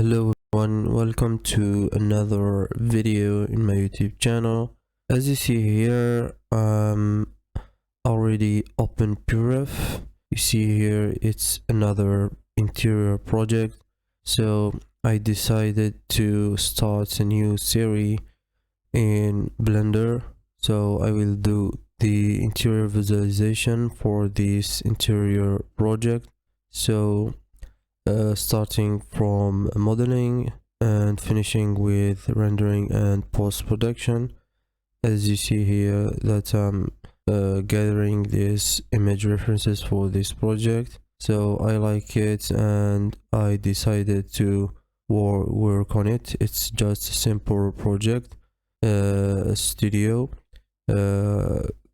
Hello everyone, welcome to another video in my YouTube channel. As you see here, already open PureRef. You see here it's another interior project. So I decided to start a new series in Blender. So I will do the interior visualization for this interior project. So starting from modeling and finishing with rendering and post-production. As you see here that I'm gathering these image references for this project, so I like it and I decided to work on it. It's just a simple project, studio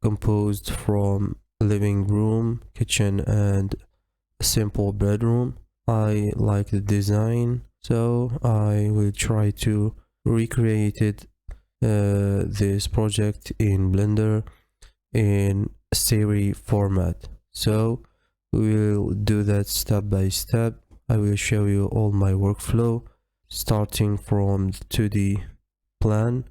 composed from living room, kitchen and a simple bedroom. I like the design, so I will try to recreate it, this project in Blender in series format. So we will do that step by step. I will show you all my workflow, starting from the 2D plan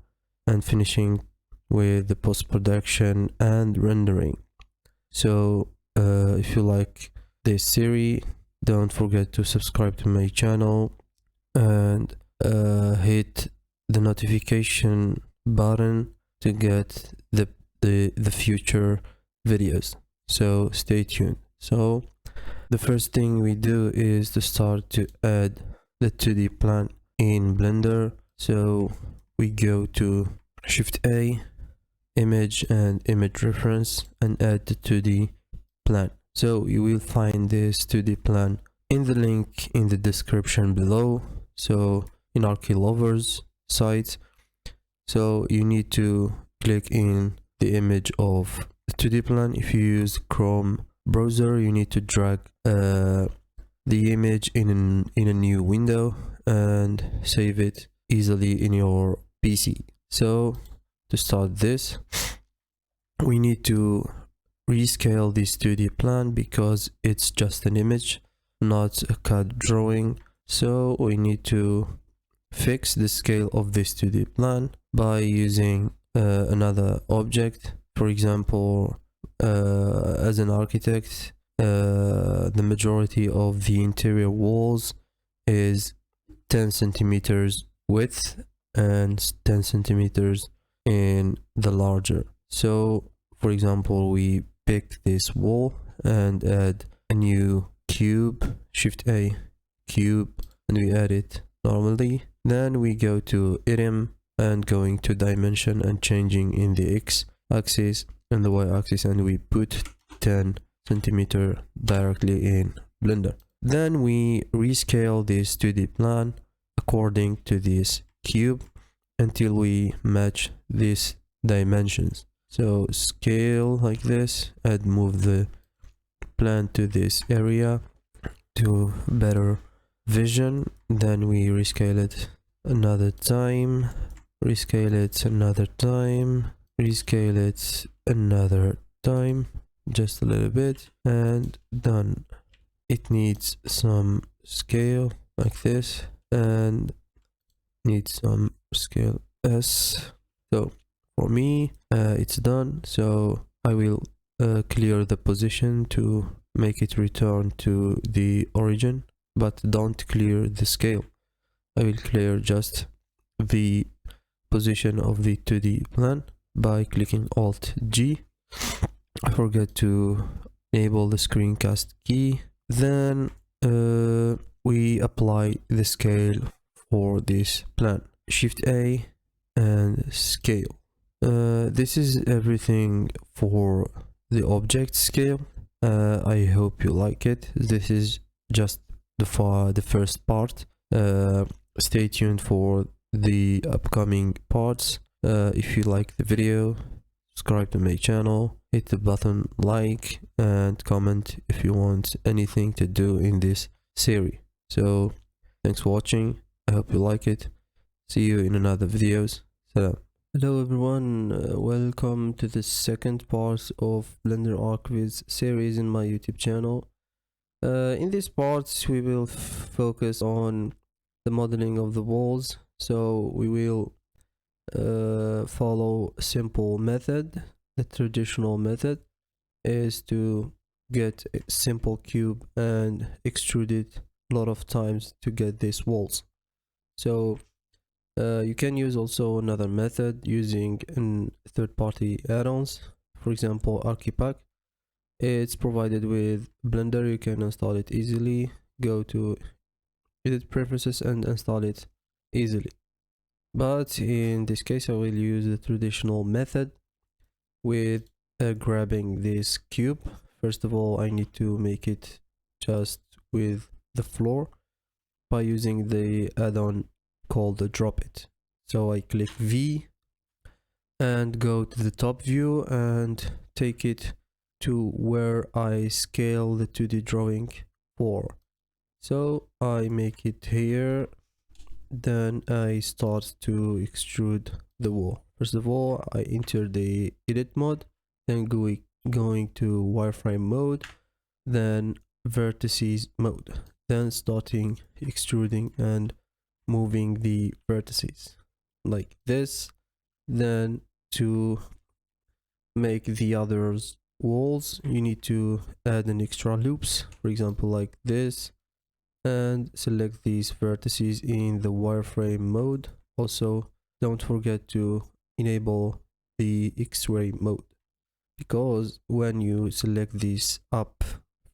and finishing with the post-production and rendering. So if you like this series, don't forget to subscribe to my channel and hit the notification button to get the future videos. So stay tuned. So the first thing we do is to start to add the 2D plan in Blender. So we go to Shift A, image and image reference, and add the 2D plan. So you will find this 2D plan in the link in the description below. So in Archviz site, so you need to click in the image of the 2D plan. If you use Chrome browser, you need to drag the image in a new window and save it easily in your PC. So to start this, we need to rescale this 2D plan because it's just an image, not a CAD drawing. So we need to fix the scale of this 2D plan by using another object. For example, as an architect, the majority of the interior walls is 10 centimeters width and 10 centimeters in the larger. So for example, we pick this wall and add a new cube, Shift A, cube, and we add it normally. Then we go to item and going to dimension and changing in the X axis and the Y axis, and we put 10 centimeter directly in Blender. Then we rescale this 2D plan according to this cube until we match these dimensions. So scale like this and move the plan to this area to better vision. Then we rescale it another time, rescale it another time, rescale it another time, just a little bit, and done. It needs some scale like this and needs some scale S. So for me, it's done. So I will clear the position to make it return to the origin, but don't clear the scale. I will clear just the position of the 2D plan by clicking Alt G. I forget to enable the screencast key. Then we apply the scale for this plan. Shift A and scale. This is everything for the object scale. I hope you like it. This is just the first part. Stay tuned for the upcoming parts. If you like the video, subscribe to my channel, hit the button like, and comment if you want anything to do in this series. So thanks for watching. I hope you like it. See you in another videos. Salam. Hello everyone, welcome to the second part of Blender Arch Viz series in my YouTube channel. In this part we will focus on the modeling of the walls. So we will follow a simple method. The traditional method is to get a simple cube and extrude it a lot of times to get these walls. So you can use also another method using third-party add-ons, for example Archipack. It's provided with Blender. You can install it easily. Go to edit preferences and install it easily. But in this case I will use the traditional method with grabbing this cube. First of all, I need to make it just with the floor by using the add-on called the drop it. So I click V and go to the top view and take it to where I scale the 2D drawing for. So I make it here, then I start to extrude the wall. First of all, I enter the edit mode, then going to wireframe mode, then vertices mode, then starting extruding and moving the vertices like this. Then to make the others walls, you need to add an extra loops, for example like this, and select these vertices in the wireframe mode. Also, don't forget to enable the X-ray mode, because when you select these up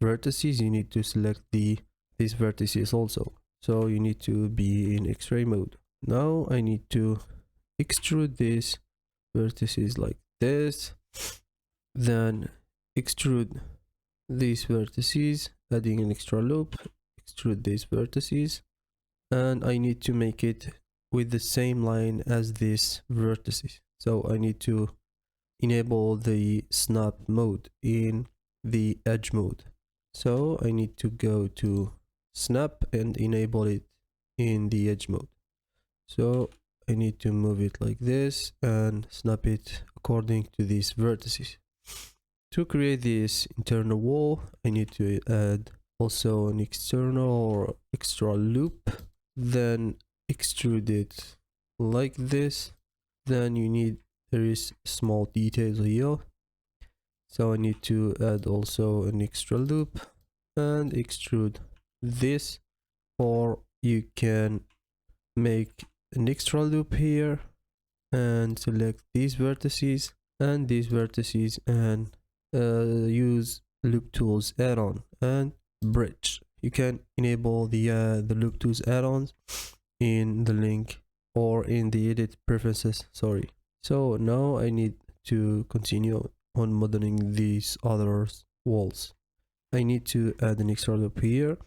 vertices, you need to select these vertices also. So you need to be in X-ray mode. Now I need to extrude these vertices like this, then extrude these vertices, adding an extra loop, extrude these vertices, and I need to make it with the same line as these vertices. So I need to enable the snap mode in the edge mode. So I need to go to snap and enable it in the edge mode. So I need to move it like this and snap it according to these vertices. To create this internal wall, I need to add also an external or extra loop, then extrude it like this. Then there is small details here, so I need to add also an extra loop and extrude this, or you can make an extra loop here and select these vertices and these vertices and use loop tools add-on and bridge. You can enable the loop tools add-ons in the link or in the edit preferences, sorry. So now I need to continue on modeling these other walls. I need to add an extra loop here,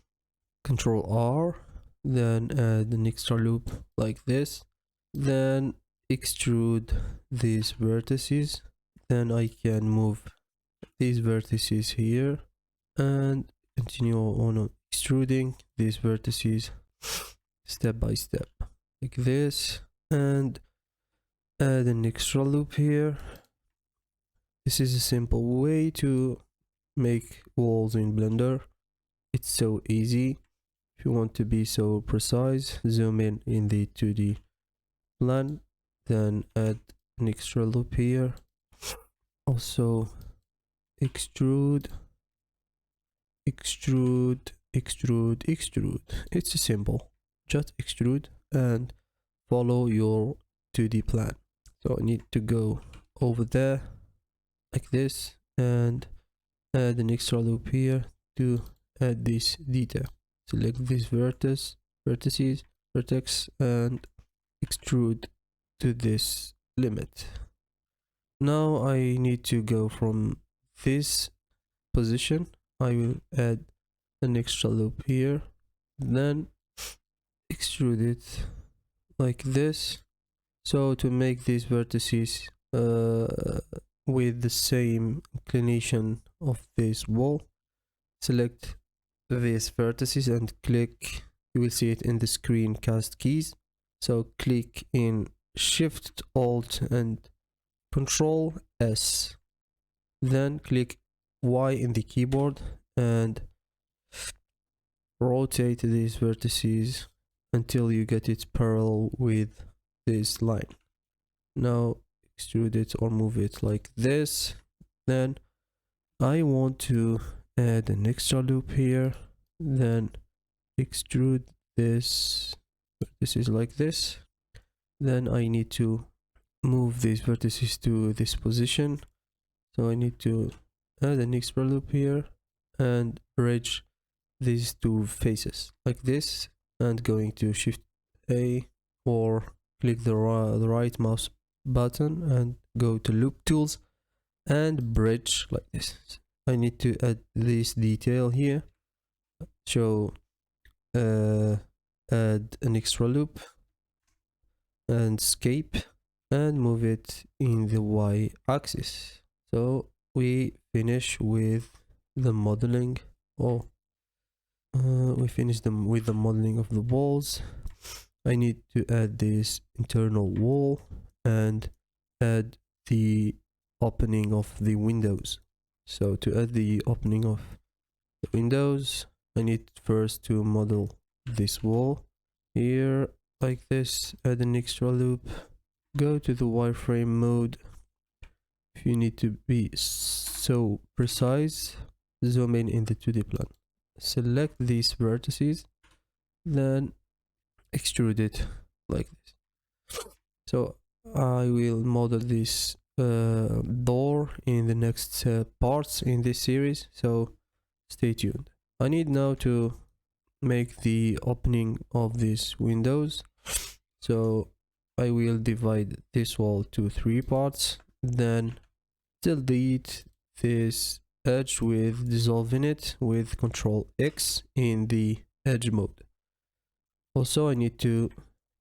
Control R, then add an extra loop like this, then extrude these vertices. Then I can move these vertices here and continue on extruding these vertices step by step like this, and add an extra loop here. This is a simple way to make walls in Blender. It's so easy. If you want to be so precise, zoom in the 2D plan, then add an extra loop here. Also extrude, extrude, extrude, extrude. It's simple. Just extrude and follow your 2D plan. So I need to go over there like this and add an extra loop here to add this detail. Select this vertex and extrude to this limit. Now I need to go from this position. I will add an extra loop here, then extrude it like this. So to make these vertices with the same inclination of this wall, select these vertices and click. You will see it in the screencast keys. So click in Shift Alt and Control S, then click Y in the keyboard and rotate these vertices until you get it parallel with this line. Now extrude it or move it like this. Then I want to add an extra loop here, then extrude this vertices like this. Then I need to move these vertices to this position, so I need to add an extra loop here and bridge these two faces like this, and going to shift A or click the right mouse button and go to loop tools and bridge like this. I need to add this detail here, so add an extra loop and escape and move it in the Y axis. So we finish with the modeling. We finish them with the modeling of the walls. I need to add this internal wall and add the opening of the windows. So to add the opening of the windows, I need first to model this wall here like this, add an extra loop, go to the wireframe mode. If you need to be so precise, zoom in the 2D plan, select these vertices, then extrude it like this. So I will model this door in the next parts in this series, so stay tuned. I need now to make the opening of these windows, so I will divide this wall to 3 parts, then delete this edge with dissolve in it with Ctrl X in the edge mode. Also I need to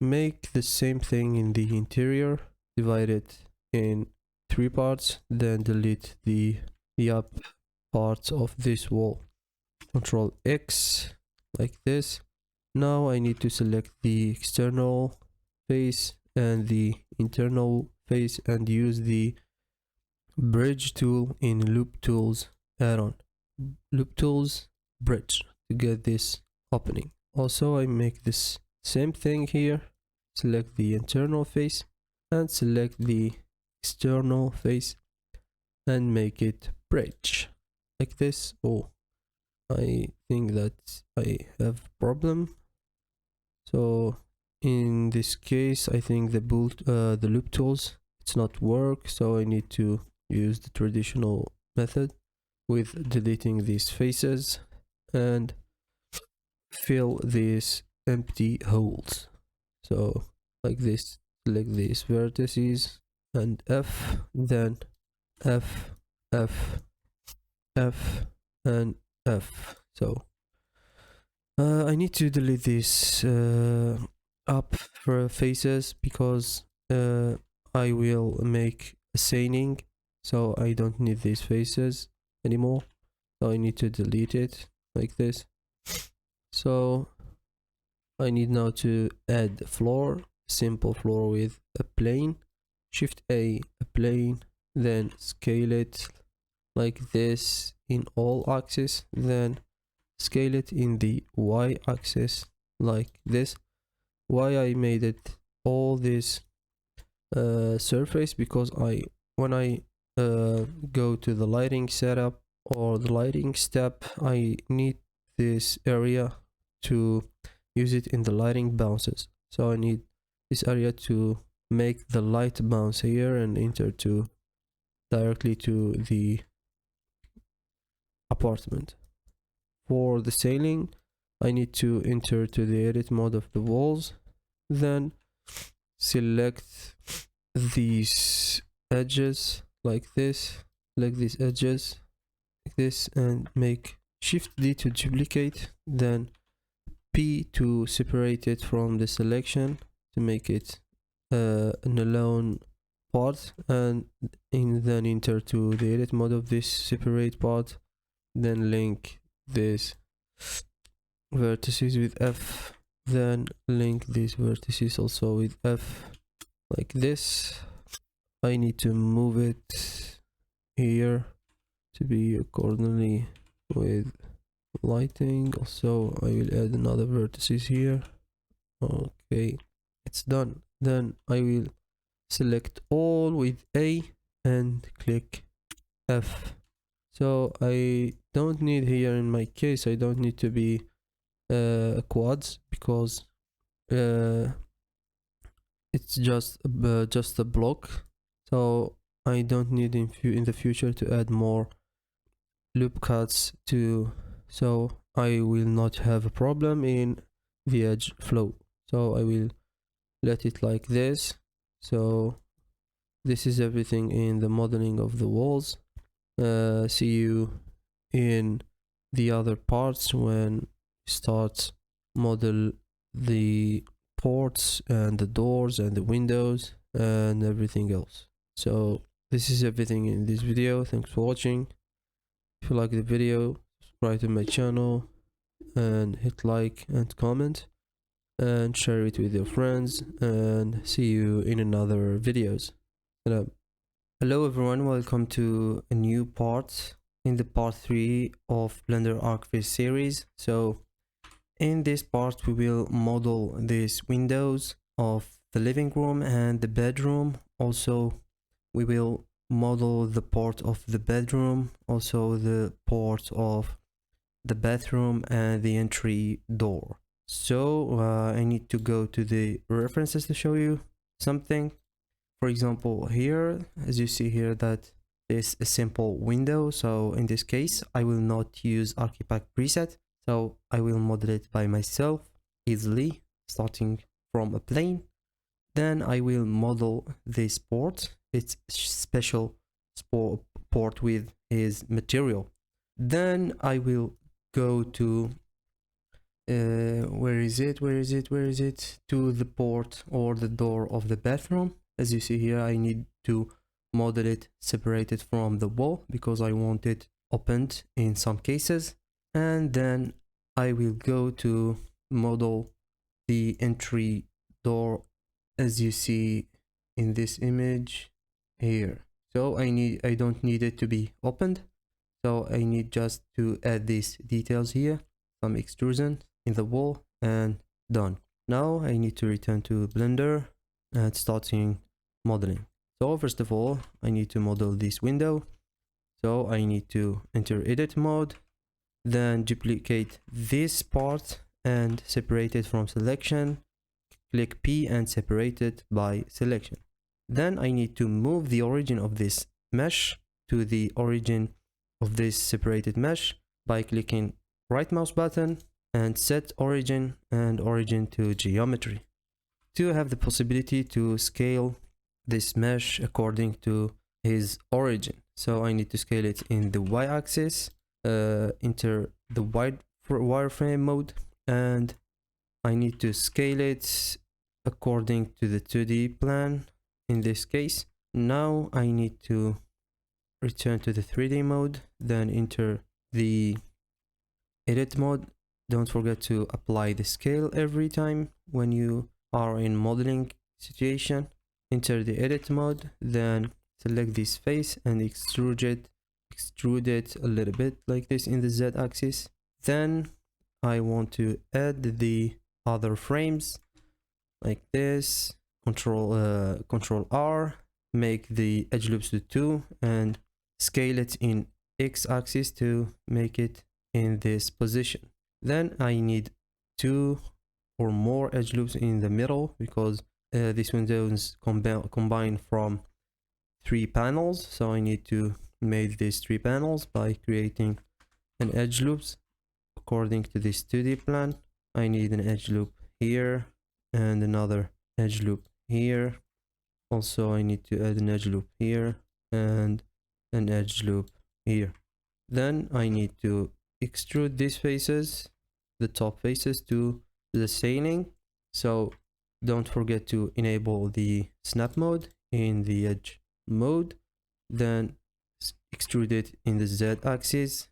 make the same thing in the interior, divide it in 3 parts, then delete the up parts of this wall. Ctrl X like this. Now I need to select the external face and the internal face and use the bridge tool in loop tools add-on. Loop tools bridge to get this opening. Also I make this same thing here, select the internal face and select the external face and make it bridge like this. Oh, I think that I have a problem. So in this case I think the loop tools it's not work, so I need to use the traditional method with deleting these faces and fill these empty holes. So like this, select these vertices and F, then F, F, F and F. So I need to delete these up for faces because I will make a staining, so I don't need these faces anymore, so I need to delete it like this. So I need now to add a floor, simple floor with a plane. Shift A plane, then scale it like this in all axes, then scale it in the Y axis like this. Why I made it all this surface, because when I go to the lighting setup or the lighting step, I need this area to use it in the lighting bounces. So I need this area to make the light bounce here and enter to directly to the apartment. For the ceiling, I need to enter to the edit mode of the walls, then select these edges like this, select these edges like this, and make Shift D to duplicate, then P to separate it from the selection to make it an alone part, and then enter to the edit mode of this separate part, then link this vertices with F, then link these vertices also with F like this. I need to move it here to be accordingly with lighting. Also I will add another vertices here Okay, it's done. Then I will select all with A and click F. So I don't need here, in my case, I don't need to be quads, because uh, it's just a block. So I don't need in the future to add more loop cuts to, so I will not have a problem in the edge flow. So I will let it like this. So this is everything in the modeling of the walls. See you in the other parts when start model the ports and the doors and the windows and everything else. So this is everything in this video. Thanks for watching. If you like the video, subscribe to my channel and hit like and comment and share it with your friends, and see you in another videos. Hello everyone, welcome to a new part in the part 3 of Blender Arch Viz series. So in this part we will model these windows of the living room and the bedroom. Also we will model the port of the bedroom, also the port of the bathroom and the entry door. So I need to go to the references to show you something. For example, here, as you see here, that is a simple window. So in this case, I will not use Archipack preset. So I will model it by myself easily, starting from a plane. Then I will model this port. It's special port with his material. Then I will go to where is it to the port or the door of the bathroom. As you see here, I need to model it separated from the wall because I want it opened in some cases. And then I will go to model the entry door, as you see in this image here. So I don't need it to be opened, so I need just to add these details here, some extrusion in the wall, and done. Now I need to return to Blender and starting modeling. So first of all, I need to model this window. So I need to enter edit mode, then duplicate this part and separate it from selection. Click P and separate it by selection. Then I need to move the origin of this mesh to the origin of this separated mesh by clicking right mouse button and set origin and origin to geometry to have the possibility to scale this mesh according to his origin. So I need to scale it in the y-axis, enter the wireframe mode, and I need to scale it according to the 2D plan in this case. Now I need to return to the 3D mode, then enter the edit mode. Don't forget to apply the scale every time when you are in modeling situation. Enter the edit mode, then select this face and extrude it a little bit like this in the Z axis. Then I want to add the other frames like this. Control R, make the edge loops to 2 and scale it in X axis to make it in this position. Then I need 2 or more edge loops in the middle because these windows combine from 3 panels. So I need to make these 3 panels by creating an edge loops according to this 2D plan. I need an edge loop here and another edge loop here. Also I need to add an edge loop here and an edge loop here. Then I need to extrude these faces, the top faces, to the scaling. So don't forget to enable the snap mode in the edge mode, then extrude it in the Z axis,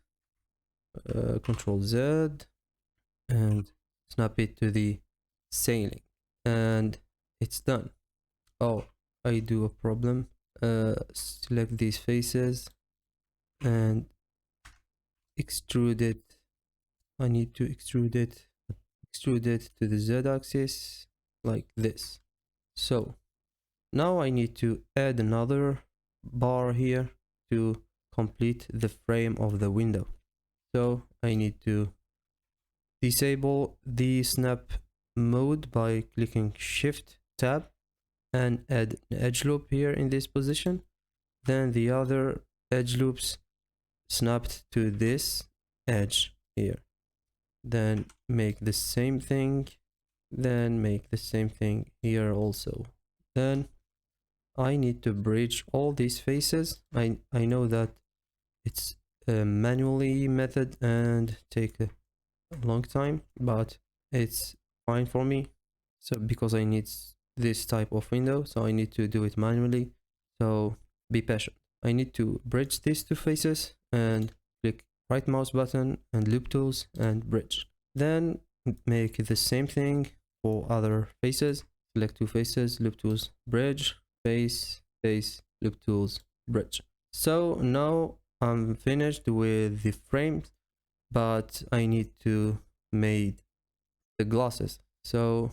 Control Z, and snap it to the scaling, and it's done. Oh, I do a problem. Select these faces and extrude it. I need to extrude it extrude it to the z-axis like this. So now I need to add another bar here to complete the frame of the window. So I need to disable the snap mode by clicking Shift Tab and add an edge loop here in this position. Then the other edge loops snapped to this edge here. Then make the same thing. Then make the same thing here also. Then I need to bridge all these faces. I know that it's a manually method and take a long time, but it's fine for me. So because I need this type of window, so I need to do it manually. So be patient. I need to bridge these two faces and click right mouse button and loop tools and bridge. Then make the same thing for other faces. Select two faces, loop tools, bridge, face, face, loop tools, bridge. So now I'm finished with the frames, but I need to make the glasses. So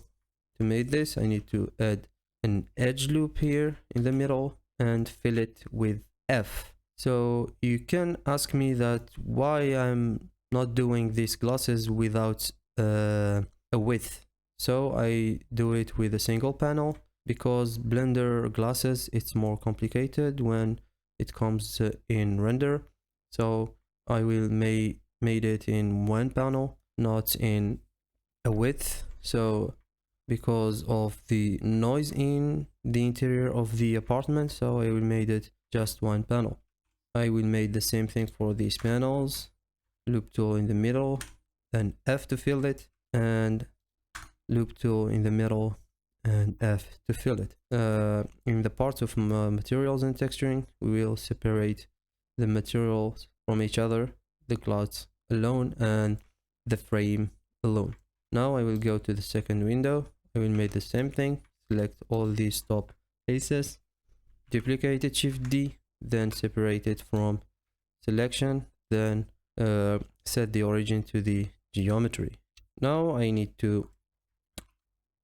to make this, I need to add an edge loop here in the middle and fill it with F. So you can ask me that why I'm not doing these glasses without a width. So I do it with a single panel because Blender glasses, it's more complicated when it comes in render. So I will made it in one panel, not in a width. So because of the noise in the interior of the apartment, so I will made it just one panel. I will make the same thing for these panels. Loop tool in the middle, then F to fill it, and loop tool in the middle and F to fill it. In the parts of materials and texturing, we will separate the materials from each other, the glass alone and the frame alone. Now I will go to the second window. I will make the same thing. Select all these top faces, duplicate it, Shift D, then separate it from selection, then set the origin to the geometry. Now I need to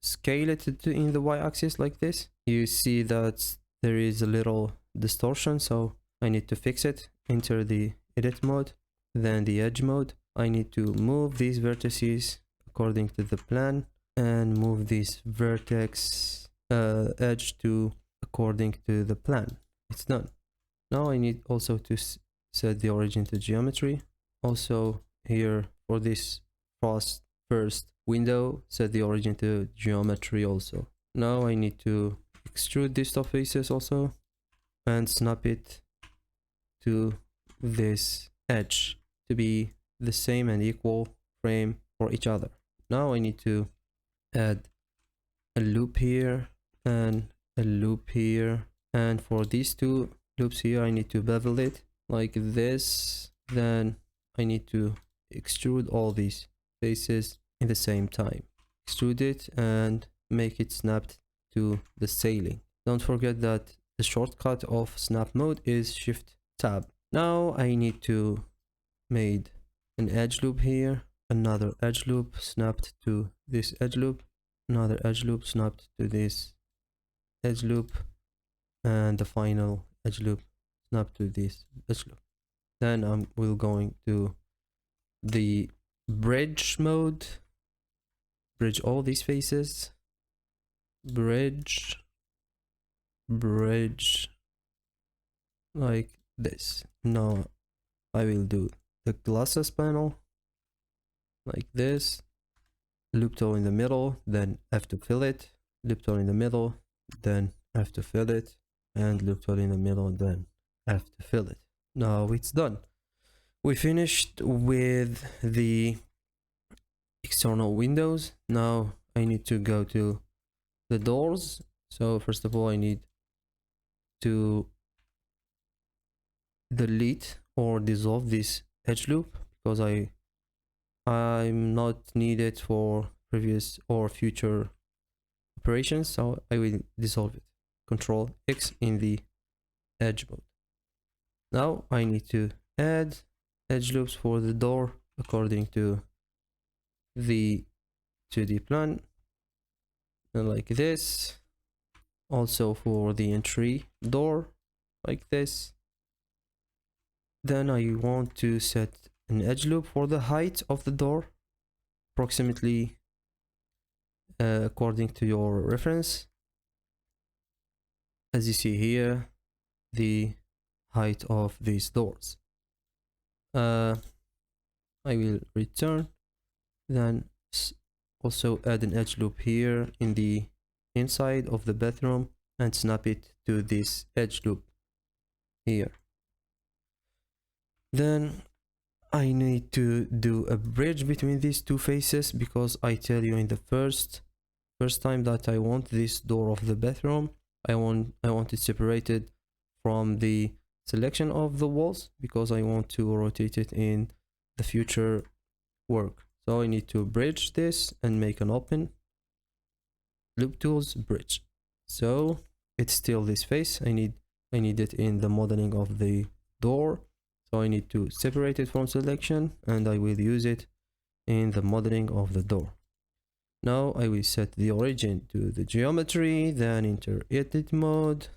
scale it in the y-axis like this. You see that there is a little distortion, so I need to fix it. Enter the edit mode, then the edge mode. I need to move these vertices according to the plan and move this vertex edge to according to the plan. It's done. Now I need also to set the origin to geometry. Also here for this first window, set the origin to geometry also. Now I need to extrude these top faces also and snap it to this edge to be the same and equal frame for each other. Now I need to add a loop here and a loop here, and for these two loops here I need to bevel it like this. Then I need to extrude all these faces in the same time. Extrude it and make it snapped to the ceiling. Don't forget that the shortcut of snap mode is Shift Tab. Now I need to make an edge loop here, another edge loop snapped to this edge loop, another edge loop snapped to this edge loop, and the final edge loop snapped to this edge loop. Then I will going to the bridge mode, bridge all these faces, bridge like this. Now I will do the glasses panel like this, loop tool in the middle, then F to fill it, loop tool in the middle, then F to fill it, and loop tool in the middle, then F to fill it. Now it's done. We finished with the external windows. Now I need to go to the doors. So first of all I need to delete or dissolve this edge loop because I'm not needed for previous or future operations, so I will dissolve it. Control X in the edge mode. Now I need to add edge loops for the door according to the 2D plan, and like this. Also for the entry door, like this. Then I want to set an edge loop for the height of the door, approximately according to your reference. As you see here, the height of these doors. I will return, then also add an edge loop here in the inside of the bathroom and snap it to this edge loop here. Then I need to do a bridge between these two faces, because I tell you in the first time that I want this door of the bathroom, I want it separated from the selection of the walls, because I want to rotate it in the future work. So I need to bridge this and make an open loop tools bridge. So it's still this face. I need it in the modeling of the door. So I need to separate it from selection, and I will use it in the modeling of the door. Now I will set the origin to the geometry, then enter edit mode.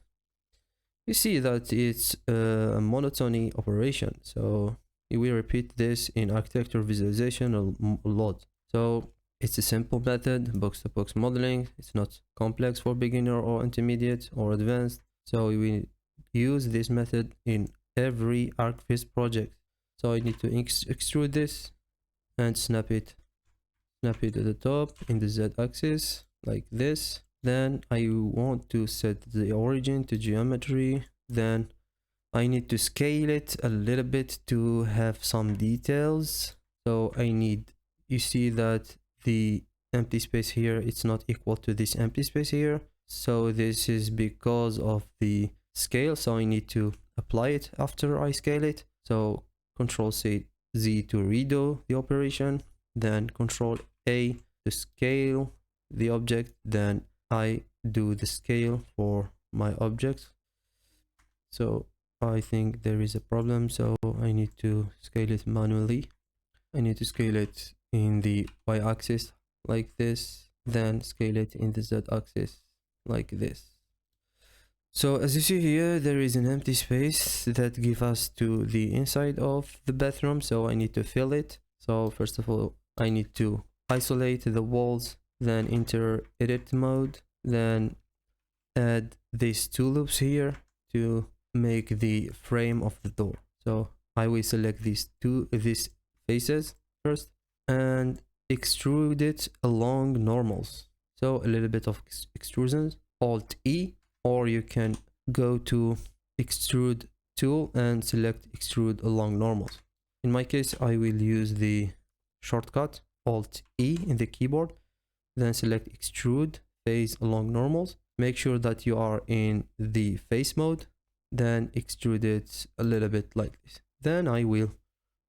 You see that it's a monotony operation, so we will repeat this in architecture visualization a lot. So it's a simple method, box-to-box modeling. It's not complex for beginner or intermediate or advanced. So we will use this method in every Arch Viz project. So I need to extrude this and snap it at the top in the z-axis like this. Then I want to set the origin to geometry. Then I need to scale it a little bit to have some details. So you see that the empty space here, it's not equal to this empty space here. So this is because of the scale. So I need to apply it after I scale it. So Ctrl+Z to redo the operation, then Ctrl+A to scale the object, then I do the scale for my object. So I think there is a problem, so I need to scale it manually. I need to scale it in the y-axis like this, then scale it in the z-axis like this. So as you see here, there is an empty space that gives us to the inside of the bathroom, so I need to fill it. So first of all, I need to isolate the walls, then enter edit mode, then add these two loops here to make the frame of the door. So I will select these faces first and extrude it along normals. So a little bit of extrusions, Alt-E, or you can go to extrude tool and select extrude along normals. In my case, I will use the shortcut Alt-E in the keyboard, then select extrude face along normals. Make sure that you are in the face mode, then extrude it a little bit like this. Then I will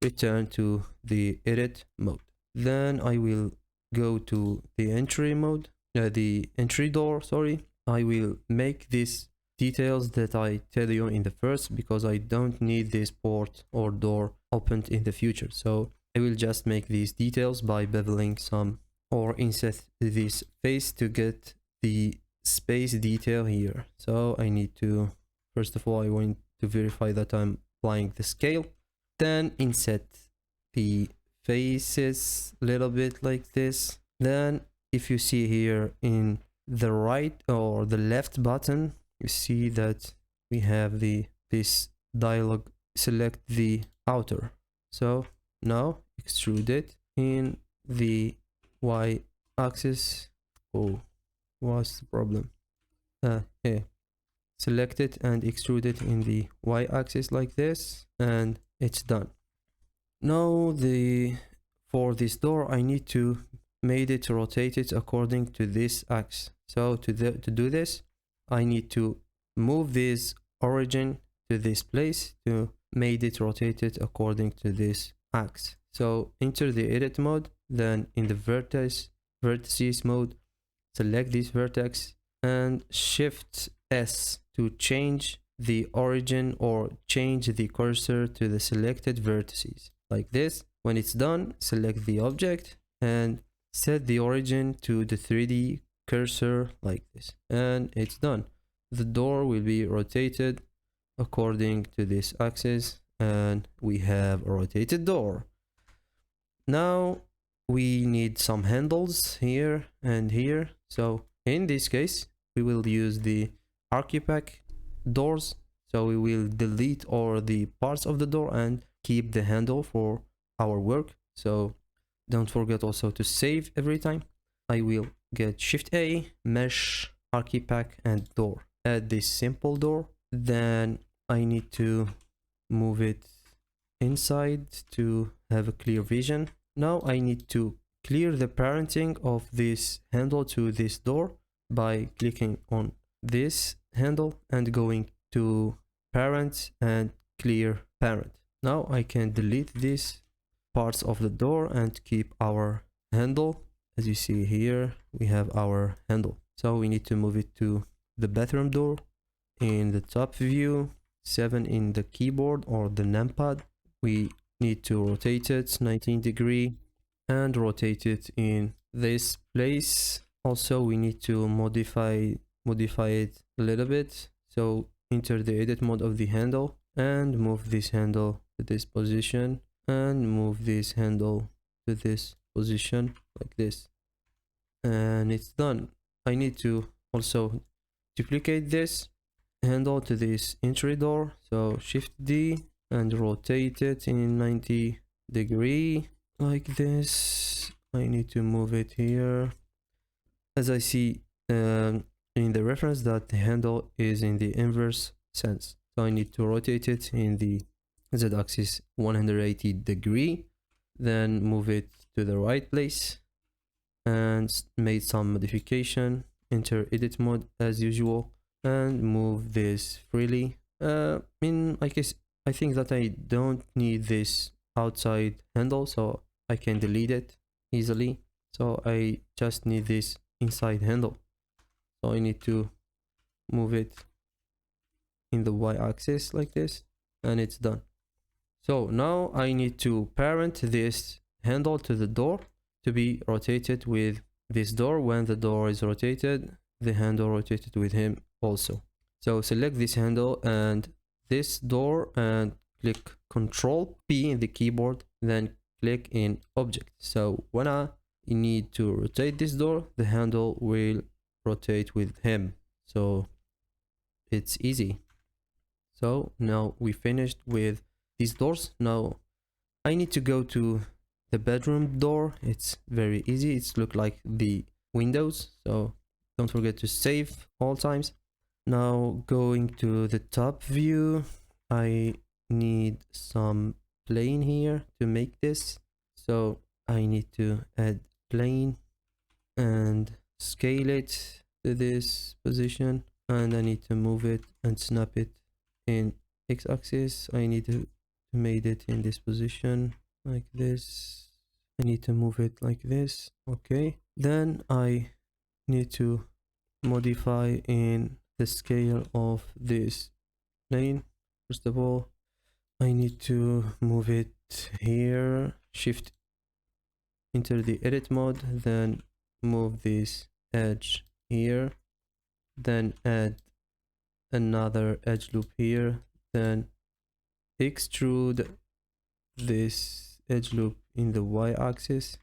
return to the edit mode. Then I will go to the entry mode, the entry door, sorry. I will make these details that I tell you in the first, because I don't need this port or door opened in the future. So I will just make these details by beveling some or inset this face to get the space detail here. So I need to, first of all, I want to verify that I'm applying the scale, then inset the faces a little bit like this. Then if you see here in the right or the left button, you see that we have this dialog, select the outer. So now extrude it in the y-axis. Oh, what's the problem? Here. Select it and extrude it in the y-axis like this, and it's done. Now for this door, I need to make it rotate it according to this axis. So to do this, I need to move this origin to this place to make it rotated according to this axis. So enter the edit mode, then in the vertices mode, select this vertex and Shift S to change the origin or change the cursor to the selected vertices like this. When it's done, select the object and set the origin to the 3D cursor like this, and it's done. The door will be rotated according to this axis, and we have a rotated door. Now we need some handles here and here. So in this case, we will use the archipack doors. So we will delete all the parts of the door and keep the handle for our work. So don't forget also to save every time. I will get Shift A, Mesh, Archipack, and Door. Add this simple door. Then I need to move it inside to have a clear vision. Now I need to clear the parenting of this handle to this door by clicking on this handle and going to parent and clear parent. Now I can delete these parts of the door and keep our handle. As you see here, we have our handle. So we need to move it to the bathroom door in the top view, 7 in the keyboard or the numpad. We need to rotate it 19 degree and rotate it in this place. Also, we need to modify it a little bit. So enter the edit mode of the handle and move this handle to this position and move this handle to this position like this, and it's done. I need to also duplicate this handle to this entry door, so Shift D and rotate it in 90 degree like this. I need to move it here. As I see in the reference that the handle is in the inverse sense, so I need to rotate it in the z-axis 180 degree, then move it to the right place and made some modification. Enter edit mode as usual and move this freely. I think that I don't need this outside handle, so I can delete it easily. So I just need this inside handle. So I need to move it in the y-axis like this, and it's done. So now I need to parent this handle to the door to be rotated with this door. When the door is rotated, the handle rotated with him also. So select this handle and this door and click Ctrl P in the keyboard, then click in Object. So when I need to rotate this door, the handle will rotate with him. So it's easy. So now we finished with these doors. Now I need to go to the bedroom door. It's very easy. It's look like the windows, so don't forget to save all times. Now going to the top view, I need some plane here to make this. So I need to add plane and scale it to this position, and I need to move it and snap it in x-axis. I need to made it in this position like this. I need to move it like this. Okay, then I need to modify in the scale of this plane. First of all, I need to move it here. Shift, enter the edit mode, then move this edge here, then add another edge loop here, then extrude this edge loop in the y-axis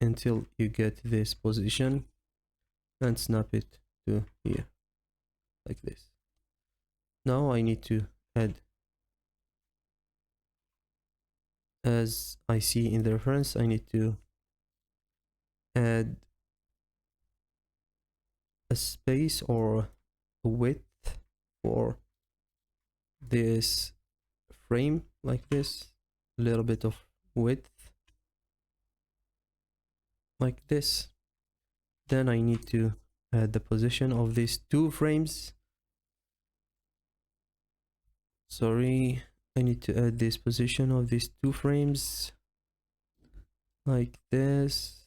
until you get this position and snap it to here like this. Now I need to add, as I see in the reference, I need to add a space or a width for this frame like this, a little bit of width like this. Then I need to add the position of these two frames. Sorry, I need to add this position of these two frames like this.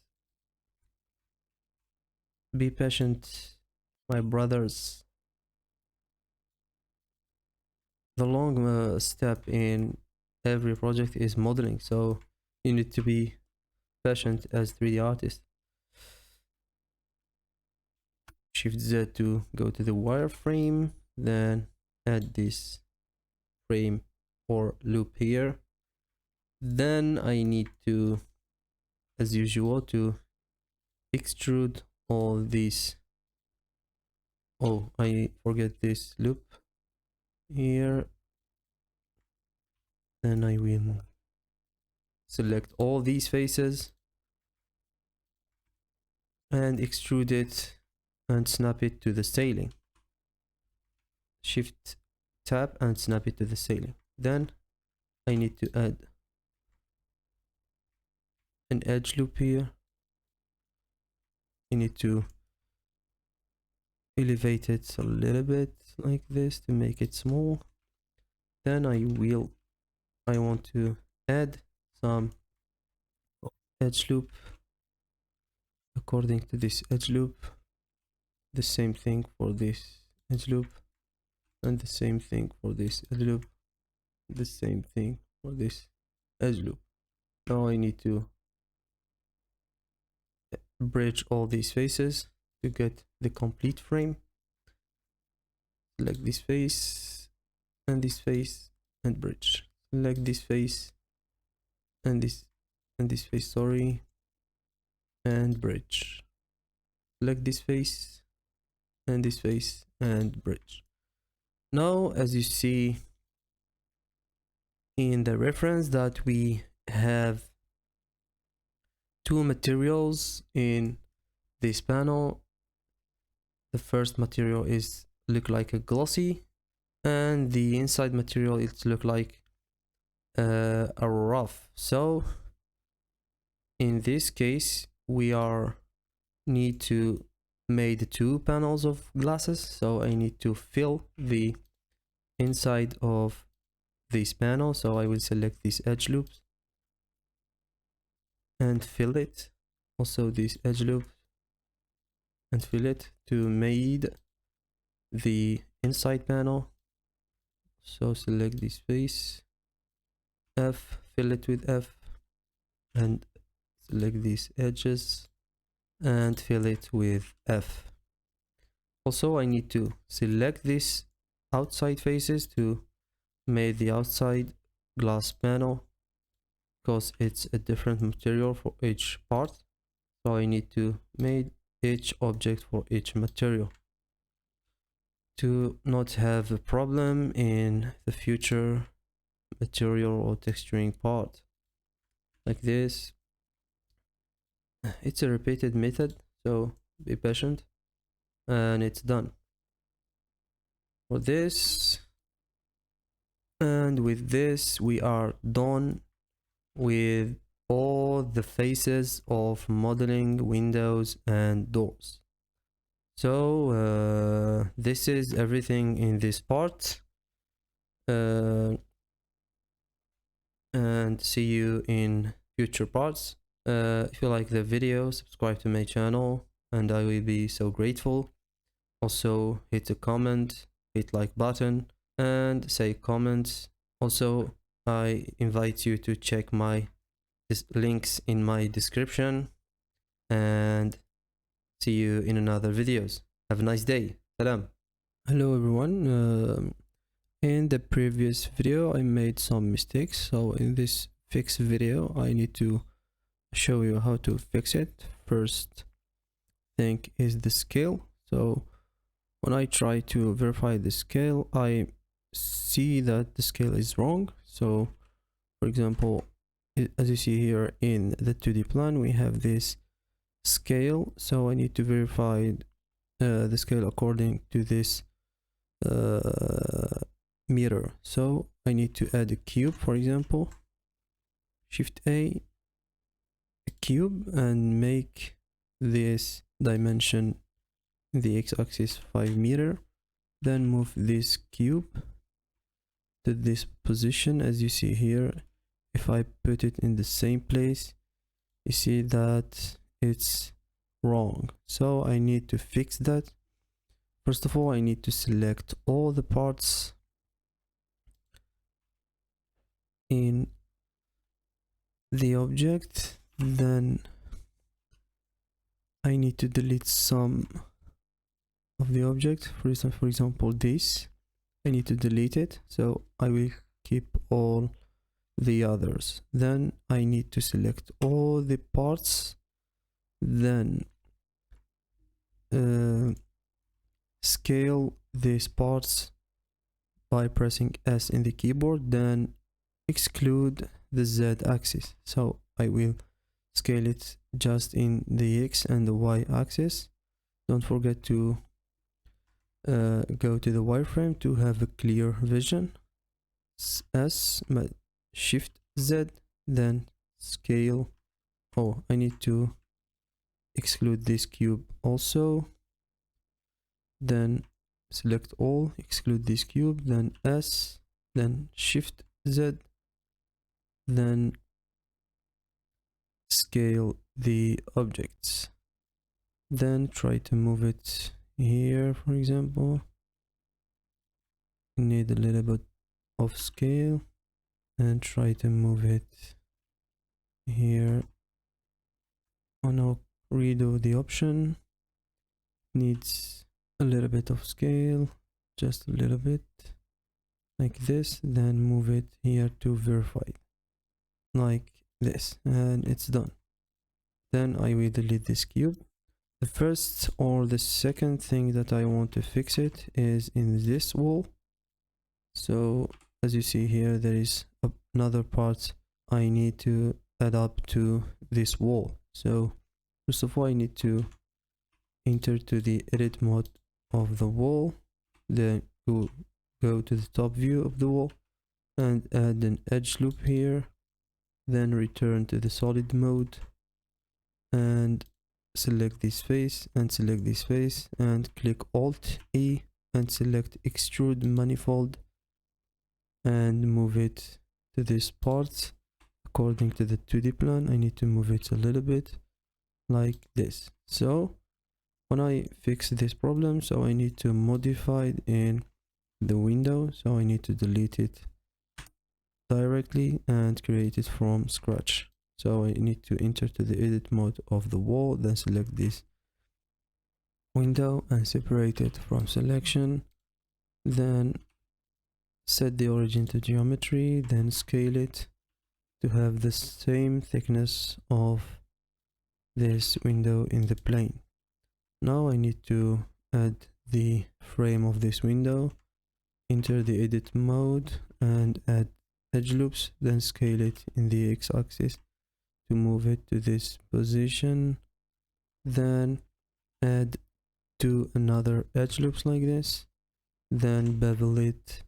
Be patient, my brothers. The long step in every project is modeling, so you need to be patient as 3D artist. Shift Z to go to the wireframe, then add this frame or loop here. Then I need to, as usual, to extrude all these. Oh, I forget this loop here. Then I will select all these faces and extrude it and snap it to the sailing. Shift tab and snap it to the sailing. Then I need to add an edge loop here. I need to elevate it a little bit like this to make it small. Then I want to add some edge loop according to this edge loop. The same thing for this edge loop, and the same thing for this edge loop, the same thing for this edge loop. Now I need to bridge all these faces to get the complete frame. Select this face and this face and bridge. Select this face and this face, sorry, and bridge. Select this face and this face and bridge. Now, as you see in the reference, that we have two materials in this panel. The first material is look like a glossy, and the inside material it look like a rough. So in this case we need to make two panels of glasses, so I need to fill the inside of this panel. So I will select these edge loops and fill it, also this edge loop, and fill it to made the inside panel. So select this face, F, fill it with F, and select these edges and fill it with F. Also I need to select these outside faces to make the outside glass panel, because it's a different material for each part. So I need to make each object for each material to not have a problem in the future material or texturing part. Like this. It's a repeated method, so be patient, and it's done for this. And with this we are done with all the faces of modeling windows and doors. So this is everything in this part, and see you in future parts. If you like the video, subscribe to my channel and I will be so grateful. Also hit a comment, hit like button and say comments. Also I invite you to check my links in my description, and see you in another videos. Have a nice day. Salam. Hello everyone. In the previous video I made some mistakes, so in this fix video I need to show you how to fix it. First thing is the scale. So when I try to verify the scale, I see that the scale is wrong. So for example, as you see here in the 2D plan, we have this scale. So I need to verify the scale according to this meter. So I need to add a cube, for example, Shift A, a cube, and make this dimension in the x-axis 5 meter. Then move this cube to this position. As you see here, if I put it in the same place, you see that it's wrong. So I need to fix that. First of all, I need to select all the parts in the object, Then I need to delete some of the object. For example, this. I need to delete it, so I will keep all the others. Then I need to select all the parts, then scale these parts by pressing S in the keyboard, then exclude the Z axis. So I will scale it just in the X and the Y axis. Don't forget to go to the wireframe to have a clear vision. S, Shift Z, then scale. Oh, I need to exclude this cube also. Then select all, exclude this cube, then S, then Shift Z, then scale the objects. Then try to move it here, for example. Need a little bit of scale and try to move it here. Oh no, redo the option. Needs a little bit of scale, just a little bit like this, then move it here to verify like this, and it's done. Then I will delete this cube. The first or the second thing that I want to fix it is in this wall. So as you see here, there is another part I need to add up to this wall. So first of all, I need to enter to the edit mode of the wall, then go to the top view of the wall and add an edge loop here, then return to the solid mode and select this face and select this face and click Alt E and select extrude manifold and move it to this part according to the 2D plan. I need to move it a little bit like this. So when I fix this problem, so I need to modify it in the window, so I need to delete it directly and create it from scratch. So I need to enter to the edit mode of the wall, then select this window and separate it from selection, then set the origin to geometry, then scale it to have the same thickness of this window in the plane. Now I need to add the frame of this window, enter the edit mode and add edge loops, then scale it in the x-axis to move it to this position, then add two another edge loops like this, then bevel it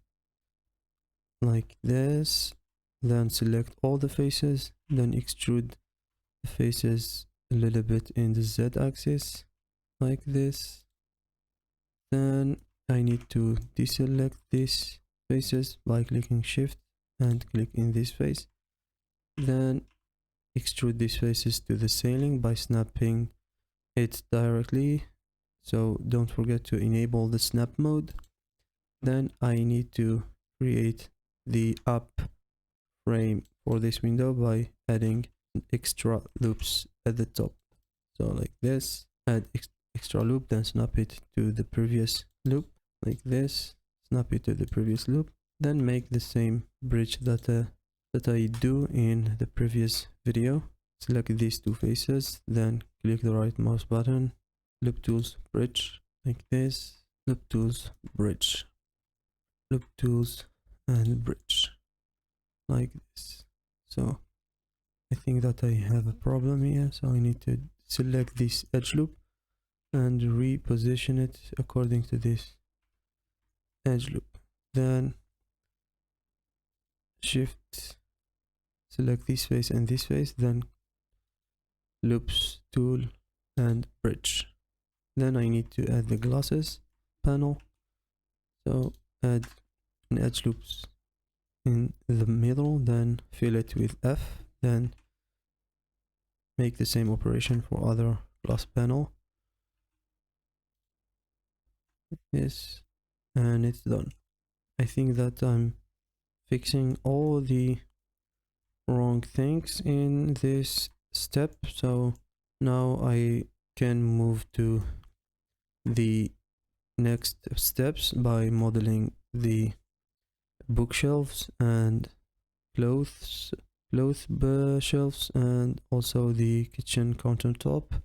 like this, then select all the faces, then extrude the faces a little bit in the z-axis like this. Then I need to deselect these faces by clicking shift and click in this face, then extrude these faces to the ceiling by snapping it directly, so don't forget to enable the snap mode. Then I need to create the up frame for this window by adding extra loops at the top, so like this, add extra loop, then snap it to the previous loop like this, snap it to the previous loop, then make the same bridge that I do in the previous video. Select these two faces, then click the right mouse button, loop tools, bridge like this, loop tools, bridge, loop tools and bridge like this. So I think that I have a problem here, so I need to select this edge loop and reposition it according to this edge loop, then shift, select this face and this face, then loops tool and bridge. Then I need to add the glasses panel, so add an edge loops in the middle, then fill it with F, then make the same operation for other glass panel, yes, and it's done. I think that I'm fixing all the wrong things in this step. So now I can move to the next steps by modeling the bookshelves and clothes shelves, and also the kitchen countertop,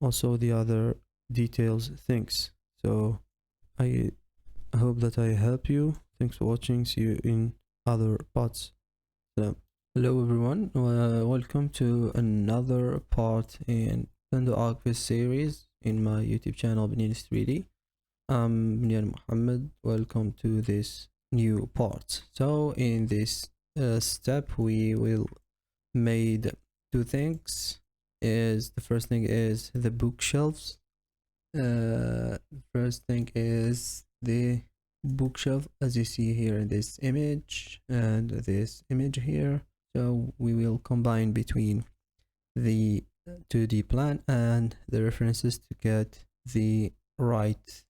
also the other details things. So I hope that I help you. Thanks for watching. See you in other parts. So, hello everyone, welcome to another part in the Arch Viz series in my YouTube channel Benina's 3D. I'm Benyan Muhammad. Welcome to this new part. So in this step we will made two things. Is the first thing is the bookshelves. First thing is the bookshelf, as you see here in this image and this image here. So we will combine between the 2D plan and the references to get the right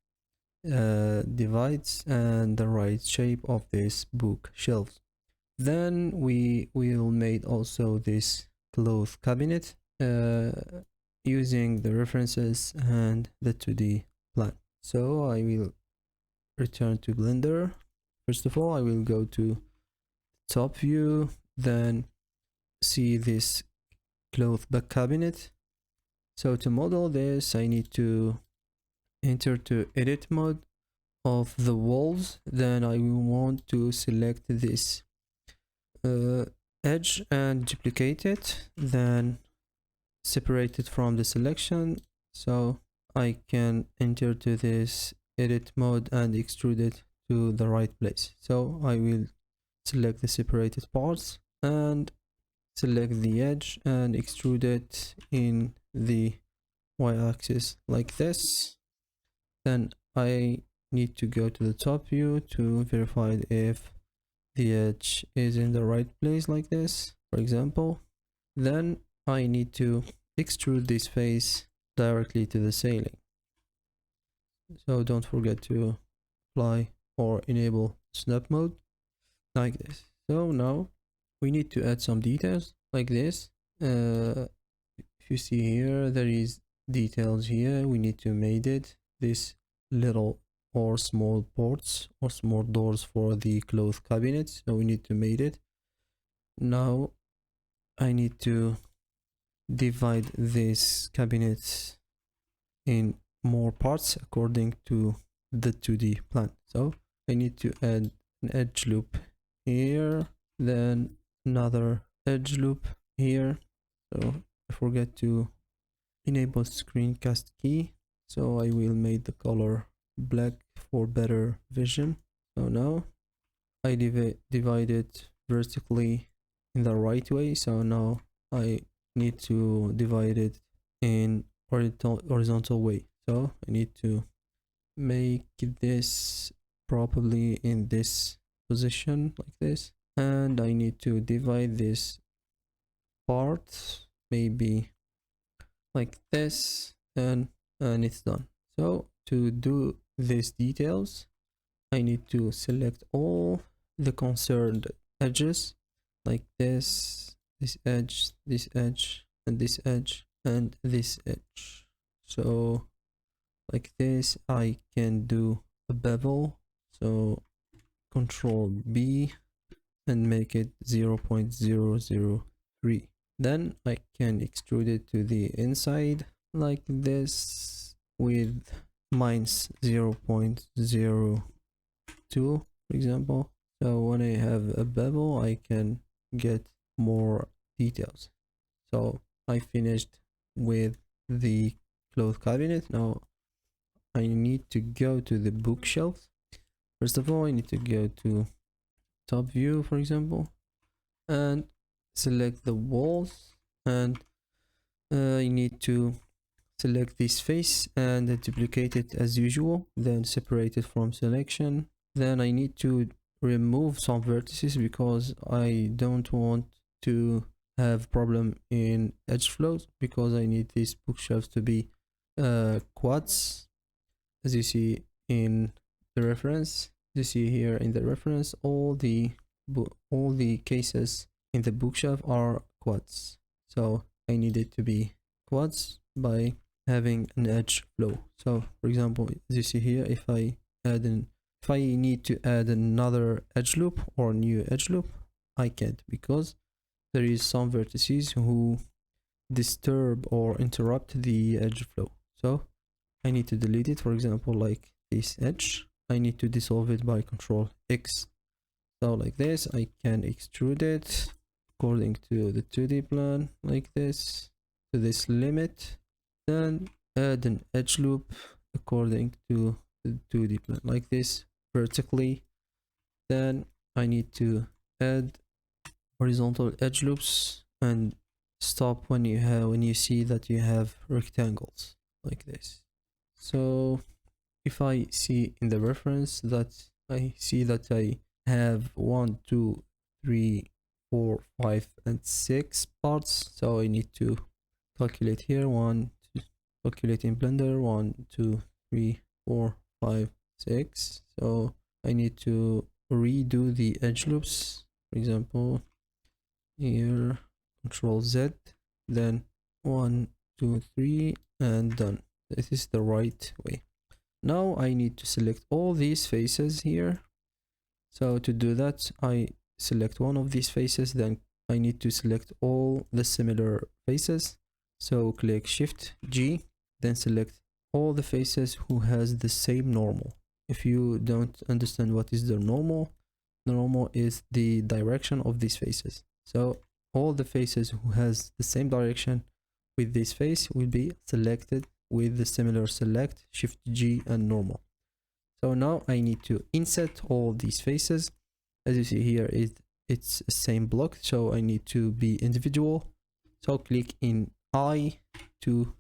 divides and the right shape of this bookshelf. Then we will make also this cloth cabinet using the references and the 2D plan. So I will return to Blender. First of all, I will go to top view, then see this cloth back cabinet. So to model this, I need to enter to edit mode of the walls. Then I will want to select this edge and duplicate it, then separate it from the selection, so I can enter to this edit mode and extrude it to the right place. So I will select the separated parts and select the edge and extrude it in the y-axis like this. Then I need to go to the top view to verify if the edge is in the right place like this, for example. Then I need to extrude this face directly to the ceiling. So don't forget to apply or enable snap mode like this. So now we need to add some details like this. If you see here, there is details here. We need to make it this little or small ports or small doors for the cloth cabinets. So we need to make it. Now I need to divide this cabinet in more parts according to the 2D plan. So I need to add an edge loop here, then another edge loop here. So I forget to enable screencast key, so I will make the color black for better vision. So now I divide it vertically in the right way. So now I need to divide it in horizontal way. So I need to make this properly in this position like this, and I need to divide this part maybe like this, and it's done. So to do these details, I need to select all the concerned edges like this edge, this edge, and this edge, and this edge. So like this, I can do a bevel. So Control B and make it 0.003. Then I can extrude it to the inside like this with minus 0.02, for example. So when I have a bevel, I can get more details. So I finished with the cloth cabinet. Now I need to go to the bookshelf. First of all, I need to go to top view, for example, and select the walls, and I need to select this face and duplicate it as usual, then separate it from selection. Then I need to remove some vertices because I don't want to have problem in edge flows, because I need these bookshelves to be quads, as you see in the reference. You see here in the reference, all the cases in the bookshelf are quads. So I need it to be quads by having an edge flow. So for example, as you see here, if I need to add another edge loop or new edge loop, I can't, because there is some vertices who disturb or interrupt the edge flow. So I need to delete it. For example, like this edge, I need to dissolve it by Control X. So like this, I can extrude it according to the 2D plan, like this, to this limit, then add an edge loop according to the 2D plan, like this, vertically. Then I need to add horizontal edge loops and stop when you see that you have rectangles like this. So if I see in the reference that I see that I have 1, 2, 3, 4, 5, and 6 parts, so I need to calculate here. Calculate in Blender 1, 2, 3, 4, 5, 6. So I need to redo the edge loops. For example, here, Control Z, then 1, 2, 3, and done. This is the right way. Now I need to select all these faces here. So to do that, I select one of these faces, then I need to select all the similar faces. So click Shift G, then select all the faces who has the same normal. If you don't understand what is the normal is the direction of these faces. So all the faces who has the same direction with this face will be selected with the similar select, Shift G, and normal. So now I need to insert all these faces. As you see here, it's the same block, so I need to be individual. So click in I to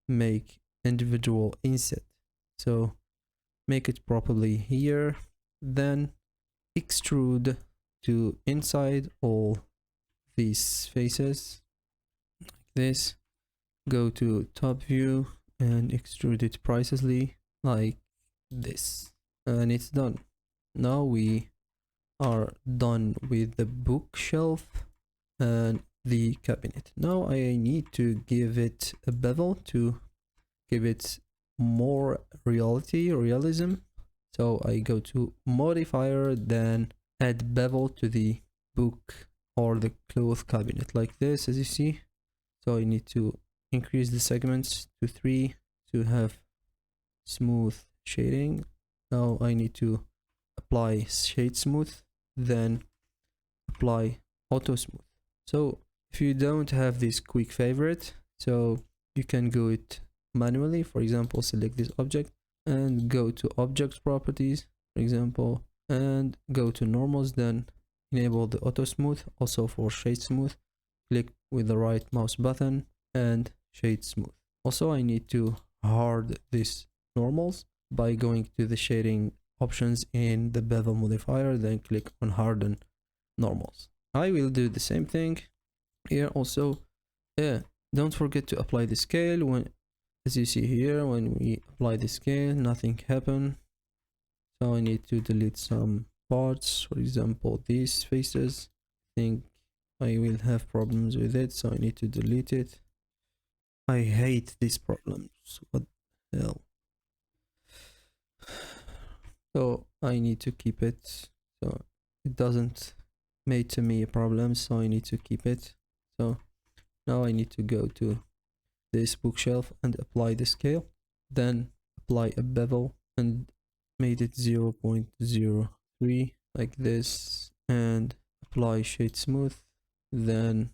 make individual inset. So make it properly here, then extrude to inside all these faces like this. Go to top view and extrude it precisely like this, and it's done. Now we are done with the bookshelf and the cabinet. Now I need to give it a bevel to give it more realism. So I go to modifier, then add bevel to the book or the cloth cabinet like this, as you see. So I need to increase the segments to 3 to have smooth shading. Now I need to apply shade smooth, then apply auto smooth. So if you don't have this quick favorite, so you can go it manually. For example, select this object and go to object properties, for example, and go to normals, then enable the auto smooth. Also for shade smooth, click with the right mouse button and shade smooth. Also I need to hard this normals by going to the shading options in the bevel modifier, then click on harden normals. I will do the same thing here also. Don't forget to apply the scale. When, as you see here, when we apply the scale, nothing happened. So I need to delete some parts. For example, these faces, I think I will have problems with it, so I need to delete it. I hate these problems. What the hell? So I need to keep it so it doesn't make to me a problem, so I need to keep it. So now I need to go to this bookshelf and apply the scale, then apply a bevel and made it 0.03 like this, and apply shade smooth, then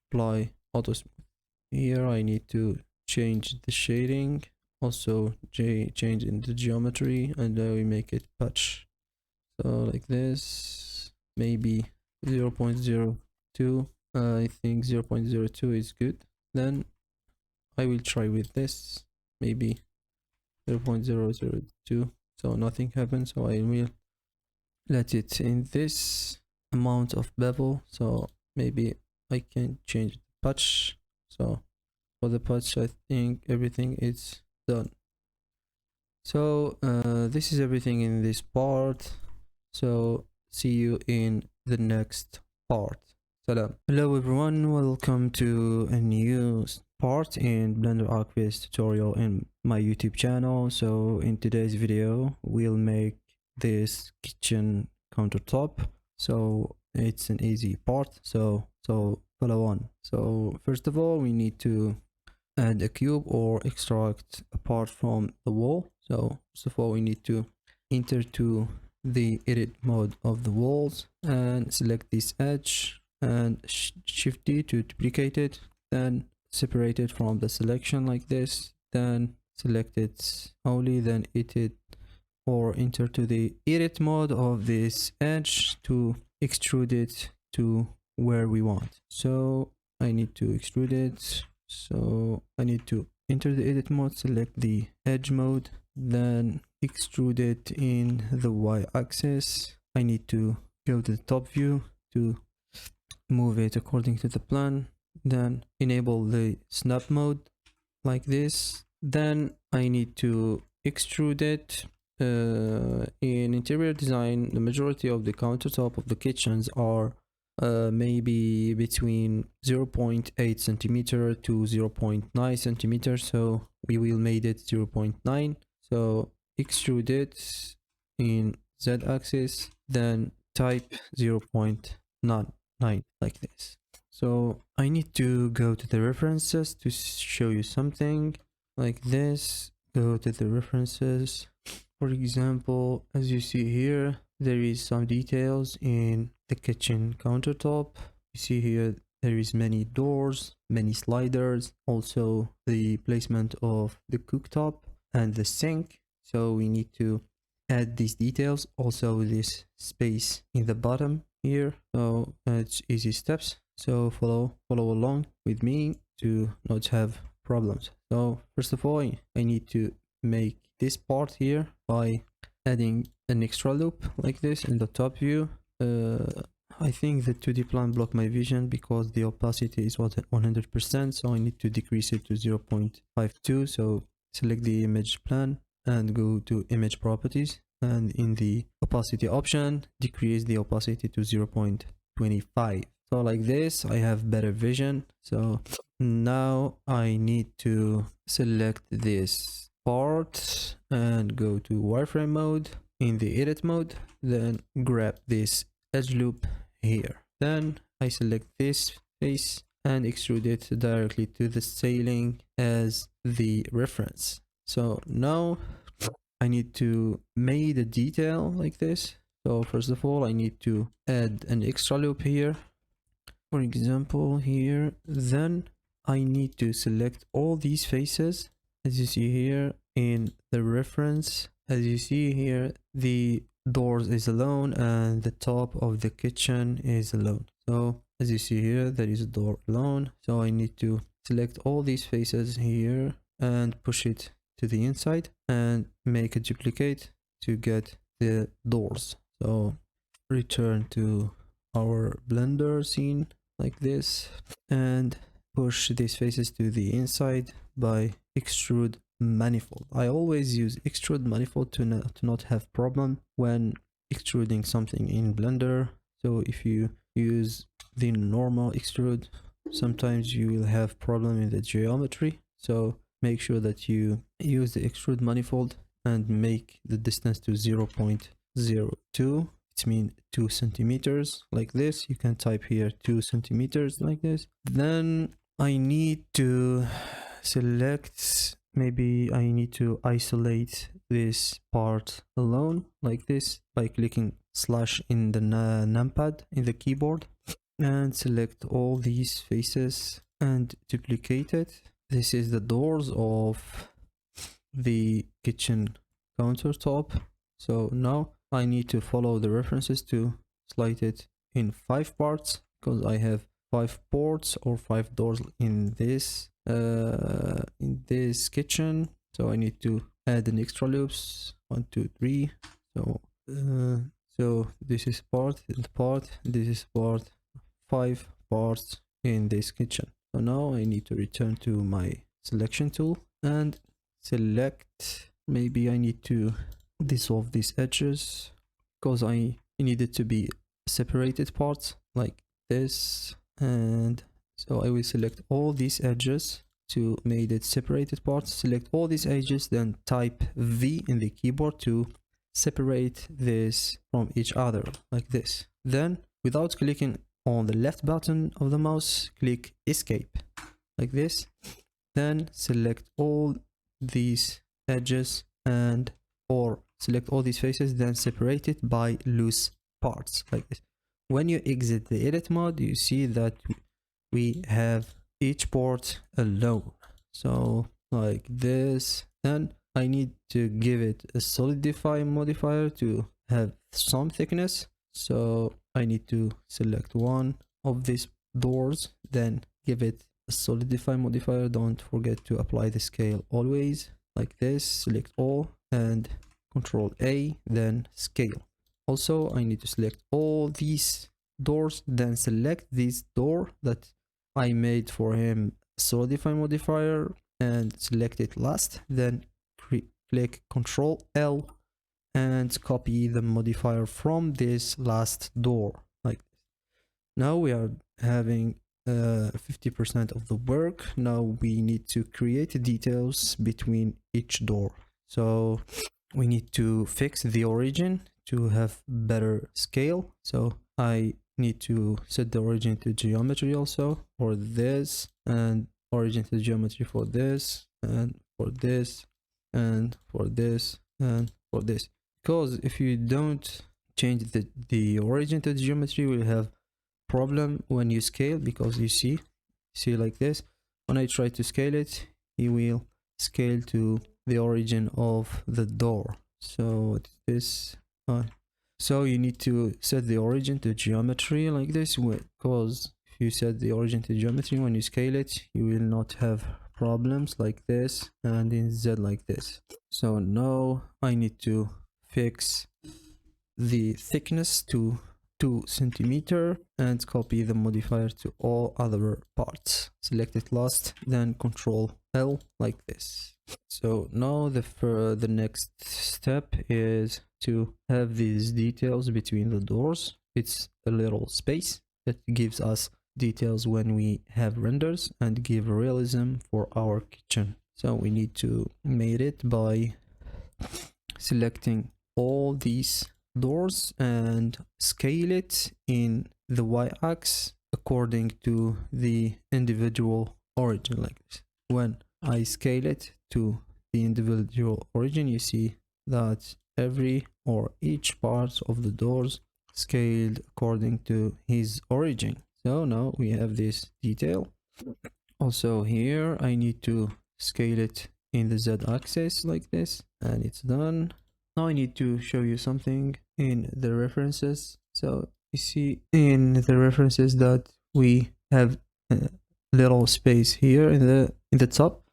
apply auto smooth. Here I need to change the shading, also change in the geometry, and then we make it patch. So like this, maybe 0.02. I think 0.02 is good. Then I will try with this, maybe 0.002. So nothing happens, so I will let it in this amount of bevel. So maybe I can change the patch. So for the patch, I think everything is done. So this is everything in this part. So see you in the next part. Salam. Hello everyone, welcome to a new part in Blender Arch Viz tutorial in my YouTube channel. So in today's video, we'll make this kitchen countertop. So it's an easy part, so follow on. So first of all, we need to add a cube or extract a part from the wall. So first of all, we need to enter to the edit mode of the walls and select this edge and shift D to duplicate it, then separate it from the selection like this, then select it only, then edit or enter to the edit mode of this edge to extrude it to where we want. So I need to extrude it, so I need to enter the edit mode, select the edge mode, then extrude it in the y-axis. I need to go to the top view to move it according to the plan, then enable the snap mode like this. Then I need to extrude it. In interior design, the majority of the countertop of the kitchens are maybe between 0.8 centimeter to 0.9 centimeter, so we will made it 0.9. So extrude it in z-axis, then type 0.9 like this. So I need to go to the references to show you something like this. Go to the references. For example, as you see here, there is some details in the kitchen countertop. You see here there is many doors, many sliders, also the placement of the cooktop and the sink. So we need to add these details, also this space in the bottom here. So it's easy steps, so follow along with me to not have problems. So first of all, I need to make this part here by adding an extra loop like this in the top view. I think the 2D plan blocked my vision because the opacity is 100%, so I need to decrease it to 0.52. So select the image plan and go to image properties, and in the opacity option decrease the opacity to 0.25. so like this I have better vision. So now I need to select this part and go to wireframe mode in the edit mode, then grab this edge loop here, then I select this face and extrude it directly to the ceiling as the reference. So now I need to make a detail like this. So first of all, I need to add an extra loop here, for example here. Then I need to select all these faces, as you see here in the reference. As you see here, the doors is alone and the top of the kitchen is alone. So as you see here, there is a door alone. So I need to select all these faces here and push it to the inside and make a duplicate to get the doors. So return to our Blender scene like this and push these faces to the inside by extrude manifold. I always use extrude manifold to not have problem when extruding something in Blender. So if you use the normal extrude, sometimes you will have problem in the geometry. So make sure that you use the extrude manifold and make the distance to 0.02. It means 2 centimeters like this. You can type here 2 centimeters like this. Then I need to select, maybe I need to isolate this part alone like this by clicking slash in the numpad in the keyboard and select all these faces and duplicate it. This is the doors of the kitchen countertop. So now I need to follow the references to slide it in 5 parts because I have 5 ports or 5 doors in this kitchen. So I need to add an extra loops 1 2 3. So this is part, this is part, 5 parts in this kitchen. So now I need to return to my selection tool and select, maybe I need to dissolve these edges because I need it to be separated parts like this, and so I will select all these edges to make it separated parts. Select all these edges, then type V in the keyboard to separate this from each other like this. Then without clicking on the left button of the mouse, click escape like this. Then select all these edges and or select all these faces, then separate it by loose parts like this. When you exit the edit mode, you see that we have each port alone. So like this. Then I need to give it a solidify modifier to have some thickness. So I need to select one of these doors, then give it a solidify modifier. Don't forget to apply the scale always like this. Select all and Control A, then scale. Also, I need to select all these doors, then select this door that I made for him solidify modifier and select it last. Then click Control L and copy the modifier from this last door like this. Now we are having 50% of the work. Now we need to create details between each door. So we need to fix the origin to have better scale. So I need to set the origin to geometry also for this, and origin to geometry for this, and for this, and for this, and for this. Because if you don't change the origin to the geometry, we'll have problem when you scale, because you see like this. When I try to scale it, it will scale to the origin of the door. So this so you need to set the origin to geometry like this, because if you set the origin to geometry, when you scale it, you will not have problems like this and in Z like this. So now I need to fix the thickness to 2 centimeter and copy the modifier to all other parts. Select it last, then Control L like this. So now the next step is to have these details between the doors. It's a little space that gives us details when we have renders and give realism for our kitchen. So we need to make it by selecting all these doors and scale it in the y-axis according to the individual origin like this. When I scale it to the individual origin, you see that every or each part of the doors scaled according to his origin. So now we have this detail. Also here I need to scale it in the z-axis like this, and it's done. Now I need to show you something in the references. So you see in the references that we have a little space here in the top,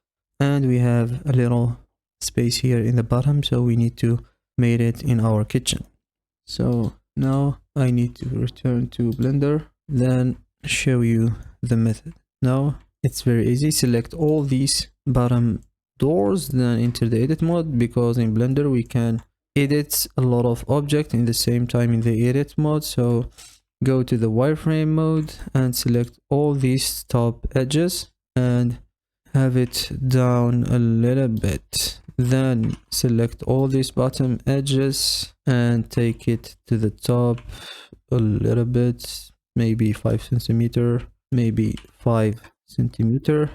and we have a little space here in the bottom. So we need to make it in our kitchen. So now I need to return to Blender, then show you the method. Now it's very easy. Select all these bottom doors, then enter the edit mode, because in Blender we can edit a lot of objects in the same time in the edit mode. So go to the wireframe mode and select all these top edges and have it down a little bit. Then select all these bottom edges and take it to the top a little bit, maybe 5 centimeter, maybe 5 centimeter.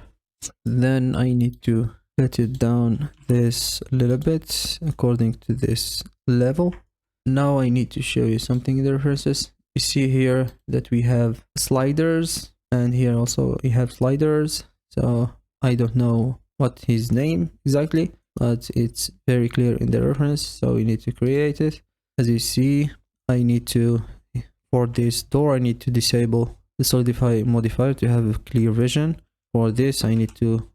Then I need to cut it down this little bit according to this level. Now I need to show you something in the references. You see here that we have sliders, and here also we have sliders. So I don't know what his name exactly, but it's very clear in the reference, so we need to create it. As you see, I need to, for this door, I need to disable the solidify modifier to have a clear vision. For this, I need to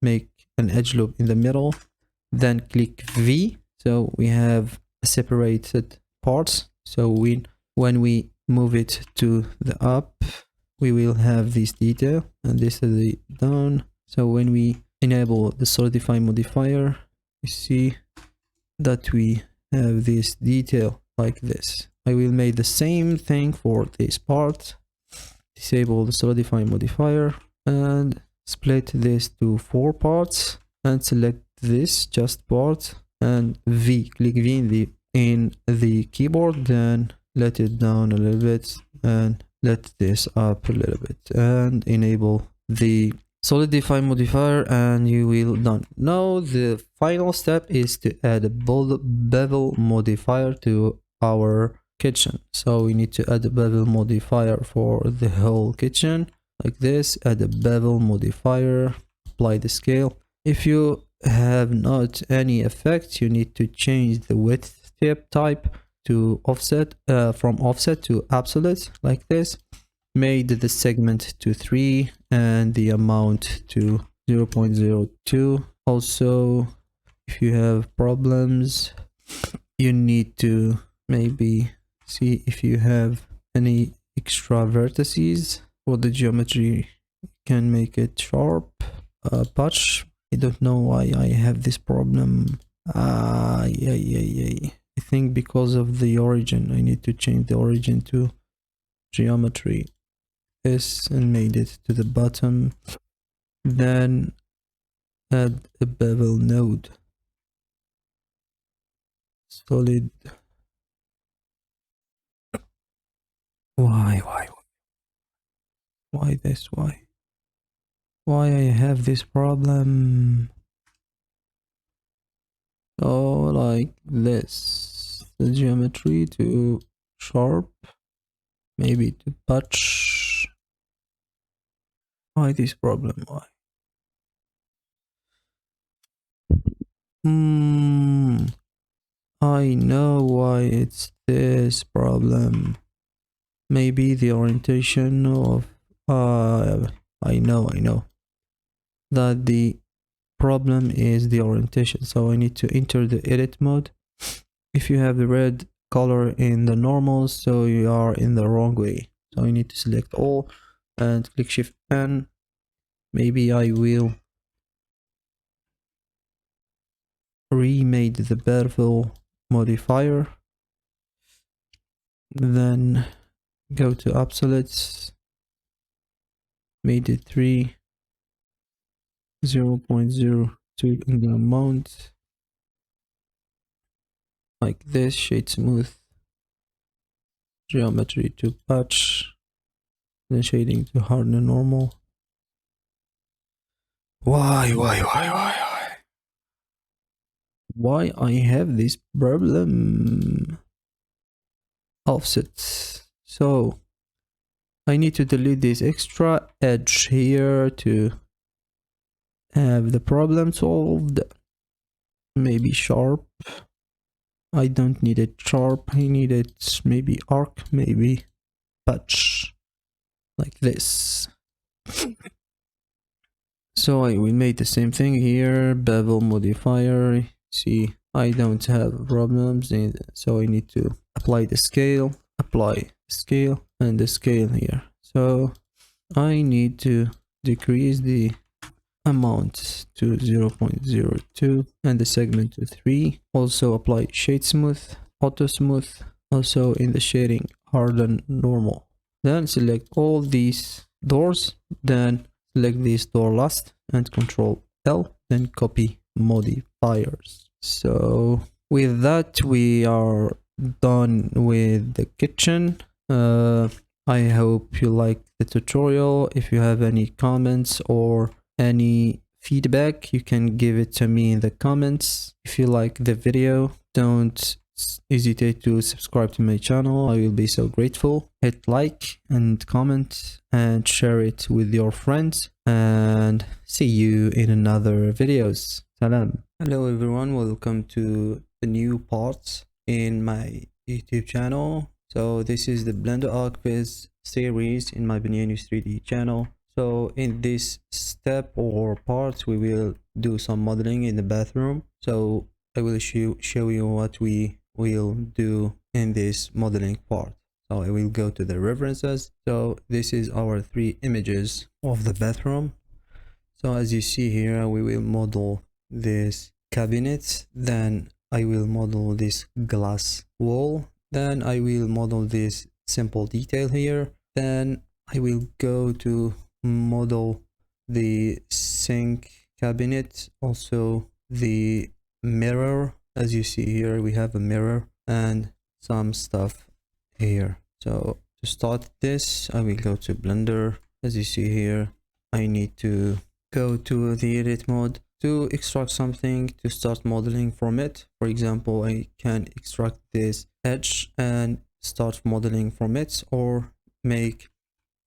make an edge loop in the middle, then click V. So we have separated parts. So when we move it to the up, we will have this detail, and this is the down. So when we enable the solidify modifier, you see that we have this detail like this. I will make the same thing for this part. disable the solidify modifier and split this to 4 parts and select this just part and click V in the keyboard, then let it down a little bit and let this up a little bit and enable the solidify modifier, and you will done. Now the final step is to add a bevel modifier to our kitchen. So we need to add a bevel modifier for the whole kitchen like this. Add a bevel modifier, apply the scale. If you have not any effect, you need to change the width type to offset, from offset to absolute like this. Made the segment to 3 and the amount to 0.02. Also, if you have problems, you need to maybe see if you have any extra vertices for the geometry. You can make it sharp. Patch. I don't know why I have this problem. I think because of the origin. I need to change the origin to geometry. This and made it to the bottom. Then add a bevel node. Solid. Why this? Why I have this problem? Oh, like this. The geometry to sharp. Maybe to patch. Why this problem? Why? I know why it's this problem. Maybe the orientation of I know that the problem is the orientation, so I need to enter the edit mode. If you have the red color in the normals, so you are in the wrong way, so you need to select all and click Shift N. Maybe I will remade the bevel modifier, then go to absolutes, made it 3, 0.02 in the amount like this. Shade smooth, geometry to patch, then shading to harden normal. Why I have this problem? Offsets. So I need to delete this extra edge here to have the problem solved. Maybe sharp. I don't need it sharp. I need it maybe arc, maybe patch like this. So I will make the same thing here. Bevel modifier. See, I don't have problems, so I need to apply the scale, and the scale here. So I need to decrease the amount to 0.02 and the segment to 3. Also apply shade smooth, auto smooth, also in the shading harden normal. Then select all these doors, then select this door last and Control L, then copy modifiers. So with that we are done with the kitchen. I hope you liked the tutorial. If you have any comments or any feedback, you can give it to me in the comments. If you like the video, don't hesitate to subscribe to my channel. I will be so grateful. Hit like and comment and share it with your friends, and see you in another videos. Salam. Hello everyone, welcome to the new parts in my YouTube channel. So this is the Blender Arch Viz series in my Beniani's 3D channel. So in this step or part, we will do some modeling in the bathroom. So I will show you what we will do in this modeling part. So I will go to the references. So this is our 3 images of the bathroom. So as you see here, we will model this cabinet, then I will model this glass wall, then I will model this simple detail here, then I will go to model the sink cabinet, also the mirror. As you see here, we have a mirror and some stuff here. So to start this, I will go to Blender. As you see here, I need to go to the edit mode to extract something to start modeling from it. For example, I can extract this edge and start modeling from it, or make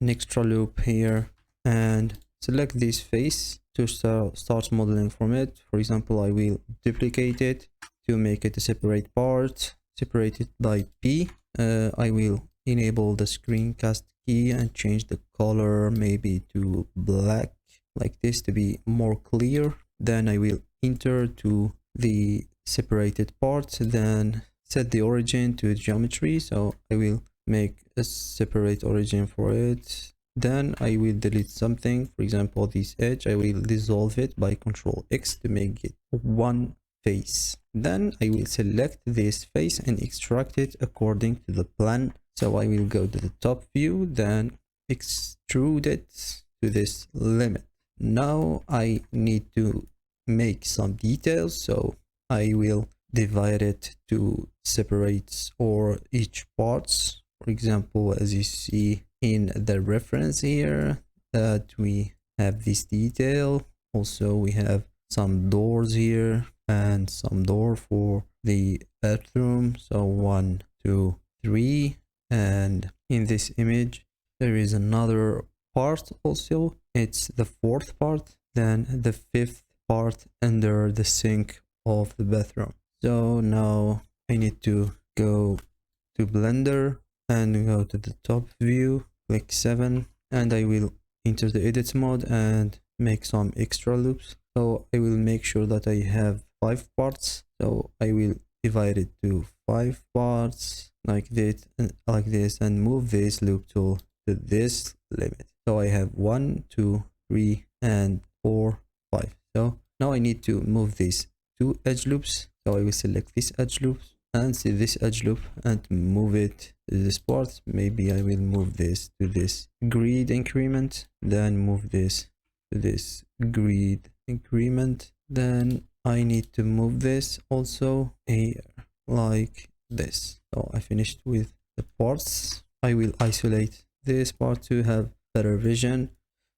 an extra loop here and select this face to start modeling from it. For example, I will duplicate it to make it a separate part, separate it by P. I will enable the screencast key and change the color maybe to black, like this, to be more clear. Then I will enter to the separated part, then set the origin to geometry. So I will make a separate origin for it. Then I will delete something, for example this edge. I will dissolve it by Ctrl X to make it one face. Then I will select this face and extract it according to the plan. So I will go to the top view, then extrude it to this limit. Now I need to make some details, so I will divide it to separates or each parts. For example, as you see in the reference here, that we have this detail. Also we have some doors here and some door for the bathroom. So 1, 2, 3. And in this image there is another part also. It's the 4th part, then the 5th part under the sink of the bathroom. So now I need to go to Blender and go to the top view, click 7, and I will enter the edit mode and make some extra loops. So I will make sure that I have 5 parts. So I will divide it to 5 parts like this, and move this loop tool to this limit. So I have 1, 2, 3, and 4, 5. So now I need to move these 2 edge loops. So I will select this edge loop and see this edge loop and move it to this part. Maybe I will move this to this grid increment, then move this to this grid increment. Then I need to move this also here like this. So I finished with the parts. I will isolate this part to have better vision.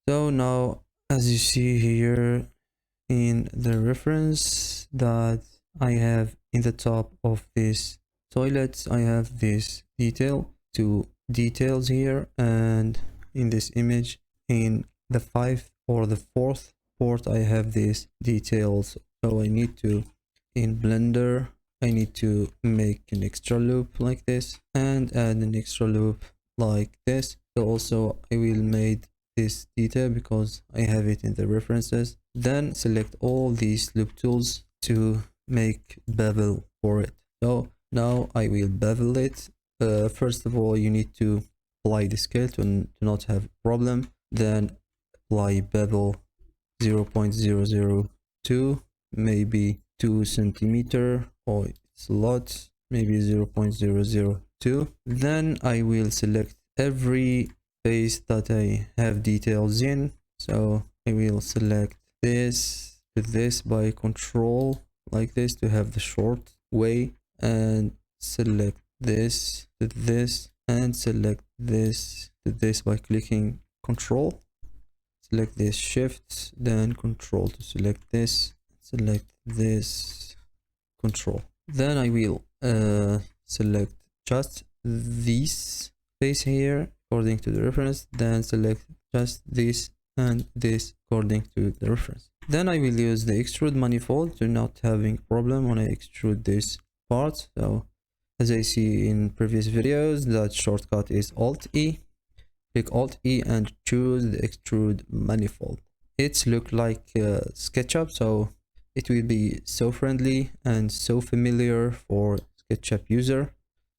So now, as you see here in the reference, that I have in the top of this toilet, I have this detail, 2 details here, and in this image in the 5th or the 4th port I have these details. So I need to, in Blender, I need to make an extra loop like this and add an extra loop like this. So also I will make this detail because I have it in the references. Then select all these loop tools to make bevel for it. So now I will bevel it. First of all, you need to apply the scale to not have a problem. Then apply bevel 0.002, maybe 2 centimeter, or it's a lot, maybe 0.002. Then I will select every face that I have details in. So I will select this to this by Control like this to have the short way, and select this to this, and select this to this by clicking Control. Select this, Shift, then Control to select this, select this, Control. Then I will select just this face here according to the reference, then select just this and this according to the reference. Then I will use the extrude manifold to not having problem when I extrude this part. So as I see in previous videos, that shortcut is Alt E. Click Alt E and choose the extrude manifold. It's look like SketchUp, so it will be so friendly and so familiar for SketchUp user.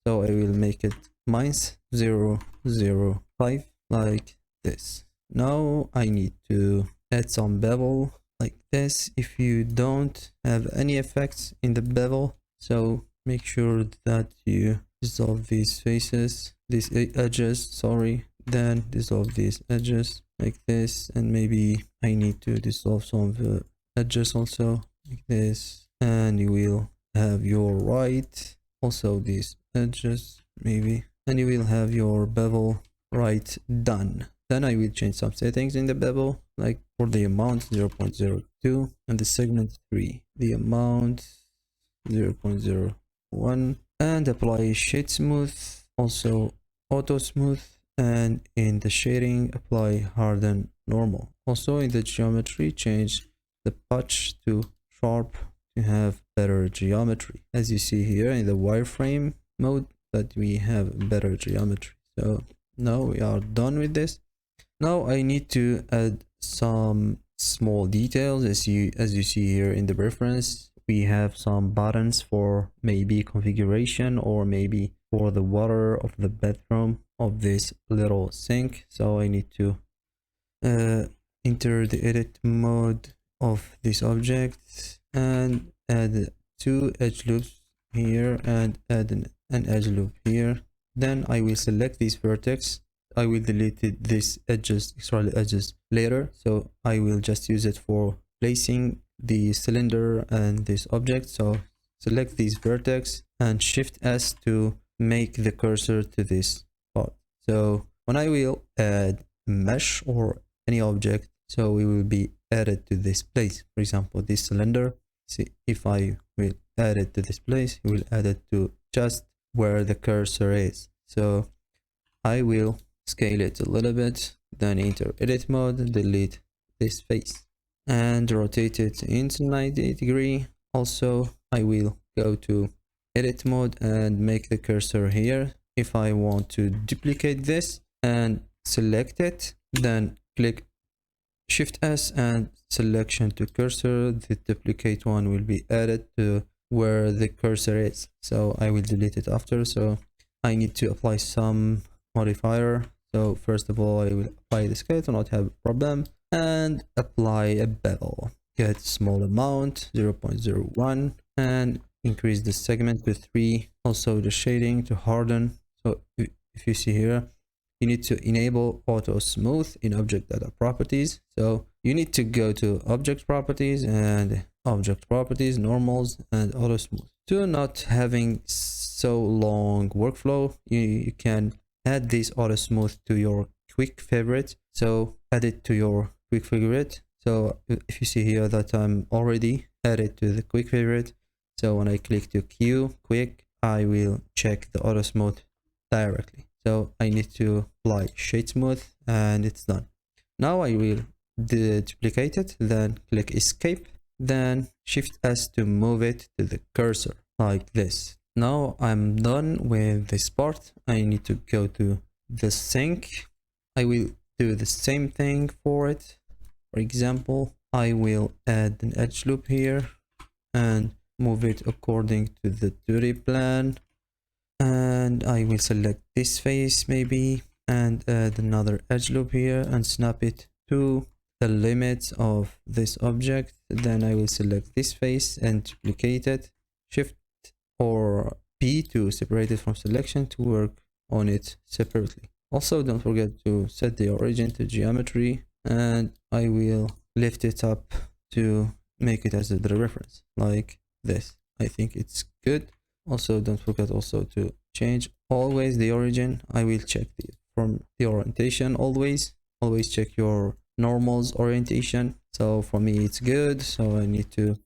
So I will make it -005 like this. Now I need to add some bevel like this. If you don't have any effects in the bevel, so make sure that you dissolve these faces, these edges, sorry, then dissolve these edges like this, and maybe I need to dissolve some of the edges also like this, and you will have your right, also these edges maybe, and you will have your bevel right done. Then I will change some settings in the bevel, like for the amount 0.02 and the segment 3, the amount 0.01, and apply shade smooth, also auto smooth, and in the shading apply harden normal. Also in the geometry change the patch to sharp to have better geometry. As you see here in the wireframe mode that we have better geometry. So now we are done with this. Now I need to add some small details. As you see here in the reference, we have some buttons for maybe configuration or maybe for the water of the bathroom of this little sink. So I need to enter the edit mode of this object and add 2 edge loops here and add an edge loop here. Then I will select this vertex. I will delete this extra edges later, so I will just use it for placing the cylinder and this object. So select this vertex and Shift S to make the cursor to this part. So when I will add mesh or any object, so we will be added to this place. For example, this cylinder, see, if I will add it to this place, it will add it to just where the cursor is. So I will scale it a little bit, then enter edit mode, delete this face and rotate it into 90 degree. Also I will go to edit mode and make the cursor here. If I want to duplicate this and select it, then click Shift S and selection to cursor. The duplicate one will be added to where the cursor is. So I will delete it after. So I need to apply some modifier. So first of all, I will apply the scale to not have a problem and apply a bevel. Get small amount 0.01 and increase the segment to 3. Also the shading to harden. So if you see here, you need to enable auto smooth in object data properties. So you need to go to object properties and object properties, normals, and auto smooth. To not having so long workflow, you can add this auto smooth to your quick favorite. So add it to your quick favorite. So if you see here that I'm already added to the quick favorite, so when I click to Q quick, I will check the auto smooth directly. So I need to apply shade smooth and it's done. Now I will duplicate it, then click escape, then Shift S to move it to the cursor like this. Now I'm done with this part. I need to go to the sink. I will do the same thing for it. For example, I will add an edge loop here and move it according to the 2D plan. And I will select this face maybe and add another edge loop here and snap it to the limits of this object. Then I will select this face and duplicate it. Shift or P to separate it from selection to work on it separately. Also don't forget to set the origin to geometry, and I will lift it up to make it as the reference like this. I think it's good. Also don't forget also to change always the origin. I will check from the orientation always check your normals orientation. So for me it's good, so I need to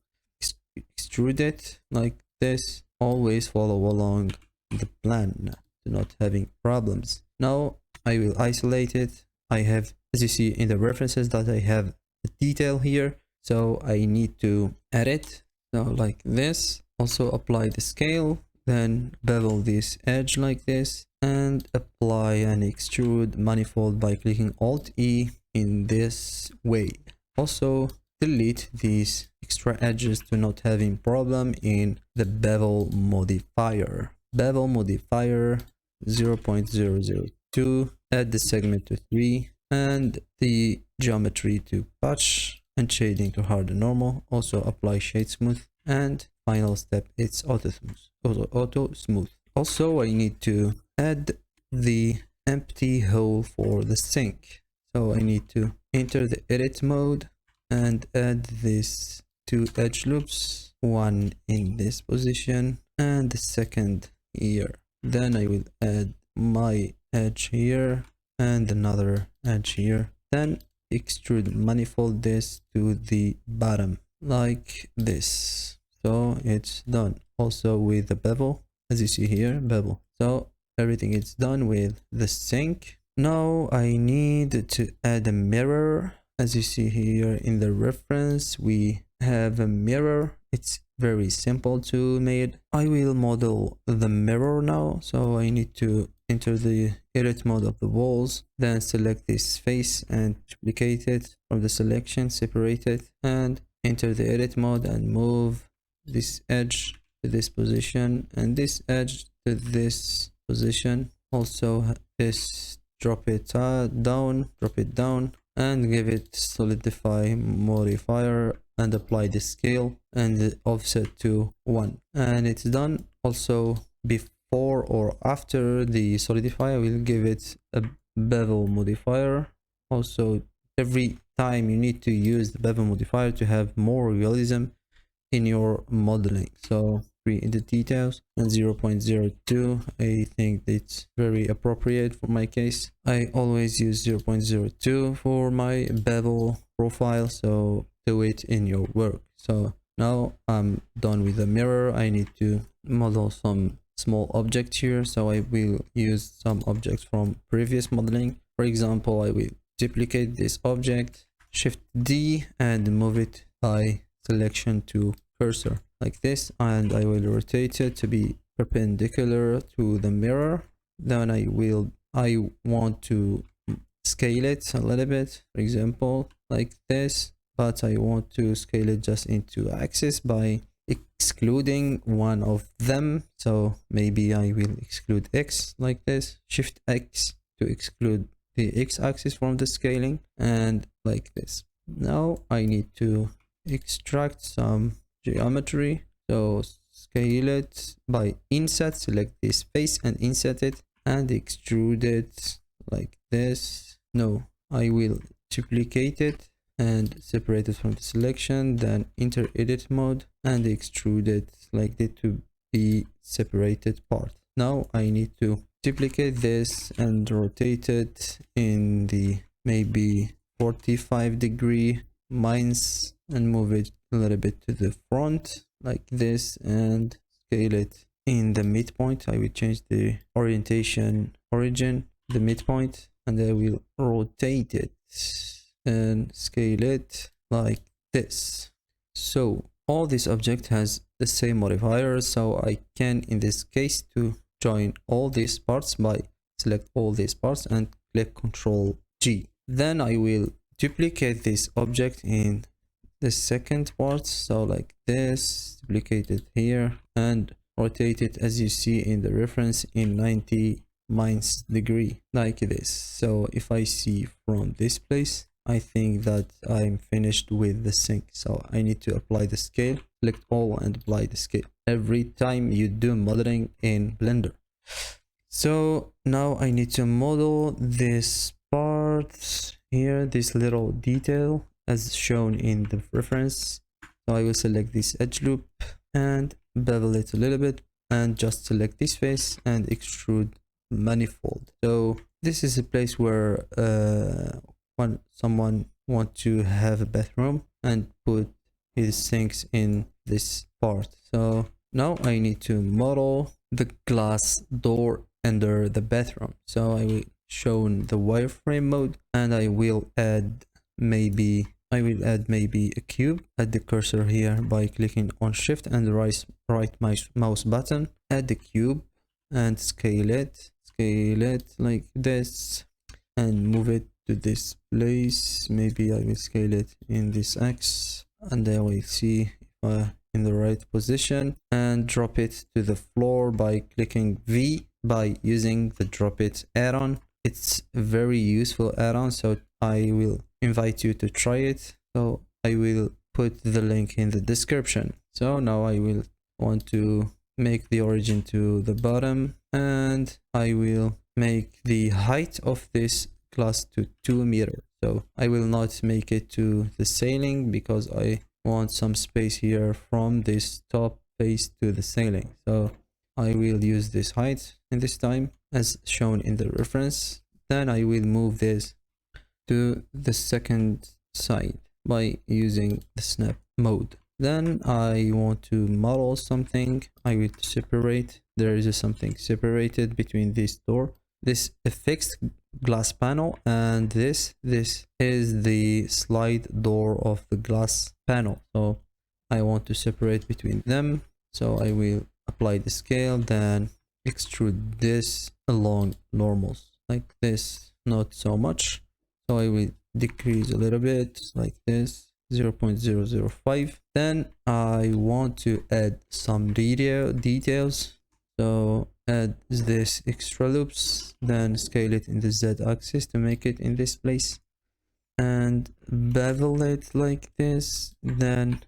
extrude it like this. Always follow along the plan to not having problems. Now I will isolate it. I have, as you see in the references, that I have a detail here, so I need to add it. So like this. Also apply the scale, then bevel this edge like this and apply an extrude manifold by clicking Alt E in this way. Also delete these extra edges to not having problem in the bevel modifier. Bevel modifier 0.002, add the segment to 3 and the geometry to patch and shading to harden normal. Also apply shade smooth, and final step, it's auto smooth. Also I need to add the empty hole for the sink. So I need to enter the edit mode and add these two edge loops, one in this position and the second here. Then I will add my edge here and another edge here. Then extrude manifold this to the bottom like this. So it's done. Also with the bevel, as you see here, bevel. So everything is done with the sink. Now I need to add a mirror. As you see here in the reference, we have a mirror. It's very simple to make. I will model the mirror now. So I need to enter the edit mode of the walls, then select this face and duplicate it from the selection, separate it, and enter the edit mode and move this edge to this position and this edge to this position. Also this, drop it down and give it solidify modifier and apply the scale and the offset to 1, and it's done. Also before or after the solidify, I will give it a bevel modifier. Also every time you need to use the bevel modifier to have more realism in your modeling. So in the details and 0.02, I think it's very appropriate for my case. I always use 0.02 for my bevel profile, so do it in your work. So now I'm done with the mirror. I need to model some small object here, so I will use some objects from previous modeling. For example, I will duplicate this object, shift D and move it by selection to cursor like this, and I will rotate it to be perpendicular to the mirror. Then I want to scale it a little bit, for example like this, but I want to scale it just into axis by excluding one of them. So maybe I will exclude X like this, shift X to exclude the X axis from the scaling, and like this. Now I need to extract some geometry, so scale it by inset, select this face and inset it and extrude it like this. No, I will duplicate it and separate it from the selection, then enter edit mode and extrude it like that to be separated part. Now I need to duplicate this and rotate it in the maybe 45-degree minus and move it a little bit to the front like this and scale it in the midpoint. I will change the origin the midpoint, and I will rotate it and scale it like this. So all this object has the same modifiers, so I can in this case to join all these parts by select all these parts and click Ctrl G. Then I will duplicate this object in the second part, so like this, duplicate it here and rotate it as you see in the reference in 90 minus degree like this. So if I see from this place, I think that I'm finished with the sink. So I need to apply the scale, select all and apply the scale every time you do modeling in Blender. So now I need to model this part here, this little detail as shown in the reference. So I will select this edge loop and bevel it a little bit and just select this face and extrude manifold. So this is a place where when someone want to have a bathroom and put his sinks in this part. So now I need to model the glass door under the bathroom. So I will show the wireframe mode and I will add maybe a cube. Add the cursor here by clicking on shift and right mouse button. Add the cube and scale it like this and move it to this place. Maybe I will scale it in this X and then we see in the right position, and drop it to the floor by clicking V by using the drop it add-on. It's a very useful add-on, so I will invite you to try it. So I will put the link in the description. So now I will want to make the origin to the bottom and I will make the height of this glass to 2 meters. So I will not make it to the ceiling because I want some space here from this top face to the ceiling. So I will use this height in this time as shown in the reference. Then I will move this to the second side by using the snap mode. Then I want to model something. I will separate. There is something separated between this door. This a fixed glass panel, and this is the slide door of the glass panel. So I want to separate between them. So I will apply the scale, then extrude this along normals like this, not so much. So I will decrease a little bit like this, 0.005. Then I want to add some details. So add this extra loops, then scale it in the Z axis to make it in this place, and bevel it like this. Then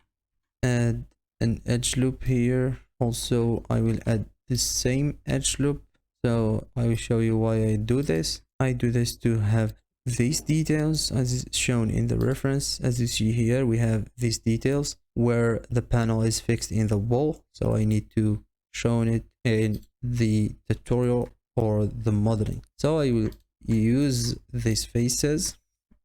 add an edge loop here. Also I will add the same edge loop. So I will show you why I do this. I do this to have these details as is shown in the reference. As you see here, we have these details where the panel is fixed in the wall. So I need to show it in the tutorial or the modeling. So I will use these faces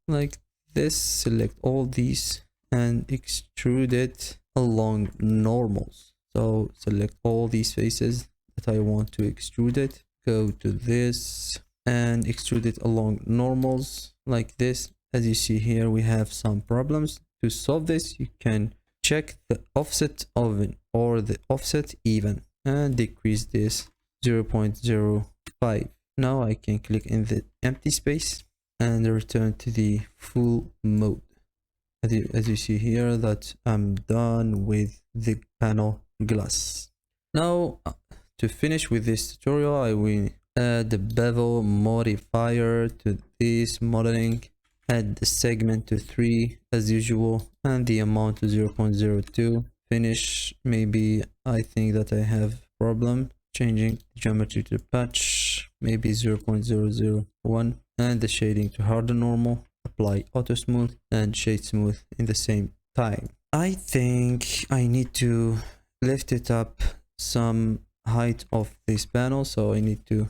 like this, select all these and extrude it along normals. So select all these faces that I want to extrude it, go to this and extrude it along normals like this. As you see here, we have some problems. To solve this, you can check the offset oven or the offset even and decrease this 0.05. Now I can click in the empty space and return to the full mode. As you see here, that I'm done with the panel glass. Now to finish with this tutorial, I will add the bevel modifier to this modeling, add the segment to 3 as usual, and the amount to 0.02. Finish. Maybe I think that I have problem changing geometry to patch, maybe 0.001, and the shading to harden normal. Apply auto smooth and shade smooth in the same time. I think I need to lift it up some height of this panel, so I need to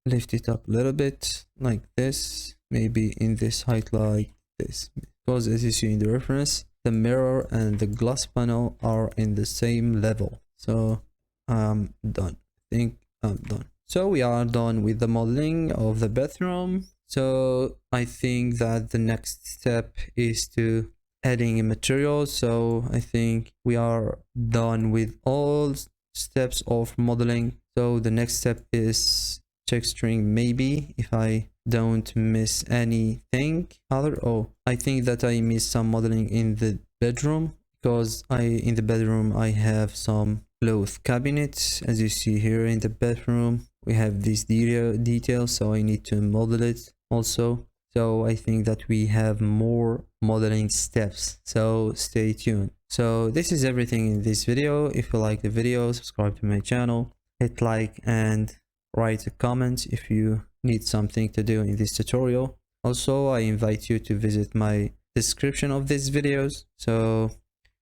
lift it up a little bit like this, maybe in this height like this, because as you see in the reference, the mirror and the glass panel are in the same level. So I'm done. I think I'm done. So we are done with the modeling of the bathroom. So I think that the next step is to adding a material. So I think we are done with all steps of modeling. So the next step is texturing, maybe, if I don't miss anything other. Oh, I think that I missed some modeling in the bedroom, because in the bedroom I have some cloth cabinets. As you see here in the bedroom, we have these details, so I need to model it also. So I think that we have more modeling steps, so stay tuned. So this is everything in this video. If you like the video, subscribe to my channel, hit like and write a comment if you need something to do in this tutorial. Also, I invite you to visit my description of these videos. So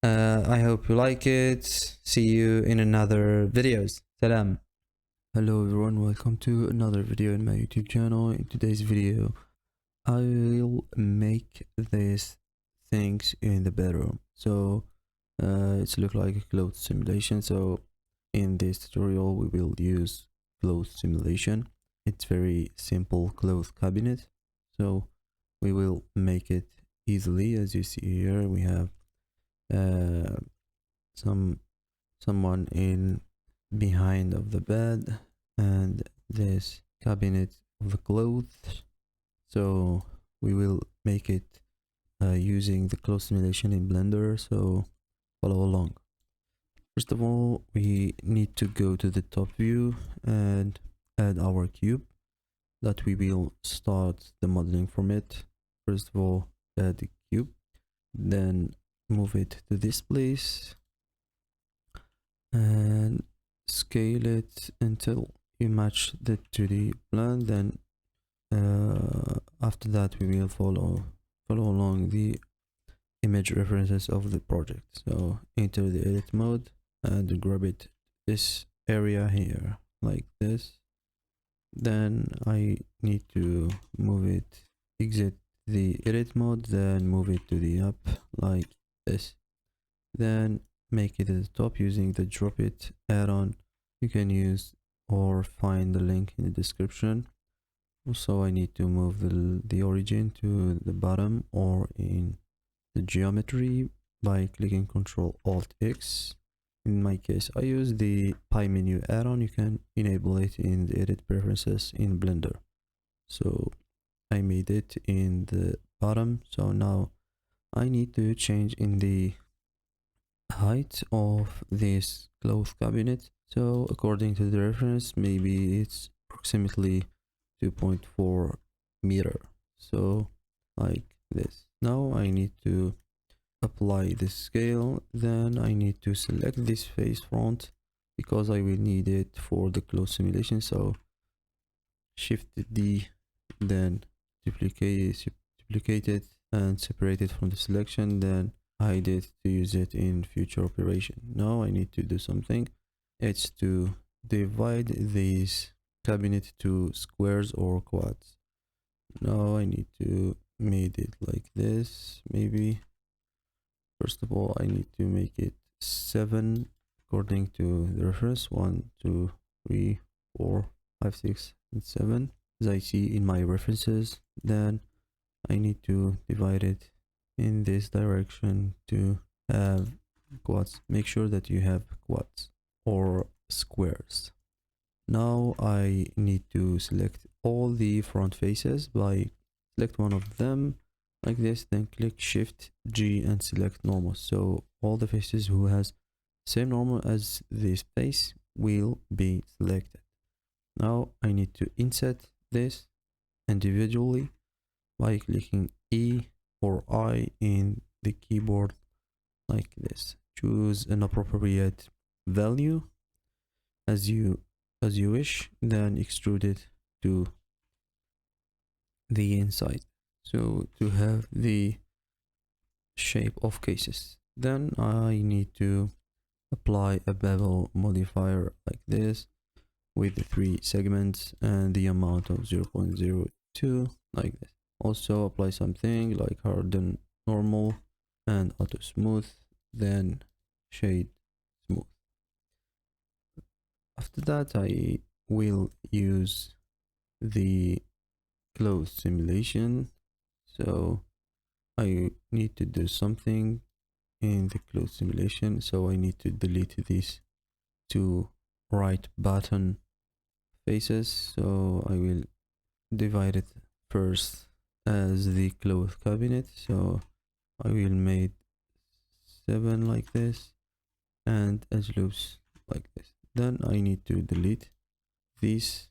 I hope you like it. See you in another videos. Salam. Hello everyone, welcome to another video in my YouTube channel. In today's video, I will make these things in the bedroom. So it's look like a cloth simulation. So in this tutorial, we will use cloth simulation. It's very simple cloth cabinet. So we will make it easily. As you see here, we have someone in behind of the bed and this cabinet of the clothes. So we will make it using the cloth simulation in Blender, so follow along. First of all, we need to go to the top view and add our cube that we will start the modeling from it. First of all, add the cube, then move it to this place and scale it until you match that to the plan, then after that we will follow along the image references of the project. So enter the edit mode and grab it this area here like this. Then I need to move it, exit the edit mode, then move it to the up like this. Then make it at the top using the drop it add-on you can use or find the link in the description. Also, I need to move the origin to the bottom or in the geometry by clicking Ctrl Alt X. In my case, I use the pie menu add-on. You can enable it in the edit preferences in Blender. So I made it in the bottom. So now I need to change in the height of this cloth cabinet. So according to the reference, maybe it's approximately 2.4 meter. So like this. Now I need to apply the scale. Then I need to select this face front because I will need it for the cloth simulation. So Shift D, then duplicate it and separate it from the selection, then hide it to use it in future operation. Now I need to do something. It's to divide these cabinet to squares or quads. Now I need to make it like this. Maybe first of all I need to make it 7 according to the reference. 1 2 3 4 5 6 and 7 as I see in my references. Then I need to divide it in this direction to have quads. Make sure that you have quads or squares. Now I need to select all the front faces by select one of them like this, then click Shift G and select normal. So all the faces who has same normal as this face will be selected. Now I need to insert this individually by clicking E or I in the keyboard like this. Choose an appropriate value as you wish, then extrude it to the inside so to have the shape of cases. Then I need to apply a bevel modifier like this with the 3 segments and the amount of 0.02 like this. Also apply something like harden normal and auto smooth, then shade smooth. After that I will use the cloth simulation. So I need to do something in the cloth simulation. So I need to delete these 2 right button faces. So I will divide it first as the cloth cabinet. So I will make 7 like this and edge loops like this. Then I need to delete these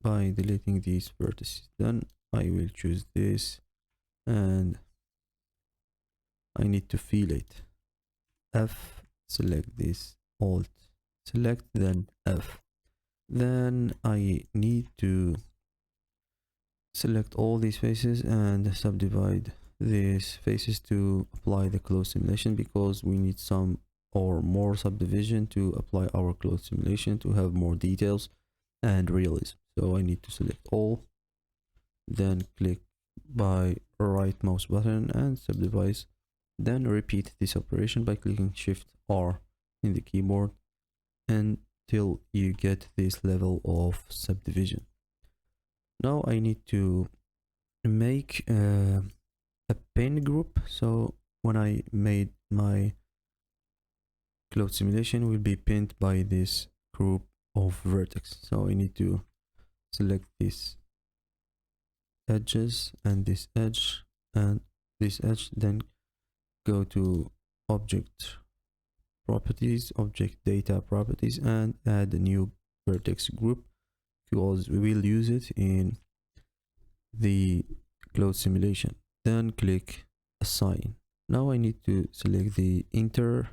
by deleting these vertices. Then I will choose this and I need to fill it. F, select this, Alt, select, then F. Then I need to select all these faces and subdivide these faces to apply the cloth simulation, because we need some or more subdivision to apply our cloth simulation to have more details and realism. So I need to select all, then click by right mouse button and subdivide, then repeat this operation by clicking Shift R in the keyboard until you get this level of subdivision. Now I need to make a pin group. So when I made my cloth simulation will be pinned by this group of vertex. So I need to select these edges and this edge and this edge, then go to object properties, object data properties, and add a new vertex group because we will use it in the cloth simulation. Then click assign. Now I need to select the inter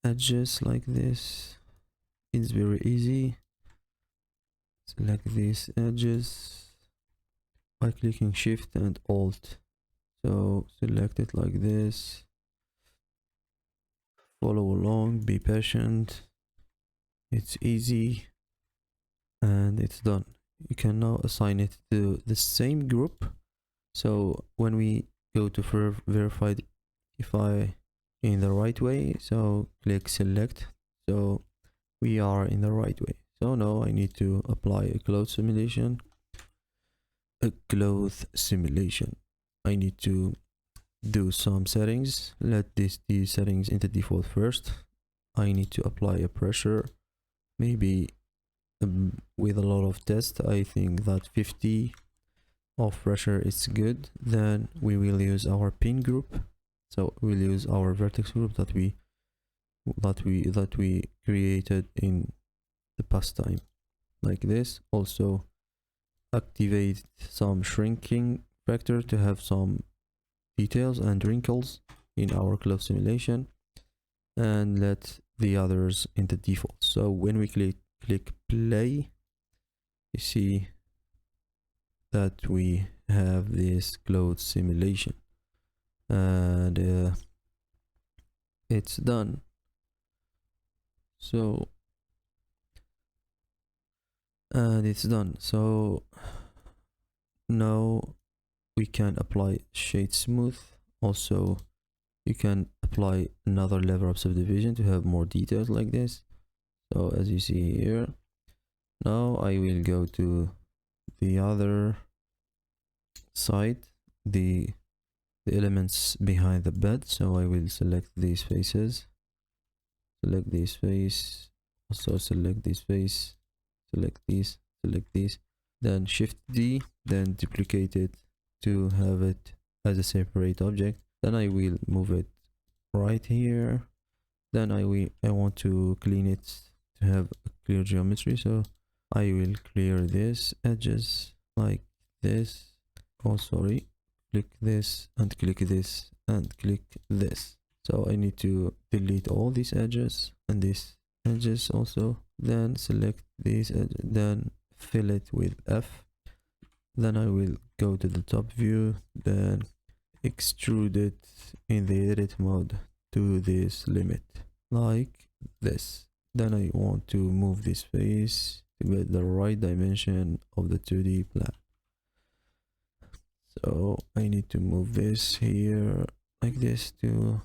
edges like this, it's very easy. Select these edges by clicking Shift and Alt. So select it like this. Follow along, be patient. It's easy and it's done. You can now assign it to the same group. So when we go to verify if I in the right way, so click select. So we are in the right way. So now I need to apply a cloth simulation. I need to do some settings. Let these settings into default first. I need to apply a pressure, maybe with a lot of test. I think that 50 of pressure is good. Then we will use our pin group. So we'll use our vertex group that we created in the past time, like this. Also activate some shrinking factor to have some details and wrinkles in our cloth simulation, and let the others in the default. So when we click play, you see that we have this cloth simulation, and it's done. So it's done. So now we can apply shade smooth. Also you can apply another level of subdivision to have more details like this. So as you see here, now I will go to the other side, the elements behind the bed. So I will select these faces, select this face, also select this face, select these, then Shift D, then duplicate it to have it as a separate object. Then I will move it right here. Then I want to clean it to have a clear geometry. So I will clear this edges like this. Oh, sorry. Click this and click this and click this. So I need to delete all these edges and these edges also. Then select these edges, then fill it with F. Then I will go to the top view, then extrude it in the edit mode to this limit like this. Then I want to move this face to get the right dimension of the 2D plan. So I need to move this here like this to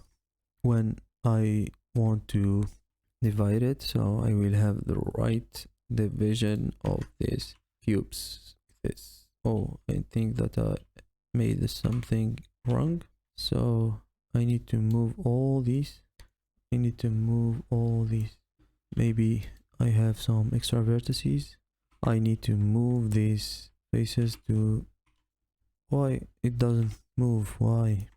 when I want to divide it. So I will have the right division of these cubes. This. Oh, I think that I made something wrong. So I need to move all these. Maybe I have some extra vertices. I need to move these faces to... Why it doesn't move? Why?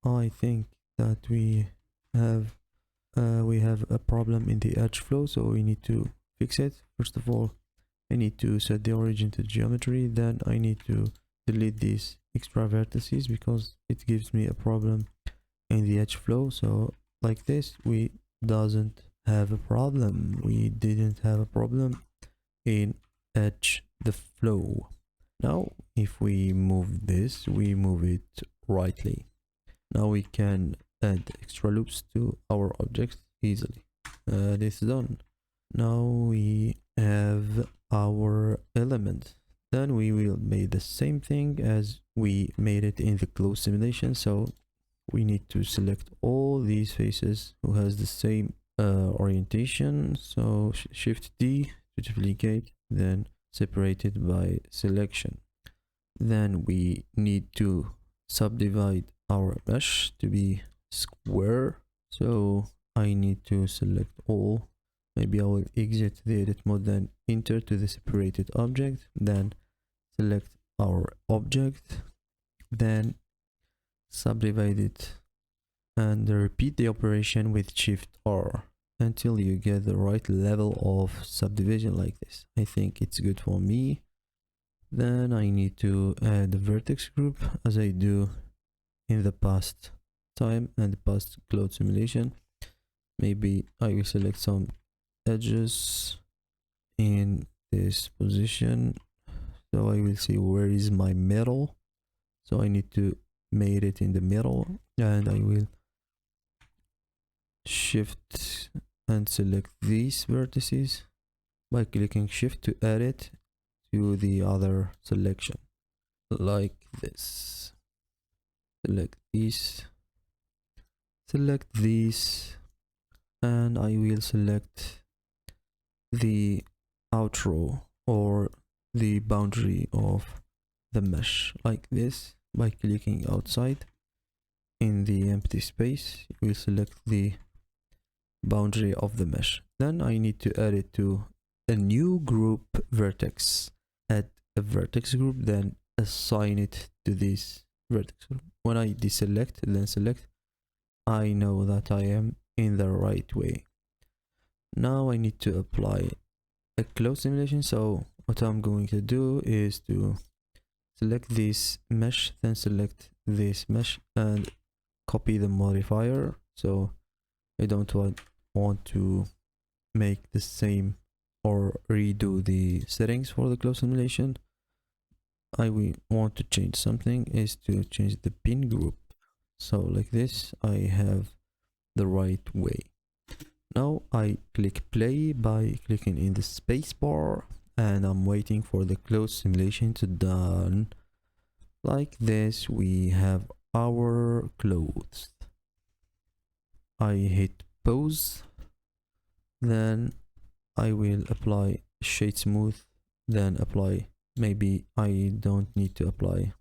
I think that we have a problem in the edge flow, so we need to fix it. First of all, I need to set the origin to geometry. Then I need to delete these extra vertices because it gives me a problem in the edge flow. So like this, we didn't have a problem in edge the flow. Now if we move this, we move it rightly. Now we can add extra loops to our objects easily. This is done. Now we have our element. Then we will make the same thing as we made it in the closed simulation. So we need to select all these faces who has the same orientation. So Shift D to duplicate, then separated by selection. Then we need to subdivide our mesh to be square. So I need to select all. Maybe I will exit the edit mode, then enter to the separated object, then select our object, then subdivide it and repeat the operation with Shift R until you get the right level of subdivision like this. I think it's good for me. Then I need to add the vertex group as I do in the past time and the past cloud simulation. Maybe I will select some edges in this position. So I will see where is my middle. So I need to make it in the middle, and I will shift and select these vertices by clicking shift to add it to the other selection, like this. Select these, and I will select the outro or the boundary of the mesh like this by clicking outside. In the empty space, we select the boundary of the mesh. Then I need to add it to a new group vertex. Add a vertex group, then assign it to this vertex group. When I deselect, then select, I know that I am in the right way. Now I need to apply a close simulation. So what I'm going to do is to select this mesh, then select this mesh and copy the modifier. So I don't want to make the same or redo the settings for the close simulation. I will want to change something, is to change the pin group. So like this, I have the right way. Now I click play by clicking in the space bar, and I'm waiting for the close simulation to done. Like this, we have our clothes. I hit pause, then I will apply shade smooth, then apply, maybe I don't need to apply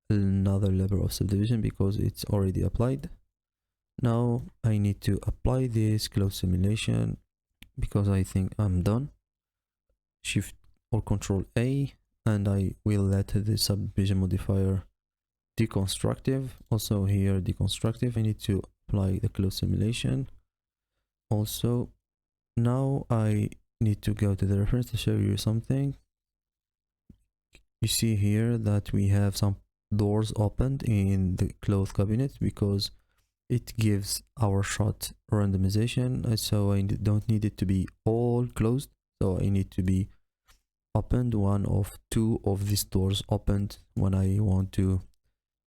another level of subdivision because it's already applied. Now I need to apply this close simulation because I think I'm done. Shift or Control A, and I will let the subdivision modifier deconstructive. Also here deconstructive. I need to apply the close simulation. Also, now I need to go to the reference to show you something. You see here that we have some doors opened in the clothes cabinet because it gives our shot randomization. So I don't need it to be all closed. So I need to be opened, one of two of these doors opened when I want to,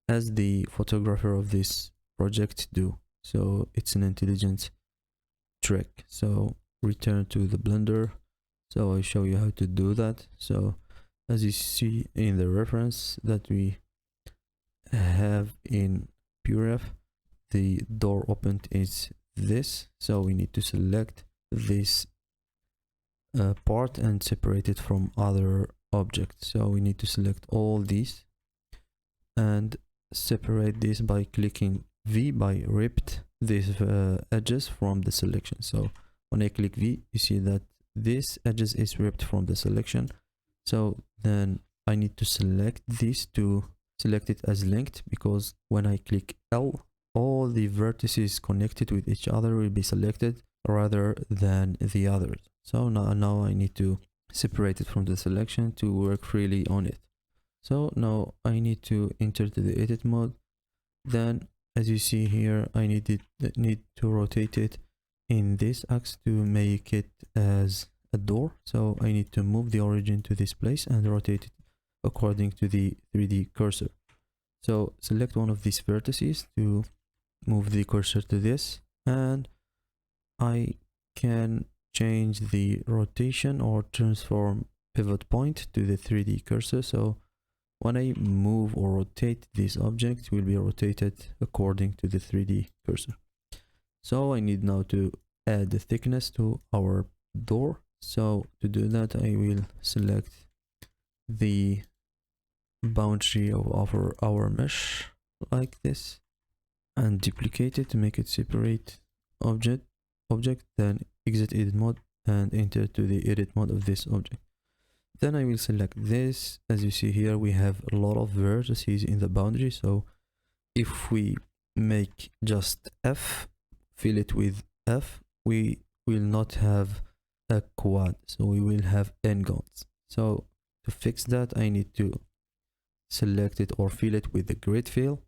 as the photographer of this project do. So it's an intelligent trick. So return to the Blender. So I show you how to do that. So as you see in the reference that we have in PureF, the door opened is this. So we need to select this part and separate it from other objects. So we need to select all these and separate this by clicking V by ripped these edges from the selection. So when I click V, you see that this edges is ripped from the selection. So then I need to select this to select it as linked, because when I click L, all the vertices connected with each other will be selected rather than the others. So now I need to separate it from the selection to work freely on it. So now I need to enter to the edit mode. Then as you see here, I need to rotate it in this axis to make it as a door. So I need to move the origin to this place and rotate it according to the 3D cursor. So select one of these vertices to move the cursor to this, and I can change the rotation or transform pivot point to the 3D cursor. So when I move or rotate this object, will be rotated according to the 3D cursor. So I need now to add the thickness to our door. So to do that, I will select the boundary of our mesh like this and duplicate it to make it separate object, then exit edit mode and enter to the edit mode of this object. Then I will select this. As you see here, we have a lot of vertices in the boundary. So if we make just F, fill it with F, we will not have a quad. So we will have n-gons. So to fix that, I need to select it or fill it with the grid fill.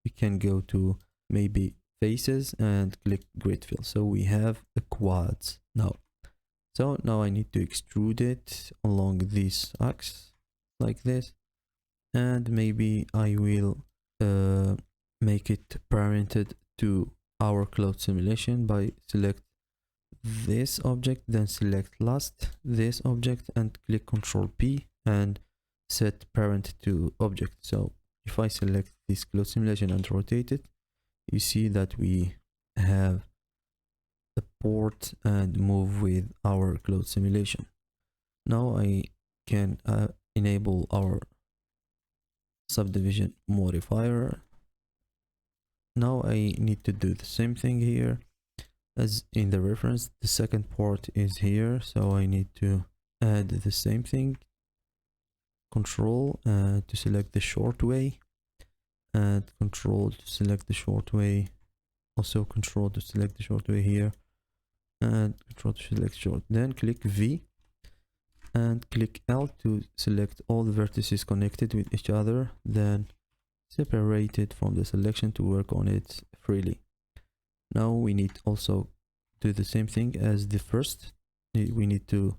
You can go to maybe faces and click grid fill. So we have a quads now. So now I need to extrude it along this axis like this, and maybe I will make it parented to our cloud simulation by select this object, then select last this object and click Ctrl P and set parent to object. So if I select this cloud simulation and rotate it, you see that we have the port and move with our cloud simulation. Now I can enable our subdivision modifier. Now I need to do the same thing here as in the reference. The second port is here, so I need to add the same thing. Control to select the short way, and control to select the short way. Also control to select the short way here, and control to select short. Then click V and click L to select all the vertices connected with each other, then separate it from the selection to work on it freely. Now we need also do the same thing as the first. We need to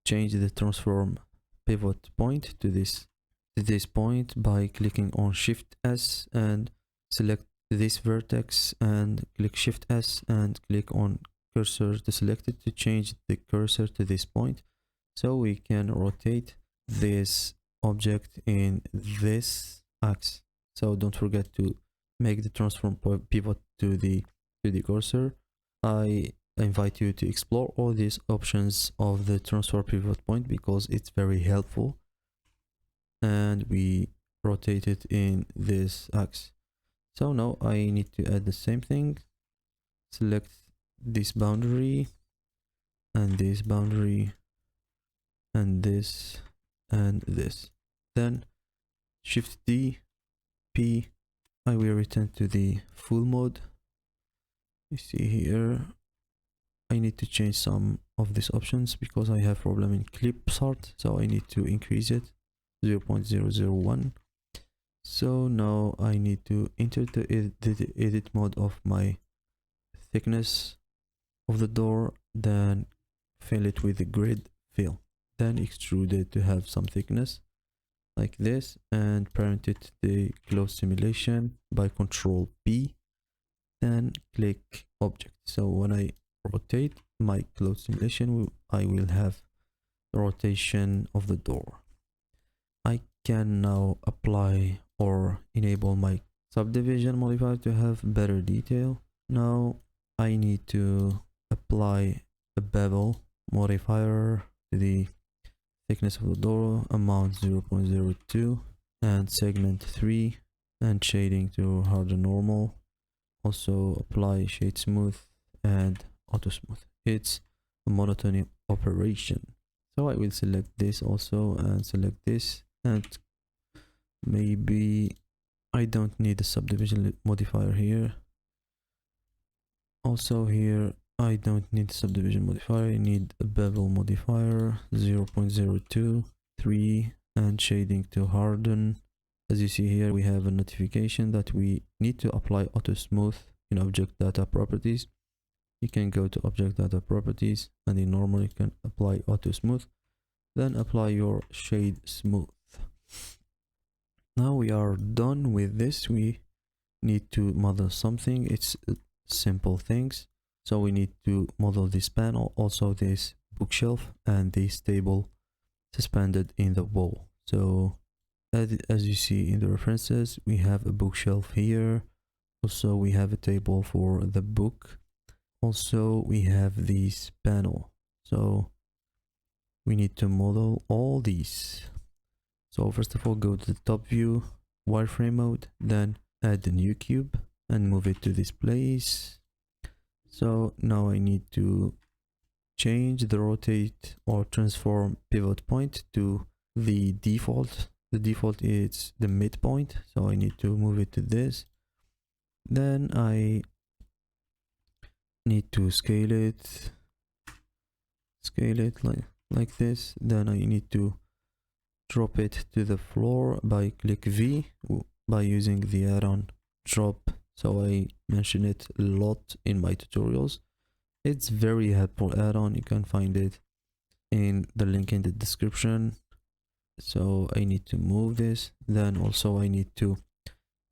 change the transform pivot point to this point by clicking on Shift S and select this vertex, and click Shift S and click on cursor to select it to change the cursor to this point, so we can rotate this object in this axis. So don't forget to make the transform pivot to the cursor. I invite you to explore all these options of the transfer pivot point because it's very helpful, and we rotate it in this axis. So now I need to add the same thing. Select this boundary and this boundary and this and this, then Shift D, P. I will return to the full mode. You see here I need to change some of these options because I have problem in clip sort, so I need to increase it 0.001. So now I need to enter the edit mode of my thickness of the door, then fill it with the grid fill, then extrude it to have some thickness like this, and parent it to the close simulation by Control P, then click object. So when I rotate my close simulation, I will have the rotation of the door. I can now apply or enable my subdivision modifier to have better detail. Now I need to apply a bevel modifier to the thickness of the door, amount 0.02 and segment 3, and shading to harden normal. Also apply shade smooth and auto smooth. It's a monotony operation. So I will select this also and select this, and maybe I don't need a subdivision modifier here. Also here I don't need subdivision modifier, I need a bevel modifier 0.02, 3, and shading to harden. As you see here, we have a notification that we need to apply auto smooth in object data properties. You can go to object data properties, and in normal you can apply auto smooth, then apply your shade smooth. Now we are done with this. We need to model something. It's simple things. So we need to model this panel, also this bookshelf, and this table suspended in the wall. So as you see in the references, we have a bookshelf here. Also we have a table for the book. Also we have this panel. So we need to model all these. So first of all, go to the top view, wireframe mode, then add the new cube and move it to this place. So now I need to change the rotate or transform pivot point to the default. The default is the midpoint, so I need to move it to this. Then I need to scale it like this. Then I need to drop it to the floor by click V by using the add-on drop. So I mention it a lot in my tutorials. It's very helpful add-on. You can find it in the link in the description. So I need to move this. Then also I need to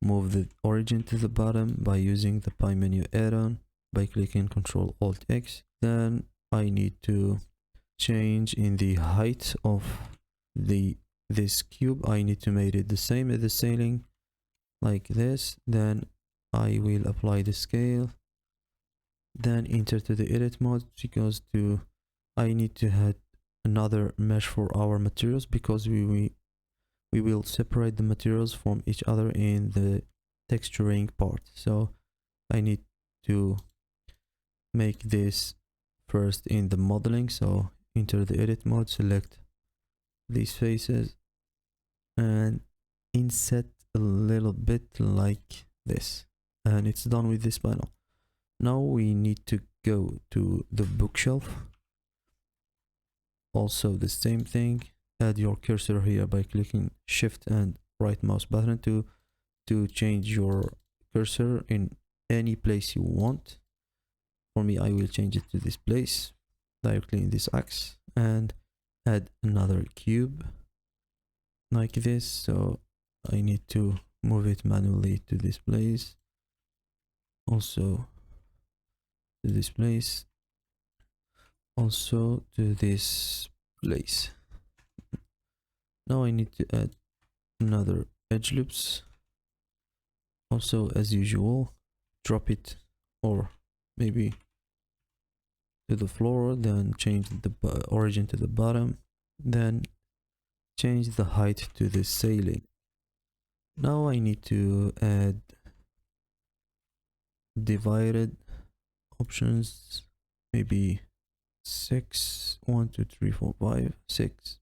move the origin to the bottom by using the pie menu add-on by clicking Ctrl Alt X. Then I need to change in the height of this cube. I need to make it the same as the ceiling, like this. Then I will apply the scale. Then enter to the edit mode, because I need to add another mesh for our materials, because we will separate the materials from each other in the texturing part. So I need to make this first in the modeling. So enter the edit mode, select these faces and inset a little bit like this, and it's done with this panel. Now we need to go to the bookshelf. Also the same thing, add your cursor here by clicking shift and right mouse button to change your cursor in any place you want. For me, I will change it to this place directly in this axe, and add another cube like this. So I need to move it manually to this place, also to this place, also to this place. Now I need to add another edge loops. Also, as usual, drop it, or maybe to the floor, then change the origin to the bottom, then change the height to the ceiling. Now I need to add divided options, maybe 6, 1, 2, 3, 4, 5, 6.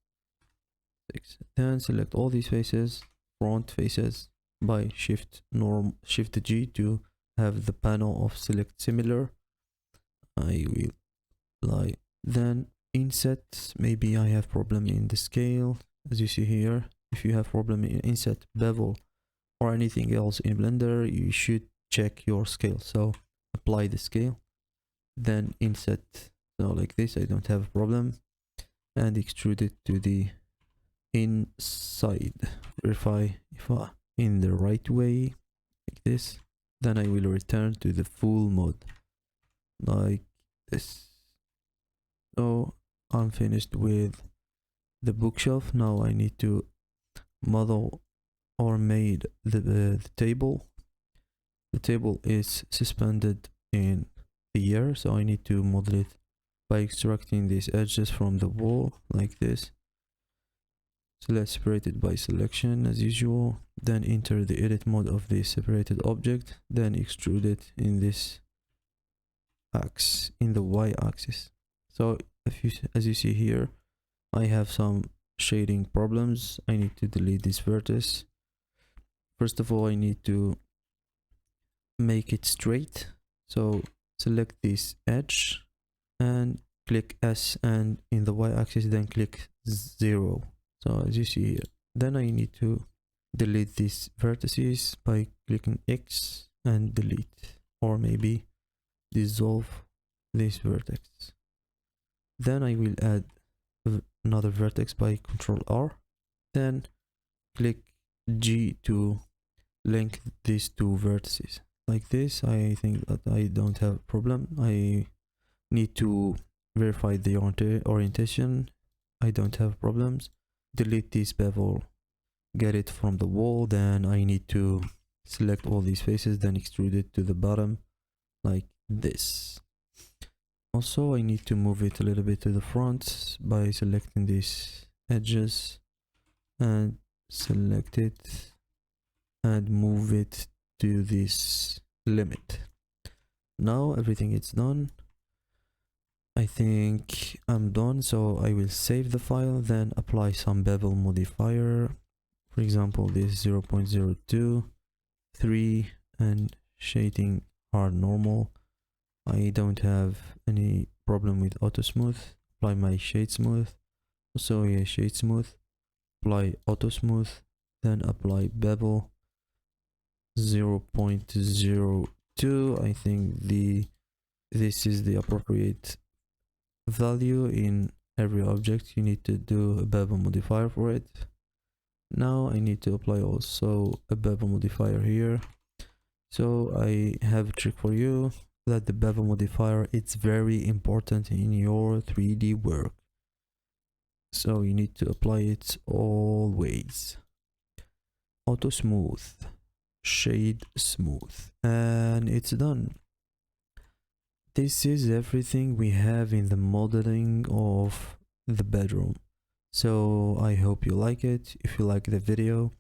Then select all these faces, front faces, by shift G to have the panel of select similar. I will apply. Then inset, maybe I have problem in the scale, as you see here. If you have problem in inset, bevel, or anything else in Blender, you should check your scale. So apply the scale, then inset, so like this, I don't have a problem, and extrude it to the inside. Verify if I'm in the right way, like this. Then I will return to the full mode, like this. So I'm finished with the bookshelf. Now I need to model or made the table. The table is suspended in the air, so I need to model it by extracting these edges from the wall like this. So let's separate it by selection as usual, then enter the edit mode of the separated object, then extrude it in this axis, in the y axis. So as you see here, I have some shading problems. I need to delete this vertex. First of all, I need to make it straight. So select this edge and click S, and in the y axis then click 0. So as you see here, then I need to delete these vertices by clicking X and delete, or maybe dissolve this vertex. Then I will add another vertex by Ctrl R, then click G to link these two vertices like this. I think that I don't have a problem. I need to verify the orientation. I don't have problems. Delete this bevel, get it from the wall. Then I need to select all these faces, then extrude it to the bottom like this. Also, I need to move it a little bit to the front by selecting these edges and select it and move it to this limit. Now everything is done. I think I'm done, so I will save the file, then apply some bevel modifier. For example, this 0.02, 3, and shading hard normal. I don't have any problem with auto smooth. Apply my shade smooth. Also a shade smooth. Apply auto smooth. Then apply bevel 0.02. I think this is the appropriate value in every object. You need to do a bevel modifier for it. Now I need to apply also a bevel modifier here. So I have a trick for you, that the bevel modifier, it's very important in your 3D work. So you need to apply it always. Auto smooth, shade smooth, and it's done. This is everything we have in the modeling of the bedroom. So I hope you like it. If you like the video,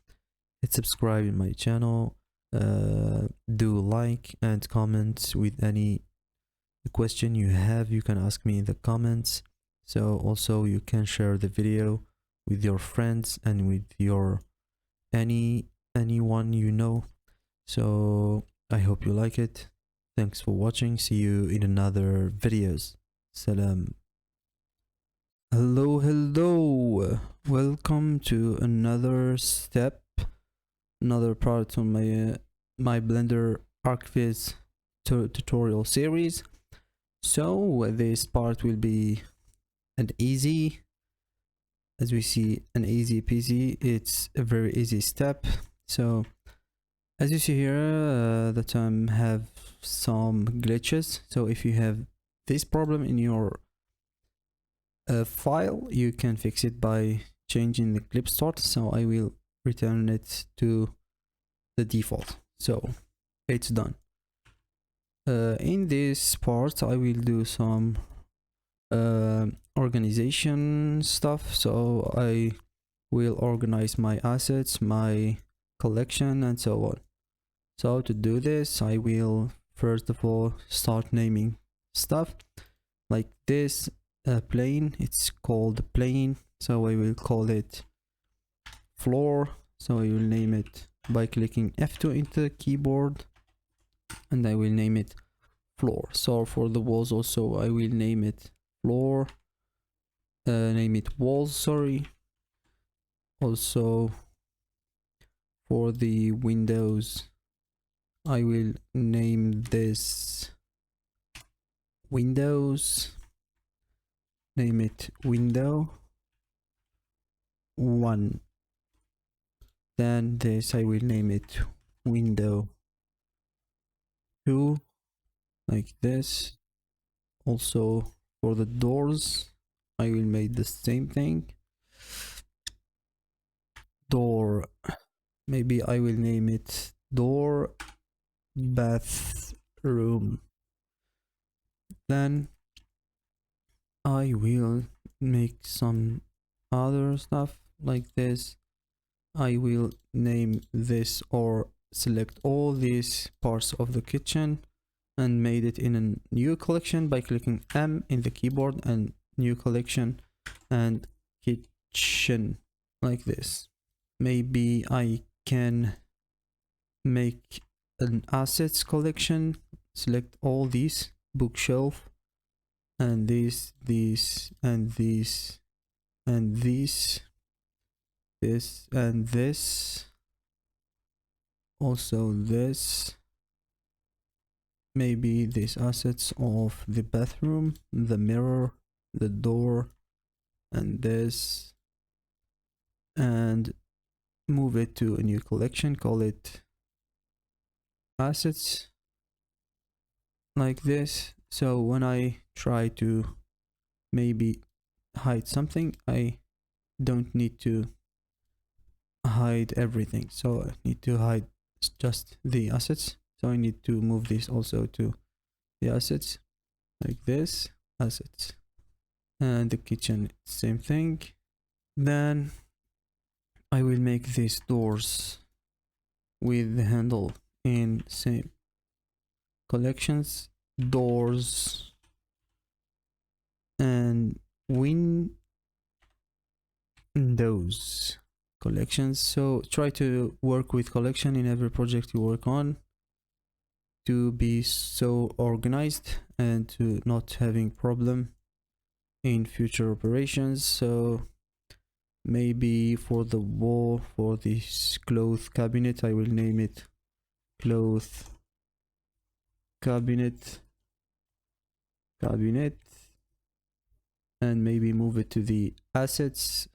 hit subscribe in my channel. Do like and comment with any question you have. You can ask me in the comments. So also you can share the video with your friends and with your anyone you know. So I hope you like it. Thanks for watching. See you in another videos. Salam. Hello. Welcome to another step, another part of my Blender Arch Viz tutorial series. So this part will be an easy, as we see, an easy peasy. It's a very easy step. So as you see here, the time have some glitches. So if you have this problem in your file, you can fix it by changing the clip start. So I will return it to the default. So it's done. In this part I will do some organization stuff. So I will organize my assets, my collection, and so on. So to do this, I will first of all start naming stuff like this. Plane, it's called plane, so I will call it floor. So I will name it by clicking F2 into the keyboard, and I will name it floor. So for the walls also I will name it floor, name it walls, sorry. Also for the windows I will name this windows, name it window 1. Then this I will name it window 2, like this. Also for the doors I will make the same thing. Door, maybe I will name it door bathroom. Then I will make some other stuff like this. I will name this or select all these parts of the kitchen and made it in a new collection by clicking M in the keyboard and new collection and kitchen, like this. Maybe I can make an assets collection, select all these, bookshelf, and these and these and these, this and this, also this. Maybe these assets of the bathroom, the mirror, the door, and this, and move it to a new collection, call it assets, like this. So when I try to maybe hide something, I don't need to hide everything, so I need to hide just the assets. So I need to move this also to the assets, like this, assets, and the kitchen, same thing. Then I will make these doors with the handle in same collections, doors and windows collections. So try to work with collection in every project you work on to be so organized and to not having problem in future operations. So maybe for the wall, for this cloth cabinet, I will name it cloth cabinet cabinet, and maybe move it to the assets.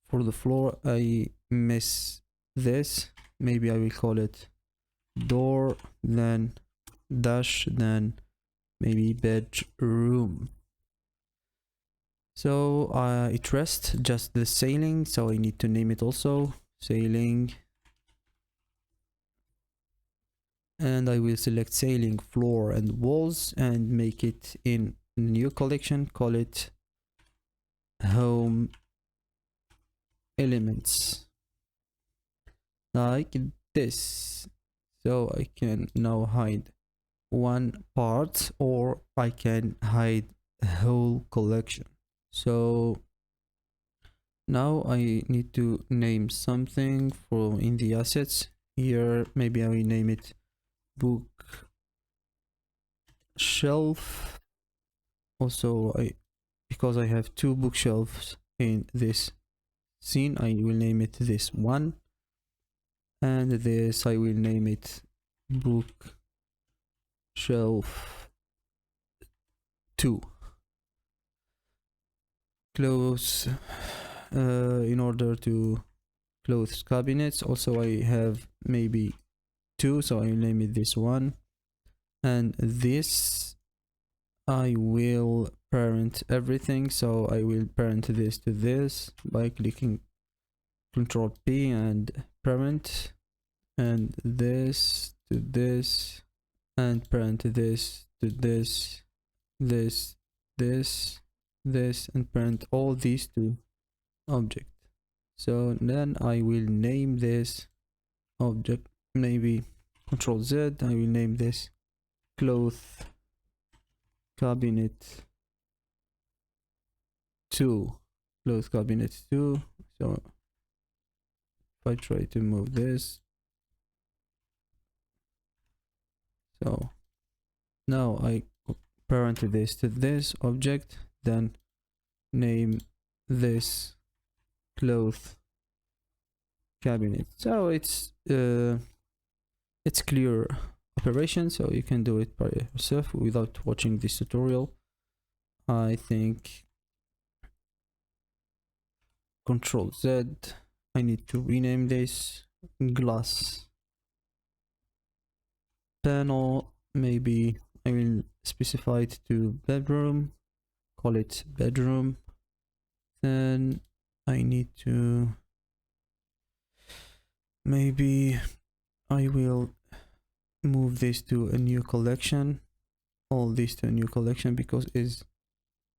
For the floor, I miss this. Maybe I will call it door, then dash, then maybe bedroom. So it rests just the ceiling, so I need to name it also ceiling, and I will select ceiling, floor and walls and make it in a new collection, call it home elements, like this. So I can now hide one part, or I can hide a whole collection. So now I need to name something for in the assets. Here maybe I will name it book shelf. Also, because I have two bookshelves in this scene, I will name it this one, and this I will name it book shelf 2. Close in order to close cabinets. Also I have maybe 2, so I will name it this one, and this I will parent everything, so I will parent this to this by clicking Ctrl P and parent, and this to this, and parent this to this, this, and parent all these to object. So then I will name this object, maybe Ctrl Z, I will name this cloth cabinet 2, cloth cabinet 2. So if I try to move this, so now I parent this to this object, then name this cloth cabinet. So it's clear operation, so you can do it by yourself without watching this tutorial. I think Ctrl Z, I need to rename this glass panel. Maybe I will specify it to bedroom, call it bedroom. Then I need to, maybe I will move this to a new collection, all this to a new collection, because it's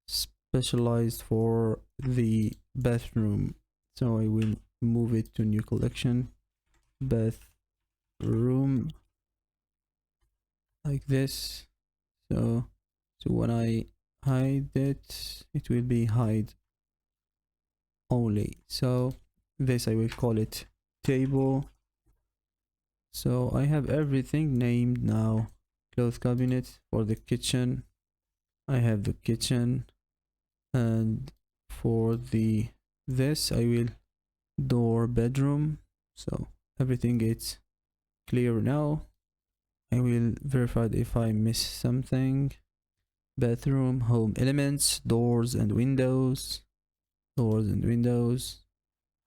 specialized for the bathroom. So I will move it to new collection, bathroom, like this. So when I hide it, it will be hide only. So this I will call it table. So I have everything named now. Clothes cabinet for the kitchen, I have the kitchen, and for the this I will door bedroom. So everything is clear now. I will verify if I miss something. Bathroom, home elements, doors and windows,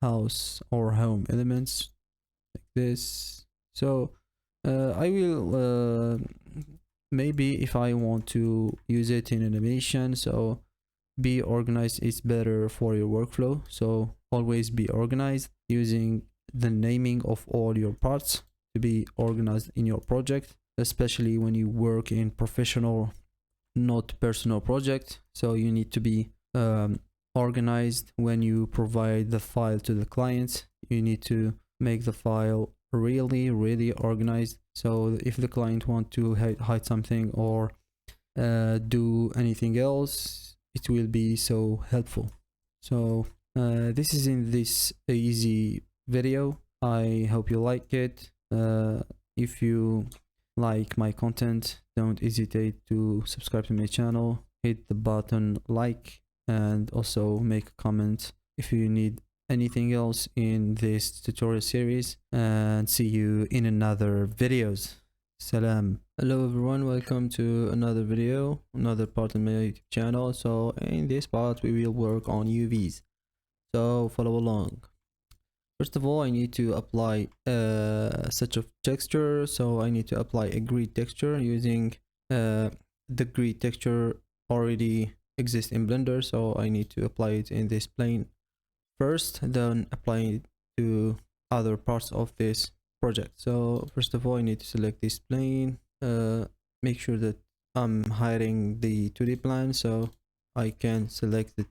house or home elements, like this. So I will maybe if I want to use it in animation, so be organized is better for your workflow. So always be organized, using the naming of all your parts to be organized in your project, especially when you work in professional, not personal project. So you need to be organized when you provide the file to the client. You need to make the file really organized, so if the client want to hide something or do anything else, it will be so helpful. So this is in this easy video. I hope you like it. If you like my content, don't hesitate to subscribe to my channel, hit the button like, and also make a comment if you need anything else in this tutorial series, and see you in another videos. Salam. Hello everyone, welcome to another video, another part of my YouTube channel. So in this part we will work on UVs, so follow along. First of all, I need to apply a set of texture. So I need to apply a grid texture using the grid texture already exists in Blender, so I need to apply it in this plane first, then apply it to other parts of this project. So first of all, I need to select this plane, make sure that I'm hiding the 2D plan so I can select the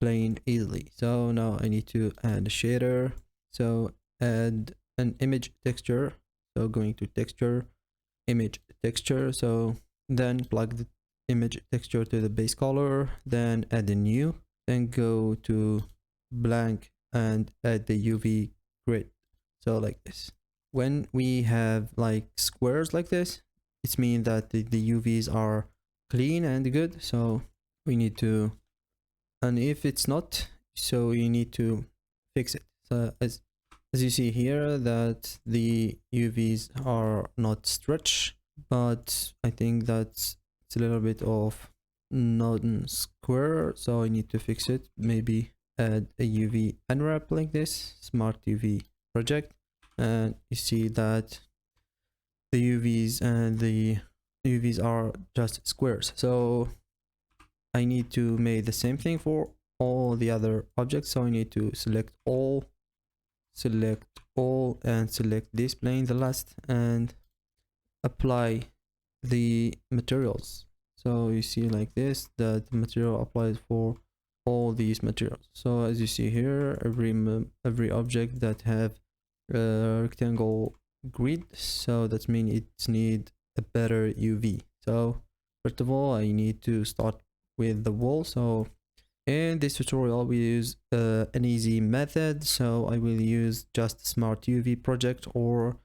plane easily. So now I need to add a shader, so add an image texture, so going to texture, image texture, so then plug the image texture to the base color, then add a new, then go to blank and add the UV grid, so like this. When we have like squares like this, it means that the UVs are clean and good, so we need to, and if it's not, so you need to fix it. So as you see here that the UVs are not stretched, but I think that's it's a little bit of non-square, so I need to fix it. Maybe add a UV unwrap like this, smart UV project, and you see that the UVs and the UVs are just squares. So I need to make the same thing for all the other objects. So I need to select all, and select this plane, the last, and apply the materials. So you see like this, that the material applies for all these materials. So as you see here, every object that have a rectangle grid, so that means it need a better UV. So first of all, I need to start with the wall. So in this tutorial we use an easy method, so I will use just smart UV project or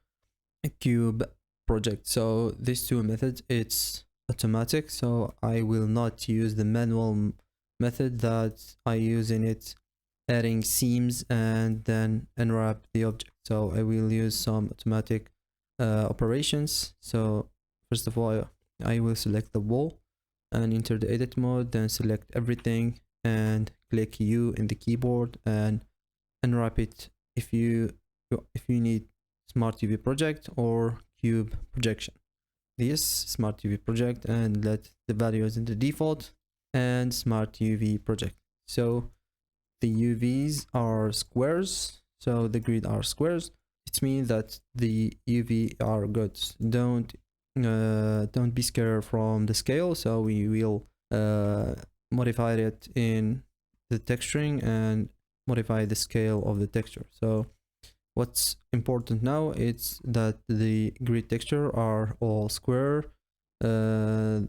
a cube project. So these two methods, it's automatic, so I will not use the manual method that I use in it, adding seams and then unwrap the object. So I will use some automatic operations. So first of all, I will select the wall and enter the edit mode, then select everything and click U in the keyboard and unwrap it if you need smart UV project or cube projection. This smart UV project, and let the values in the default, and smart UV project. So the UVs are squares, so the grid are squares. It means that the UV are good. Don't be scared from the scale, so we will modify it in the texturing and modify the scale of the texture. So what's important now is that the grid texture are all square, and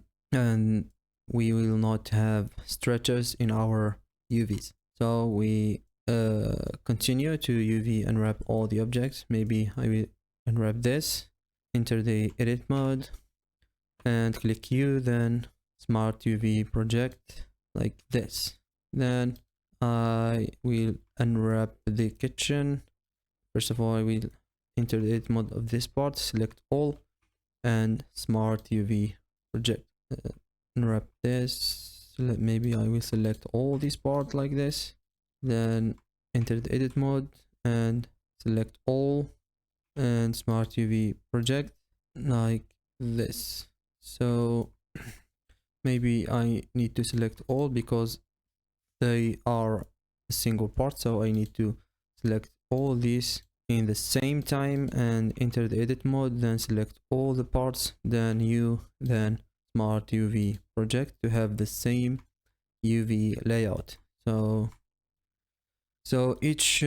we will not have stretches in our UVs. So we continue to UV unwrap all the objects. Maybe I will unwrap this, enter the edit mode and click U, then smart UV project like this. Then I will unwrap the kitchen. First of all, I will enter the edit mode of this part, select all, and smart UV project. Unwrap this. Maybe I will select all these parts like this. Then enter the edit mode and select all, and smart UV project like this. So maybe I need to select all because they are a single part, so I need to select all these in the same time and enter the edit mode, then select all the parts, then U, then smart UV project to have the same UV layout. So each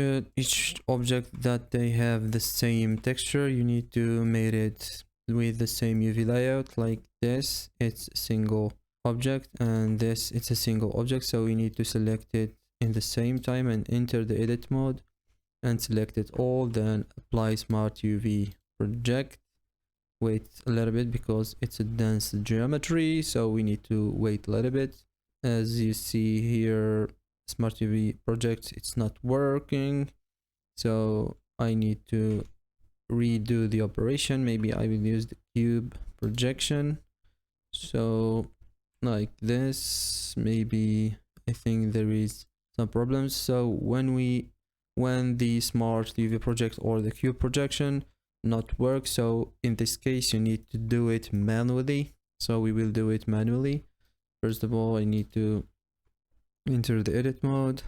object that they have the same texture, you need to make it with the same UV layout. Like this, it's a single object, and this, it's a single object, so we need to select it in the same time and enter the edit mode and select it all, then apply smart UV project. Wait a little bit because it's a dense geometry, so we need to wait a little bit. As you see here, smart UV project, it's not working, so I need to redo the operation. Maybe I will use the cube projection. So like this, maybe I think there is some problems. So when the smart UV project or the cube projection not work, so in this case you need to do it manually. So we will do it manually. First of all, I need to enter the edit mode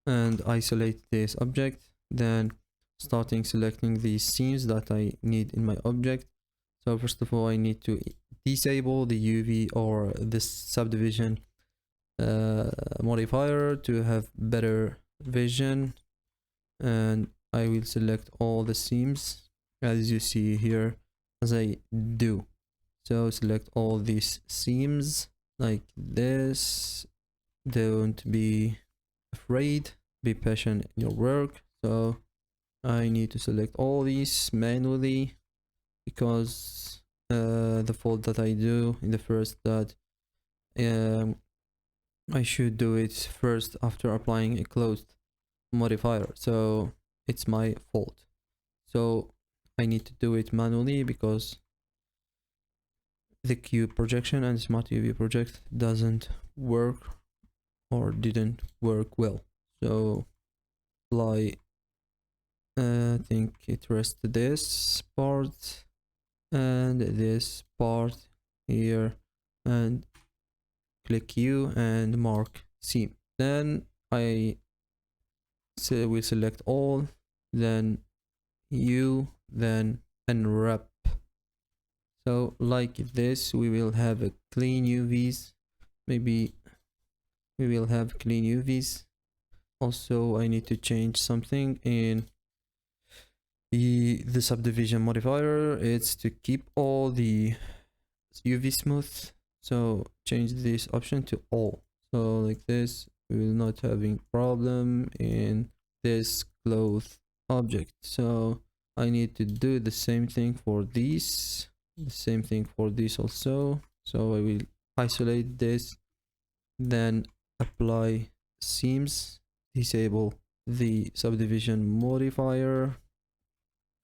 and isolate this object, then starting selecting the seams that I need in my object. So first of all, I need to disable the UV or this subdivision modifier to have better vision, and I will select all the seams as you see here as I do. So select all these seams like this. Don't be afraid, be patient in your work. So I need to select all these manually because the fault that I do in the first that I should do it first after applying a closed modifier, so it's my fault. So I need to do it manually because the cube projection and smart UV project doesn't work or didn't work well. So apply, I think it rests this part and this part here, and click U and mark seam. Then I will select all, then U, then unwrap. So like this, we will have a clean UVs. Maybe we will have clean UVs. Also, I need to change something in the subdivision modifier. It's to keep all the UV smooth. So change this option to all. So like this, we will not having problem in this cloth object. So I need to do the same thing for these, the same thing for this also. So I will isolate this, then apply seams, disable the subdivision modifier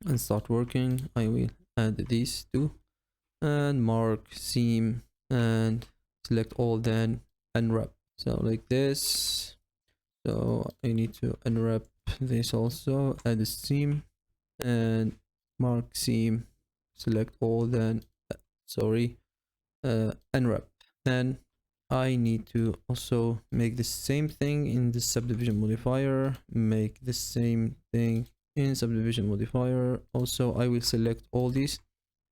and start working. I will add these two and mark seam and select all, then unwrap. So like this. So I need to unwrap this also, add a seam and mark seam, select all, then unwrap. Then I need to also make the same thing in the subdivision modifier, make the same thing in subdivision modifier. Also I will select all these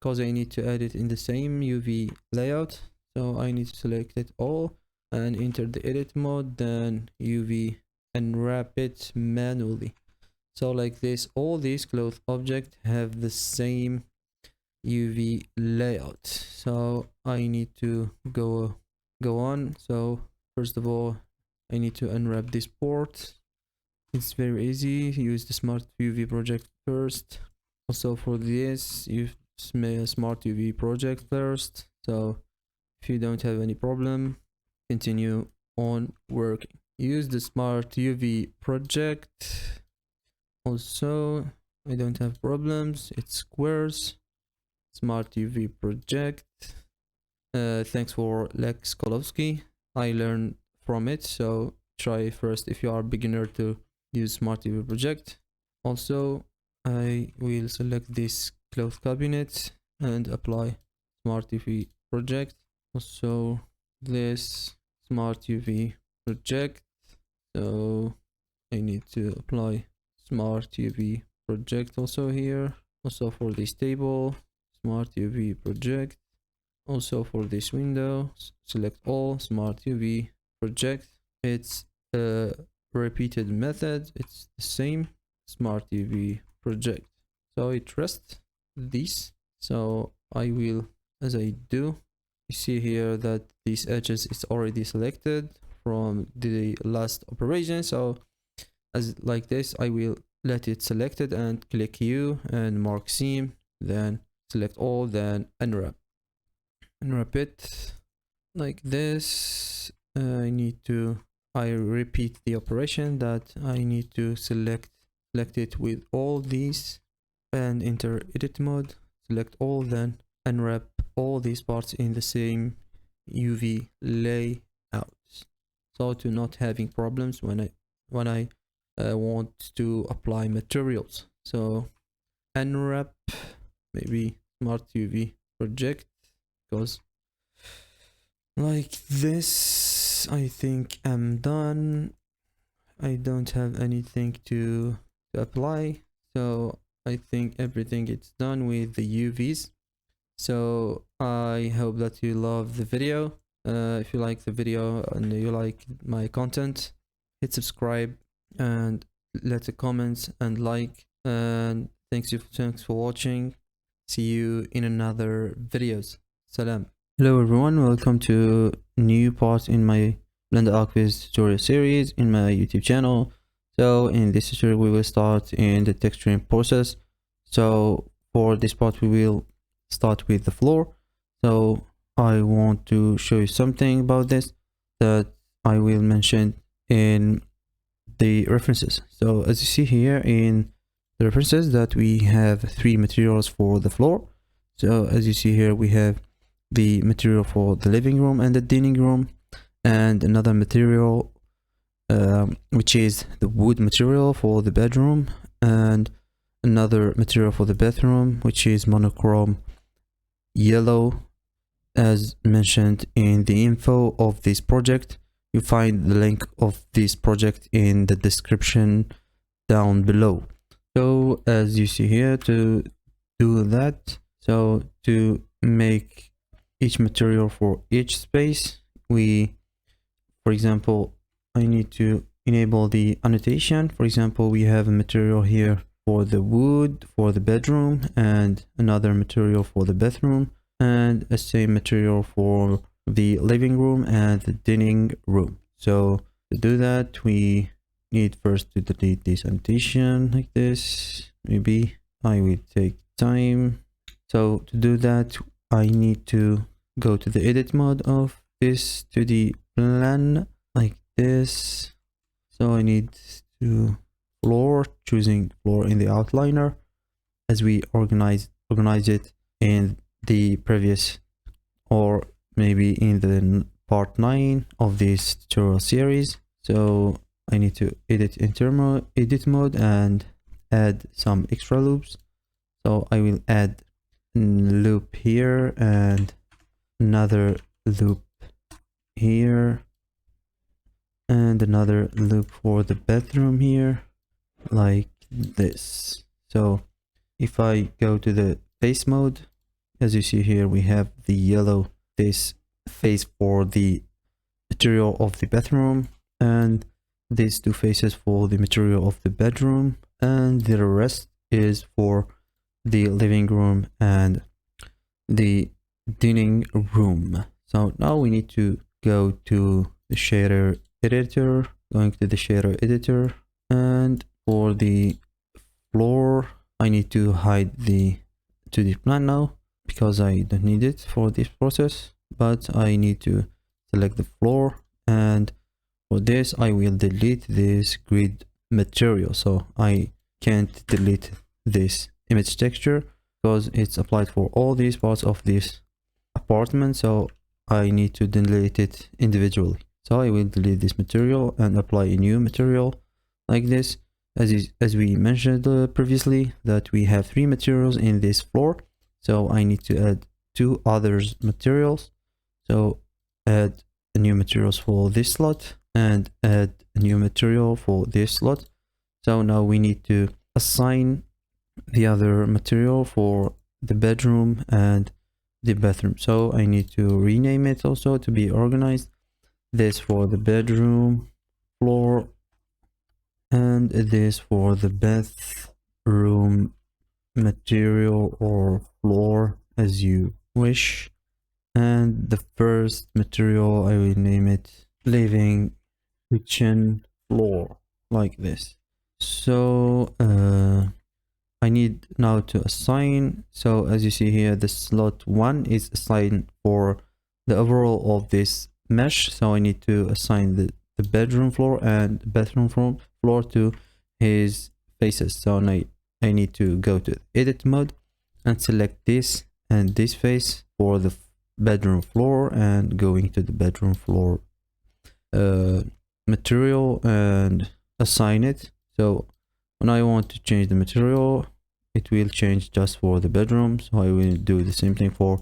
because I need to add it in the same UV layout. So I need to select it all and enter the edit mode, then UV unwrap it manually. So like this, all these cloth objects have the same UV layout. So I need to go on. So first of all, I need to unwrap this port. It's very easy. Use the smart UV project first. Also for this, use smart UV project first. So if you don't have any problem, continue on working. Use the smart UV project. Also, I don't have problems. It's squares. Smart UV project. Thanks for Lex Kolowski. I learned from it, so try first if you are a beginner to use smart UV project. Also, I will select this cloth cabinet and apply smart UV project. Also this smart UV project. So I need to apply smart UV project also here. Also for this table, smart UV project. Also for this window, select all, smart UV project. It's a repeated method, it's the same, smart UV project. So I trust this. So I will, as I do, you see here that these edges is already selected from the last operation. So as like this, I will let it selected and click U and mark seam, then select all, then unwrap. Unwrap it like this. I repeat the operation that I need to select it with all these and enter edit mode, select all, then unwrap all these parts in the same UV layout, so to not having problems when I want to apply materials. So unwrap, maybe smart UV project, because like this. I think I'm done. I don't have anything to apply, so I think everything is done with the UVs. So I hope that you love the video. If you like the video and you like my content, hit subscribe and let a comment and like, and thanks for watching. See you in another videos. Salam. Hello everyone, welcome to new part in my Blender Arch Viz tutorial series in my YouTube channel. So in this tutorial we will start in the texturing process. So for this part we will start with the floor. So I want to show you something about this that I will mention in the references. So as you see here in the references that we have 3 materials for the floor. So as you see here we have the material for the living room and the dining room, and another material which is the wood material for the bedroom, and another material for the bathroom which is monochrome yellow. As mentioned in the info of this project, you find the link of this project in the description down below. So as you see here, to do that, so to make each material for each space, for example, I need to enable the annotation. For example, we have a material here for the wood for the bedroom, and another material for the bathroom, and a same material for the living room and the dining room. So to do that, we need first to delete this annotation like this. Maybe I will take time. So to do that, I need to go to the edit mode of this 2D plan like this. So I need to choosing floor in the outliner, as we organize it in the previous, or maybe in the part 9 of this tutorial series. So I need to edit edit mode and add some extra loops. So I will add a loop here and another loop here and another loop for the bathroom here like this. So if I go to the face mode, as you see here, we have the yellow this face for the material of the bathroom, and these 2 faces for the material of the bedroom, and the rest is for the living room and the dining room. So now we need to go to the shader editor, going to the shader editor, and for the floor I need to hide the 2D plan now because I don't need it for this process, but I need to select the floor, and for this I will delete this grid material. So I can't delete this image texture because it's applied for all these parts of this apartment, so I need to delete it individually. So I will delete this material and apply a new material like this, as we mentioned previously that we have 3 materials in this floor. So I need to add 2 others materials. So add a new materials for this slot and add a new material for this slot. So now we need to assign the other material for the bedroom and the bathroom. So I need to rename it also to be organized. This for the bedroom floor and this for the bathroom material or floor, as you wish. And the first material I will name it living kitchen floor like this. So I need now to assign. So as you see here, the slot 1 is assigned for the overall of this mesh. So I need to assign the bedroom floor and bathroom floor to his faces. So I need to go to edit mode and select this and this face for the bedroom floor, and going to the bedroom floor material and assign it. So when I want to change the material, it will change just for the bedroom. So I will do the same thing for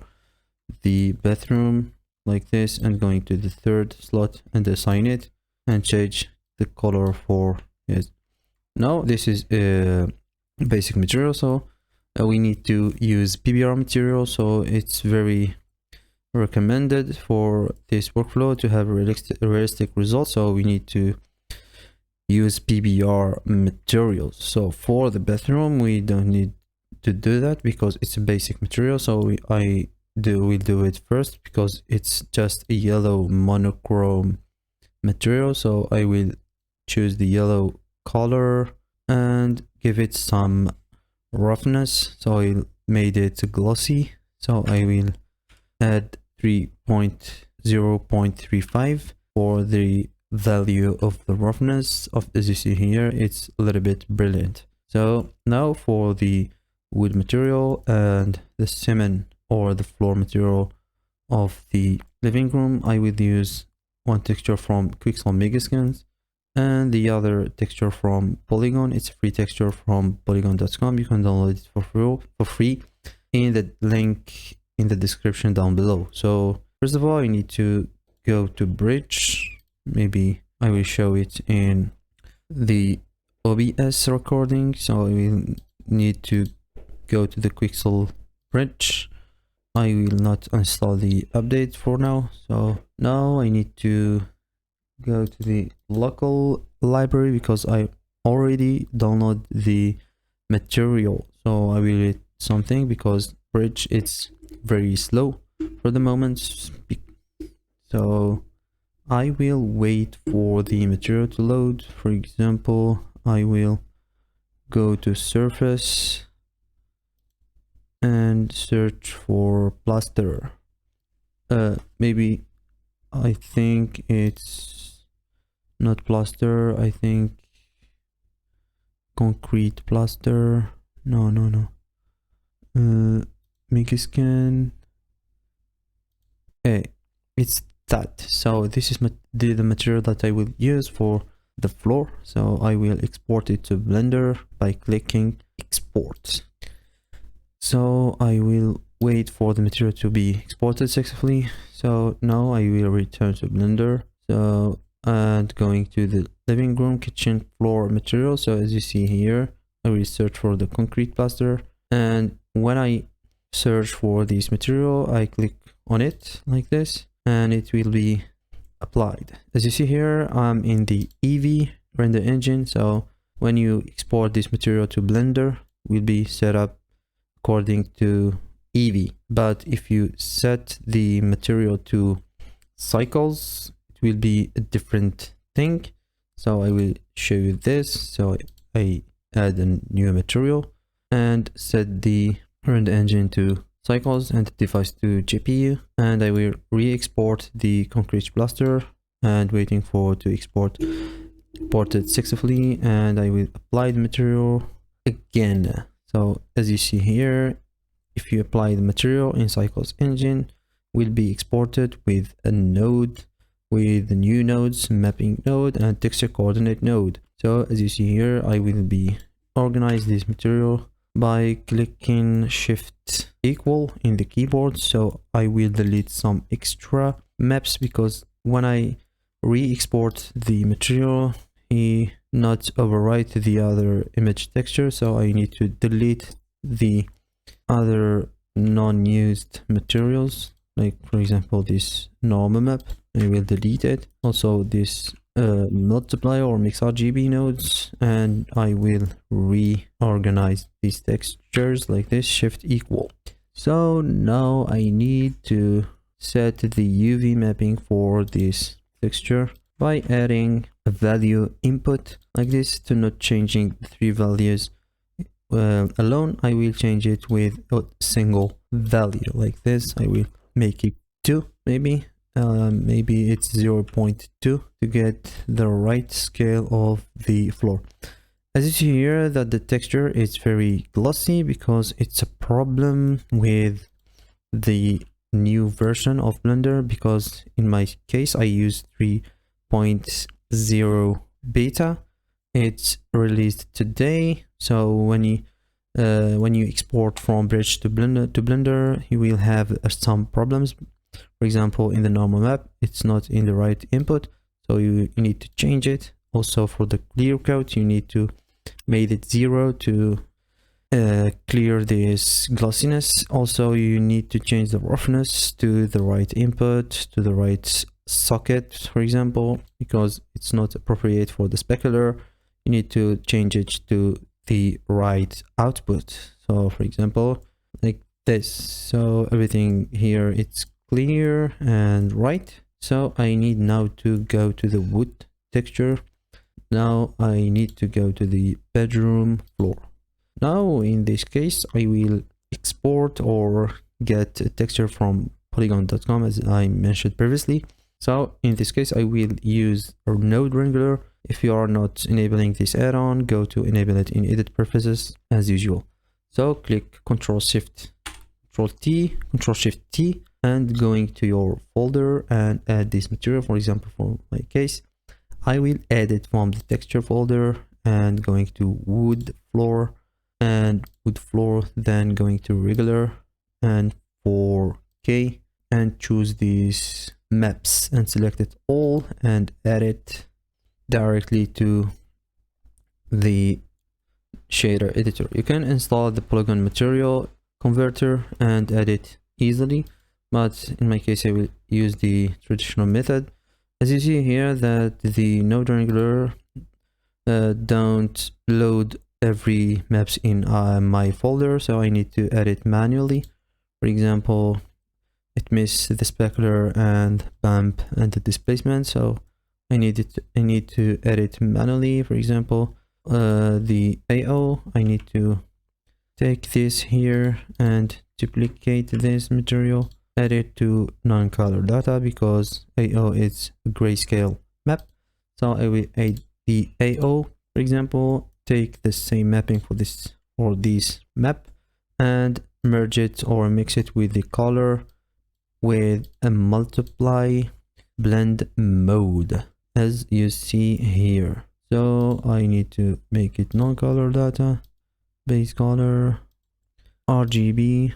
the bathroom like this, and going to the third slot and assign it and change the color for it. Now this is a basic material, so we need to use PBR material. So it's very recommended for this workflow to have realistic results. So we need to use PBR materials. So for the bathroom, we don't need to do that because it's a basic material. So we'll do it first because it's just a yellow monochrome material. So I will choose the yellow color and give it some roughness. So I made it glossy. So I will add 0.35 for the value of the roughness of, as you see here, it's a little bit brilliant. So now for the wood material and the cement or the floor material of the living room, I will use one texture from Quixel Megascans and the other texture from Polygon. It's a free texture from polygon.com. You can download it for free in the link in the description down below. So first of all, I need to go to bridge. Maybe I will show it in the OBS recording. So I will need to go to the Quixel bridge. I will not install the update for now. So now I need to go to the local library because I already download the material. So I will hit something because bridge it's very slow for the moment. So I will wait for the material to load. For example, I will go to surface and search for plaster. Maybe I think it's not plaster. I think concrete plaster. No. Megascan. It's that. So this is the material that I will use for the floor. So I will export it to Blender by clicking export. So I will wait for the material to be exported successfully. So now I will return to Blender. So and going to the living room kitchen floor material. So as you see here, I will search for the concrete plaster, and when I search for this material, I click on it like this and it will be applied. As you see here, I'm in the Eevee render engine. So when you export this material to Blender, it will be set up according to Eevee. But if you set the material to cycles, it will be a different thing. So I will show you this. So I add a new material and set the render engine to cycles and the device to GPU, and I will re-export the concrete plaster and waiting for to export it successfully, and I will apply the material again. So as you see here, if you apply the material in cycles engine, will be exported with a node, with the new nodes, mapping node and texture coordinate node. So as you see here, I will be organize this material by clicking shift equal in the keyboard. So I will delete some extra maps because when I re-export the material, he not overwrite the other image texture. So I need to delete the other non-used materials, like for example this normal map. I will delete it. Also this multiply or mix RGB nodes, and I will reorganize these textures like this, shift equal. So now I need to set the UV mapping for this texture by adding a value input like this, to not changing the three values alone. I will change it with a single value like this. I will make it 2 maybe. Maybe it's 0.2 to get the right scale of the floor. As you see here, that the texture is very glossy because it's a problem with the new version of Blender, because in my case I use 3.0 beta. It's released today, so when you export from Bridge to Blender, you will have some problems. For example, in the normal map, it's not in the right input, so you need to change it. Also for the clear coat, you need to make it 0 to clear this glossiness. Also, you need to change the roughness to the right input, to the right socket, for example, because it's not appropriate for the specular. You need to change it to the right output. So for example, like this. So everything here, it's clear and right. So I need now to go to the wood texture. Now I need to go to the bedroom floor. Now in this case, I will export or get a texture from polygon.com, as I mentioned previously. So in this case, I will use a node wrangler. If you are not enabling this add-on, go to enable it in edit purposes as usual. So click Ctrl+Shift+T, and going to your folder and add this material. For example, for my case, I will add it from the texture folder and going to wood floor, and wood floor, then going to regular and 4K, and choose these maps and select it all and add it directly to the shader editor. You can install the polygon material converter and add it easily, but in my case I will use the traditional method. As you see here, that the node wrangler don't load every maps in my folder, so I need to edit manually. For example, it missed the specular and bump and the displacement, so I need to edit manually. For example, the AO, I need to take this here and duplicate this material, add it to non-color data, because AO is a grayscale map. So I will add the AO, for example, take the same mapping for this or this map and merge it or mix it with the color with a multiply blend mode, as you see here. So I need to make it non-color data, base color, RGB.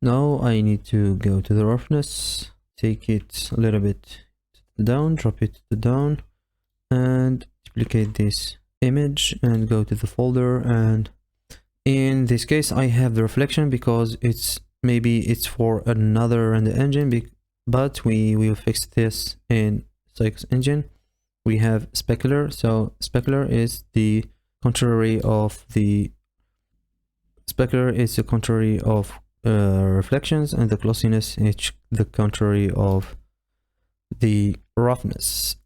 Now I need to go to the roughness, take it a little bit down, drop it down, and duplicate this image and go to the folder. And in this case I have the reflection because maybe it's for another render engine, but we will fix this in Cycles engine. We have specular, so specular is the contrary of reflections, and the glossiness is the contrary of the roughness.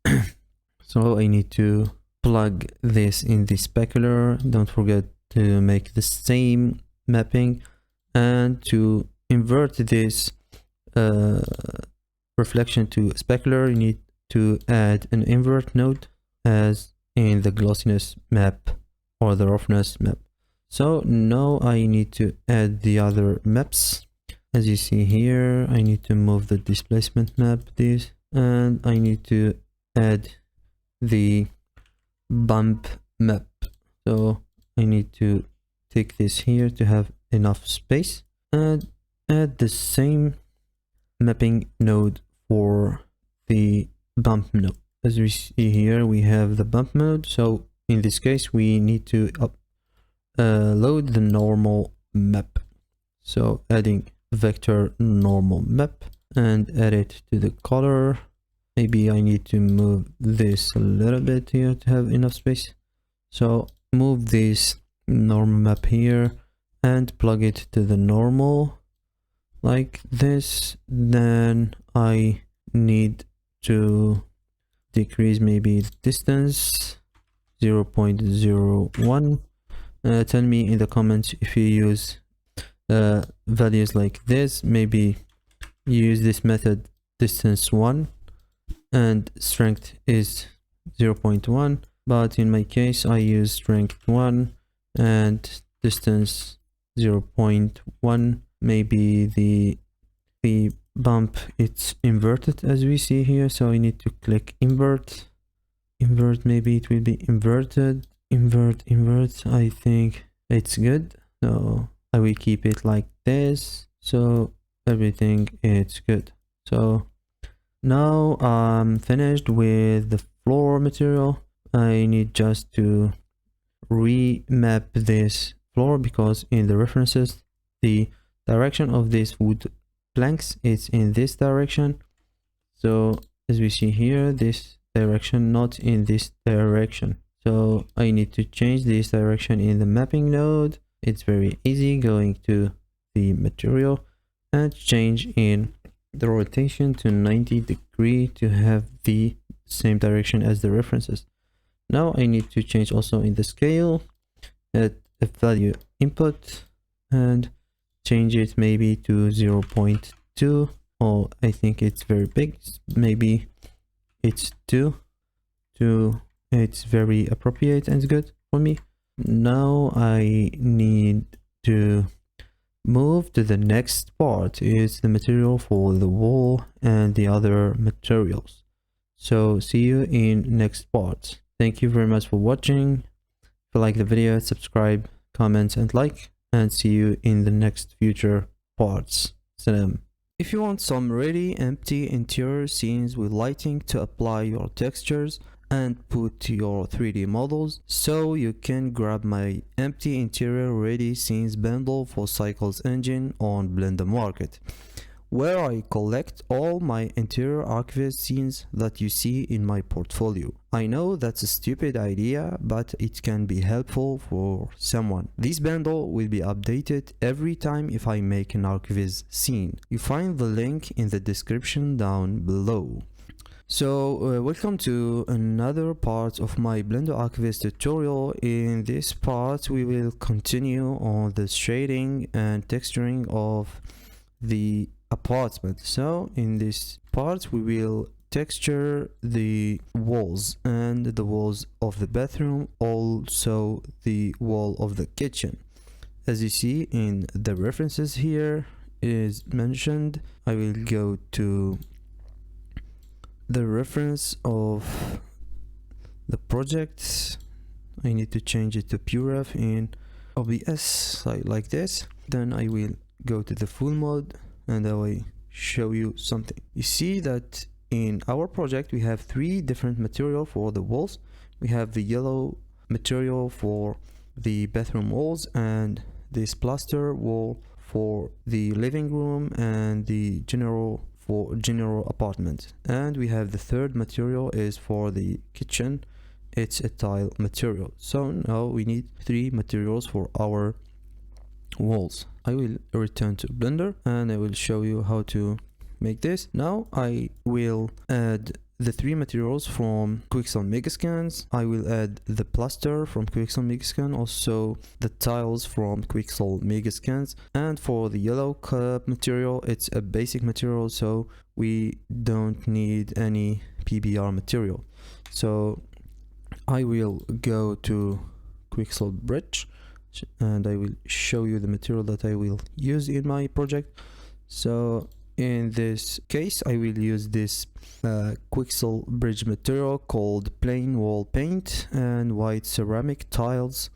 So I need to plug this in the specular. Don't forget to make the same mapping, and to invert this reflection to specular, you need to add an invert node as in the glossiness map or the roughness map. So now I need to add the other maps. As you see here, I need to move the displacement map, this, and I need to add the bump map. So I need to take this here to have enough space, and add the same mapping node for the bump node. As we see here, we have the bump node. So in this case, we need to load the normal map. So adding vector normal map and add it to the color. Maybe I need to move this a little bit here to have enough space. So move this normal map here and plug it to the normal like this. Then I need to decrease maybe the distance 0.01. Tell me in the comments if you use values like this. Maybe use this method distance 1 and strength is 0.1, but in my case I use strength 1 and distance 0.1. maybe the bump it's inverted as we see here, so I need to click invert. Maybe it will be inverted. Invert. I think it's good, so I will keep it like this, so everything is good. So now I'm finished with the floor material. I need just to remap this floor because in the references the direction of this wood planks is in this direction. So as we see here, this direction, not in this direction. So I need to change this direction in the mapping node. It's very easy, going to the material and change in the rotation to 90 degrees to have the same direction as the references. Now I need to change also in the scale, add a value input and change it maybe to 0.2. Oh, I think it's very big, maybe it's 2. It's very appropriate and good for me. Now I need to move to the next part. Is the material for the wall and the other materials. So see you in next part. Thank you very much for watching. If you like the video, subscribe, comment and like, and see you in the next future parts. Salam. If you want some really empty interior scenes with lighting to apply your textures and put your 3D models, so you can grab my empty interior ready scenes bundle for Cycles Engine on Blender Market, where I collect all my interior Arch Viz scenes that you see in my portfolio. I know that's a stupid idea, but it can be helpful for someone. This bundle will be updated every time if I make an Arch Viz scene. You find the link in the description down below. So welcome to another part of my Blender Arch Viz tutorial. In this part we will continue on the shading and texturing of the apartment. So in this part we will texture the walls and the walls of the bathroom, also the wall of the kitchen. As you see in the references here is mentioned, I will go to the reference of the project. I need to change it to PureRef in OBS, like this. Then I will go to the full mode and I will show you something. You see that in our project we have 3 different material for the walls. We have the yellow material for the bathroom walls and this plaster wall for the living room and the general apartment, and we have the third material is for the kitchen. It's a tile material. So now we need 3 materials for our walls. I will return to Blender and I will show you how to make this. Now I will add the 3 materials from Quixel Megascans. I will add the plaster from Quixel Megascan, also the tiles from Quixel Megascans, and for the yellow cup material, it's a basic material, so we don't need any PBR material. So I will go to Quixel Bridge and I will show you the material that I will use in my project. So in this case I will use this Quixel bridge material called plain wall paint and white ceramic tiles.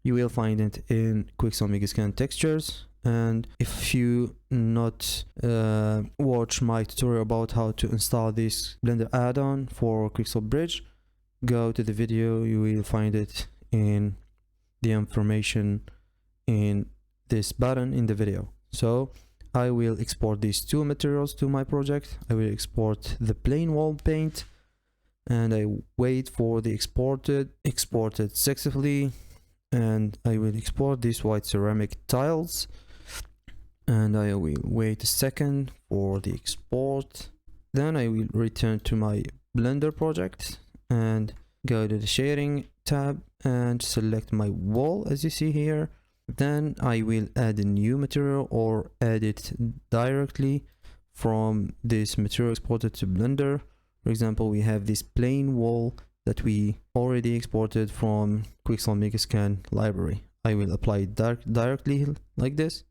You will find it in Quixel Megascan textures, and if you not watch my tutorial about how to install this Blender add-on for Quixel bridge, go to the video. You will find it in the information in this button in the video. So I will export these 2 materials to my project. I will export the plain wall paint and I wait for the exported successfully, and I will export these white ceramic tiles and I will wait a second for the export. Then I will return to my Blender project and go to the shading tab and select my wall as you see here. Then I will add a new material or add it directly from this material exported to Blender. For example, we have this plain wall that we already exported from Quixel Megascan library. I will apply it directly like this.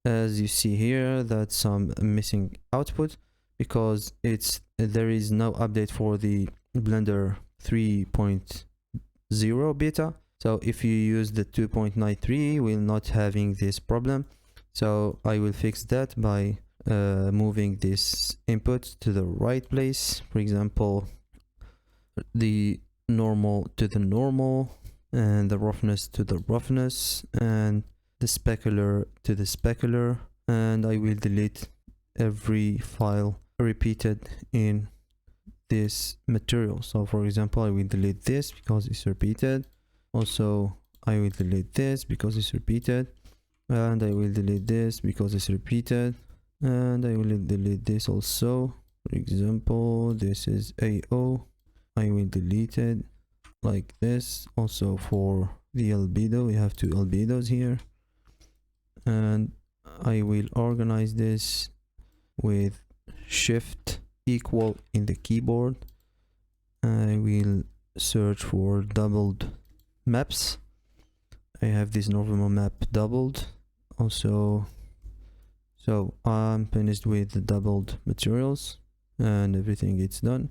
As you see here, that's some missing output because there is no update for the Blender 3.0 beta. So if you use the 2.93, we're not having this problem. So I will fix that by moving this input to the right place. For example, the normal to the normal, and the roughness to the roughness, and the specular to the specular, and I will delete every file repeated in this material. So for example, I will delete this because it's repeated. Also, I will delete this because it's repeated, and I will delete this because it's repeated, and I will delete this also. For example, this is AO. I will delete it like this. Also for the albedo, we have two albedos here, and I will organize this with shift equal in the keyboard. I will search for doubled maps. I have this normal map doubled also. So I'm finished with the doubled materials and everything is done.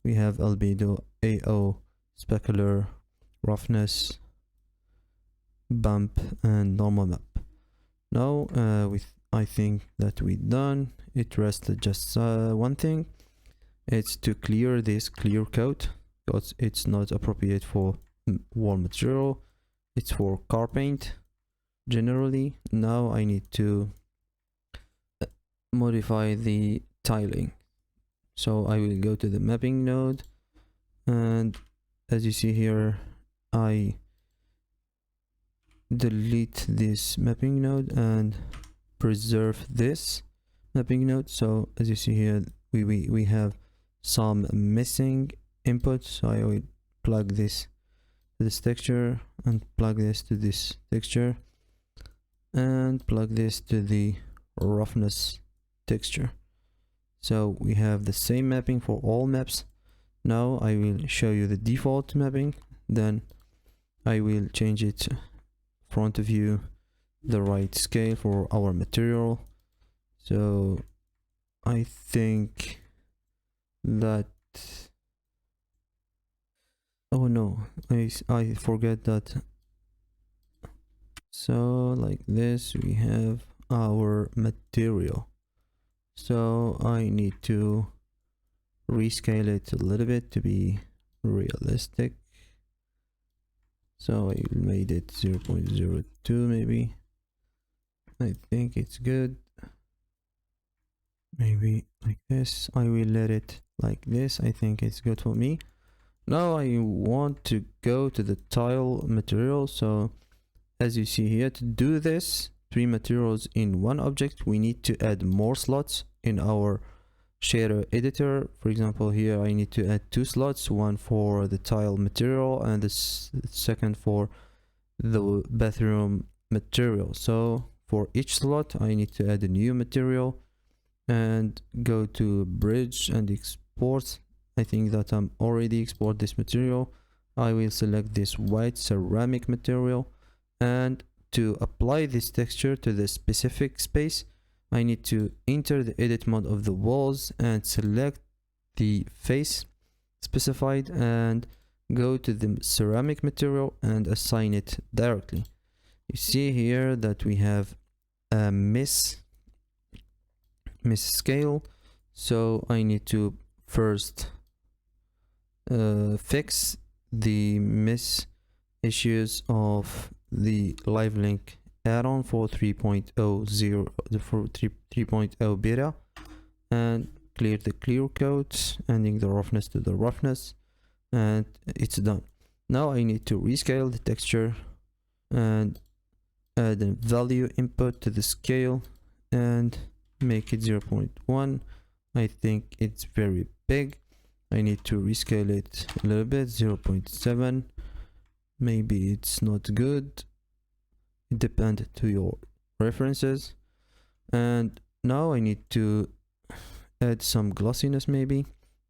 We have albedo, AO, specular, roughness, bump, and normal map. Now I think that we're done. It rested just one thing. It's to clear this clear coat because it's not appropriate for wall material. It's for car paint generally. Now I need to modify the tiling. So I will go to the mapping node, and as you see here, I delete this mapping node and preserve this mapping node. So as you see here, we have some missing input. So I will plug this to this texture and plug this to this texture and plug this to the roughness texture. So we have the same mapping for all maps. Now I will show you the default mapping, then I will change it front view, the right scale for our material. So I think that, oh no, I forget that. So like this, we have our material. So I need to rescale it a little bit to be realistic. So I made it 0.02 maybe. I think it's good. Maybe like this. I will let it like this. I think it's good for me. Now I want to go to the tile material. So as you see here, to do this, 3 materials in one object, we need to add more slots in our shader editor. For example, here I need to add 2 slots, one for the tile material and the second for the bathroom material. So for each slot I need to add a new material and go to bridge and export. I think that I'm already export this material. I will select this white ceramic material, and to apply this texture to the specific space, I need to enter the edit mode of the walls and select the face specified and go to the ceramic material and assign it directly. You see here that we have a miss scale. So I need to first fix the miss issues of the live link add-on for 3.0 beta, and clear the clear codes, ending the roughness to the roughness, and it's done. Now I need to rescale the texture and add a value input to the scale and make it 0.1. I think it's very big. I need to rescale it a little bit, 0.7. Maybe it's not good. It depends to your references. And now I need to add some glossiness maybe.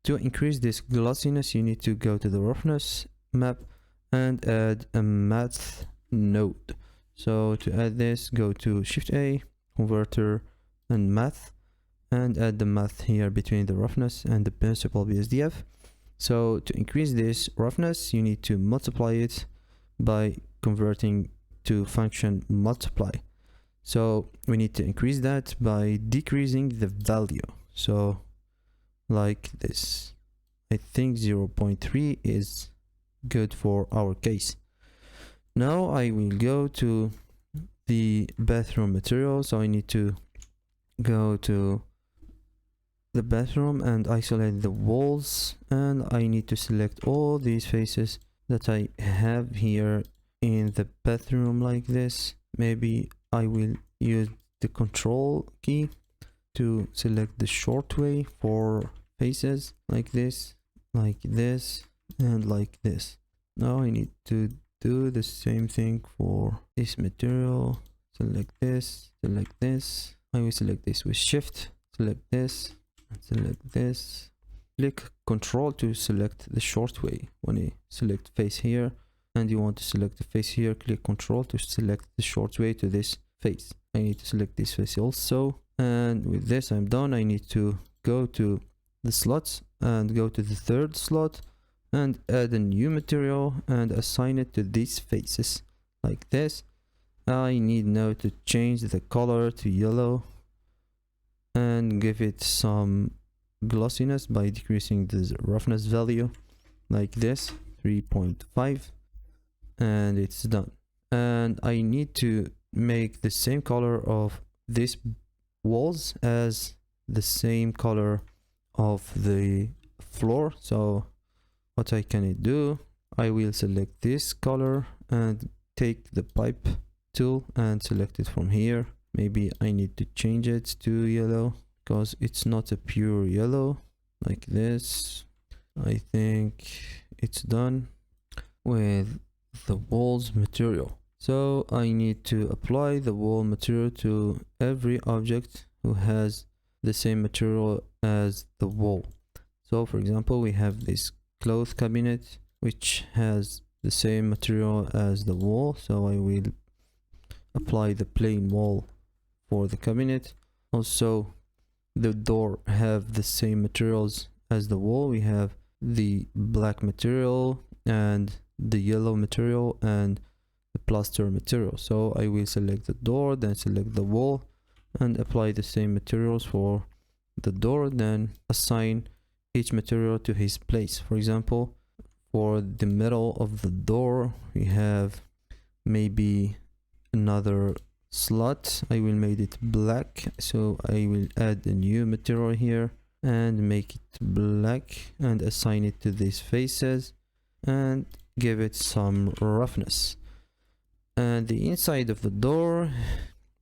To increase this glossiness, you need to go to the roughness map and add a math node. So to add this, go to Shift A, converter, and math, and add the math here between the roughness and the principal BSDF. So to increase this roughness, you need to multiply it by converting to function multiply. So we need to increase that by decreasing the value. So like this. I think 0.3 is good for our case. Now I will go to the bathroom material. So I need to go to the bathroom and isolate the walls, and I need to select all these faces that I have here in the bathroom like this. Maybe I will use the control key to select the short way for faces like this, and like this. Now I need to do the same thing for this material. Select this, select this. I will select this with shift, select this, and select this. Click control to select the short way. When you select face here and you want to select the face here, click control to select the short way to this face. I need to select this face also, and with this I'm done. I need to go to the slots and go to the third slot and add a new material and assign it to these faces like this. I need now to change the color to yellow and give it some glossiness by decreasing the roughness value like this, 3.5, and it's done. And I need to make the same color of these walls as the same color of the floor. So what I can do, I will select this color and take the pipe tool and select it from here. Maybe I need to change it to yellow because it's not a pure yellow like this. I think it's done with the walls material. So I need to apply the wall material to every object who has the same material as the wall. So for example, we have this cloth cabinet which has the same material as the wall. So I will apply the plain wall for the cabinet. Also, the door have the same materials as the wall. We have the black material and the yellow material and the plaster material. So I will select the door, then select the wall and apply the same materials for the door, then assign each material to his place. For example, for the middle of the door, we have maybe another slot. I will make it black, so I will add a new material here and make it black and assign it to these faces and give it some roughness. And the inside of the door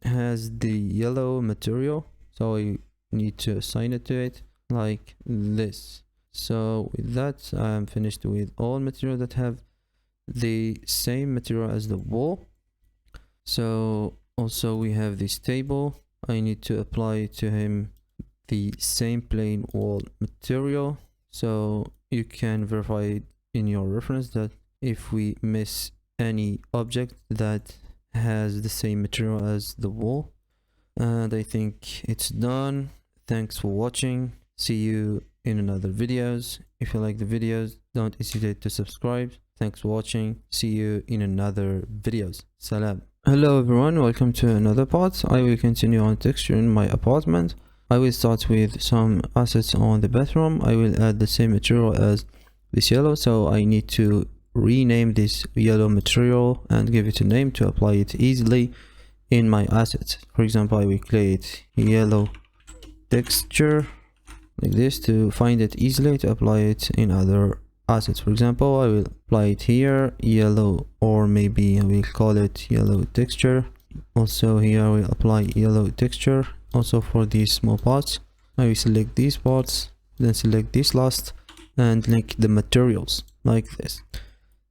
has the yellow material, so I need to assign it to it like this. So with that, I'm finished with all material that have the same material as the wall. So also we have this table. I need to apply to him the same plain wall material, so you can verify it in your reference that if we miss any object that has the same material as the wall. And I think it's done. Thanks for watching. See you in another videos. If you like the videos, don't hesitate to subscribe. Thanks for watching. See you in another videos. Salam. Hello everyone, welcome to another part. I will continue on texturing my apartment. I will start with some assets on the bathroom. I will add the same material as this yellow, so I need to rename this yellow material and give it a name to apply it easily in my assets. For example, I will create yellow texture like this to find it easily to apply it in other assets. For example, I will apply it here, yellow, or maybe I will call it yellow texture. Also here I will apply yellow texture. Also for these small parts, I will select these parts, then select this last and link the materials like this.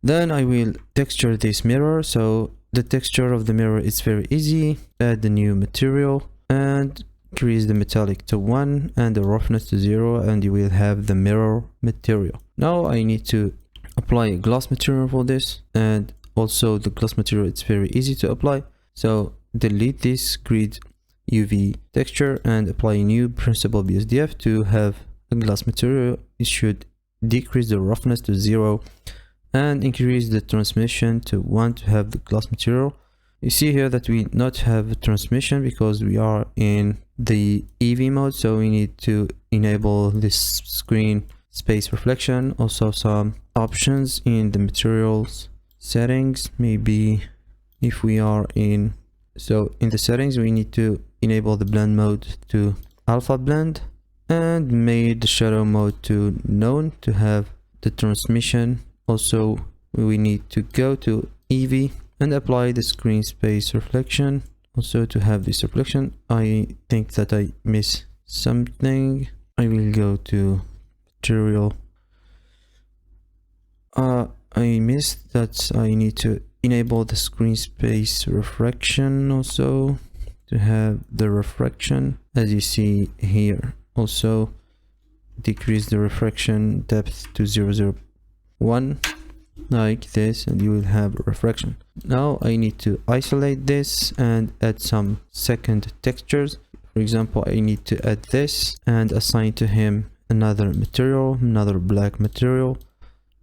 Then I will texture this mirror. So the texture of the mirror is very easy. Add the new material and increase the metallic to 1 and the roughness to 0, and you will have the mirror material. Now I need to apply a gloss material for this, and also the gloss material, it's very easy to apply. So delete this grid UV texture and apply a new principal BSDF to have a gloss material. It should decrease the roughness to 0 and increase the transmission to 1 to have the gloss material. You see here that we not have a transmission because we are in the EV mode, so we need to enable this screen space reflection. Also some options in the materials settings, maybe if we are in the settings, we need to enable the blend mode to alpha blend and made the shadow mode to none to have the transmission. Also we need to go to EV and apply the screen space reflection also to have this reflection. I think that I miss something. I will go to material. I missed that I need to enable the screen space refraction also to have the refraction, as you see here. Also decrease the refraction depth to 0.001 like this, and you will have refraction. Now I need to isolate this and add some second textures. For example, I need to add this and assign to him another material, another black material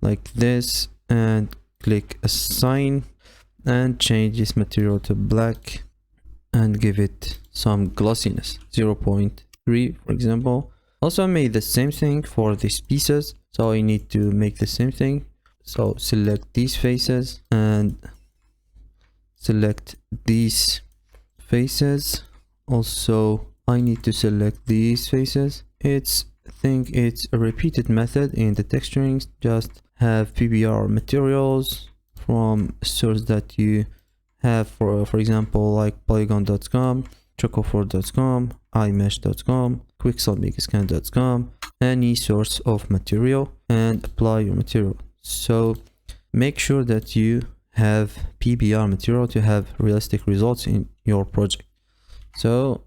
like this, and click assign and change this material to black and give it some glossiness, 0.3 for example. Also I made the same thing for these pieces, so I need to make the same thing. So select these faces and select these faces. Also I need to select these faces. I think it's a repeated method in the texturing. Just have PBR materials from a source that you have, for example, like polygon.com, chocofor.com, imesh.com, quixelmegascan.com, any source of material, and apply your material. So make sure that you have PBR material to have realistic results in your project. So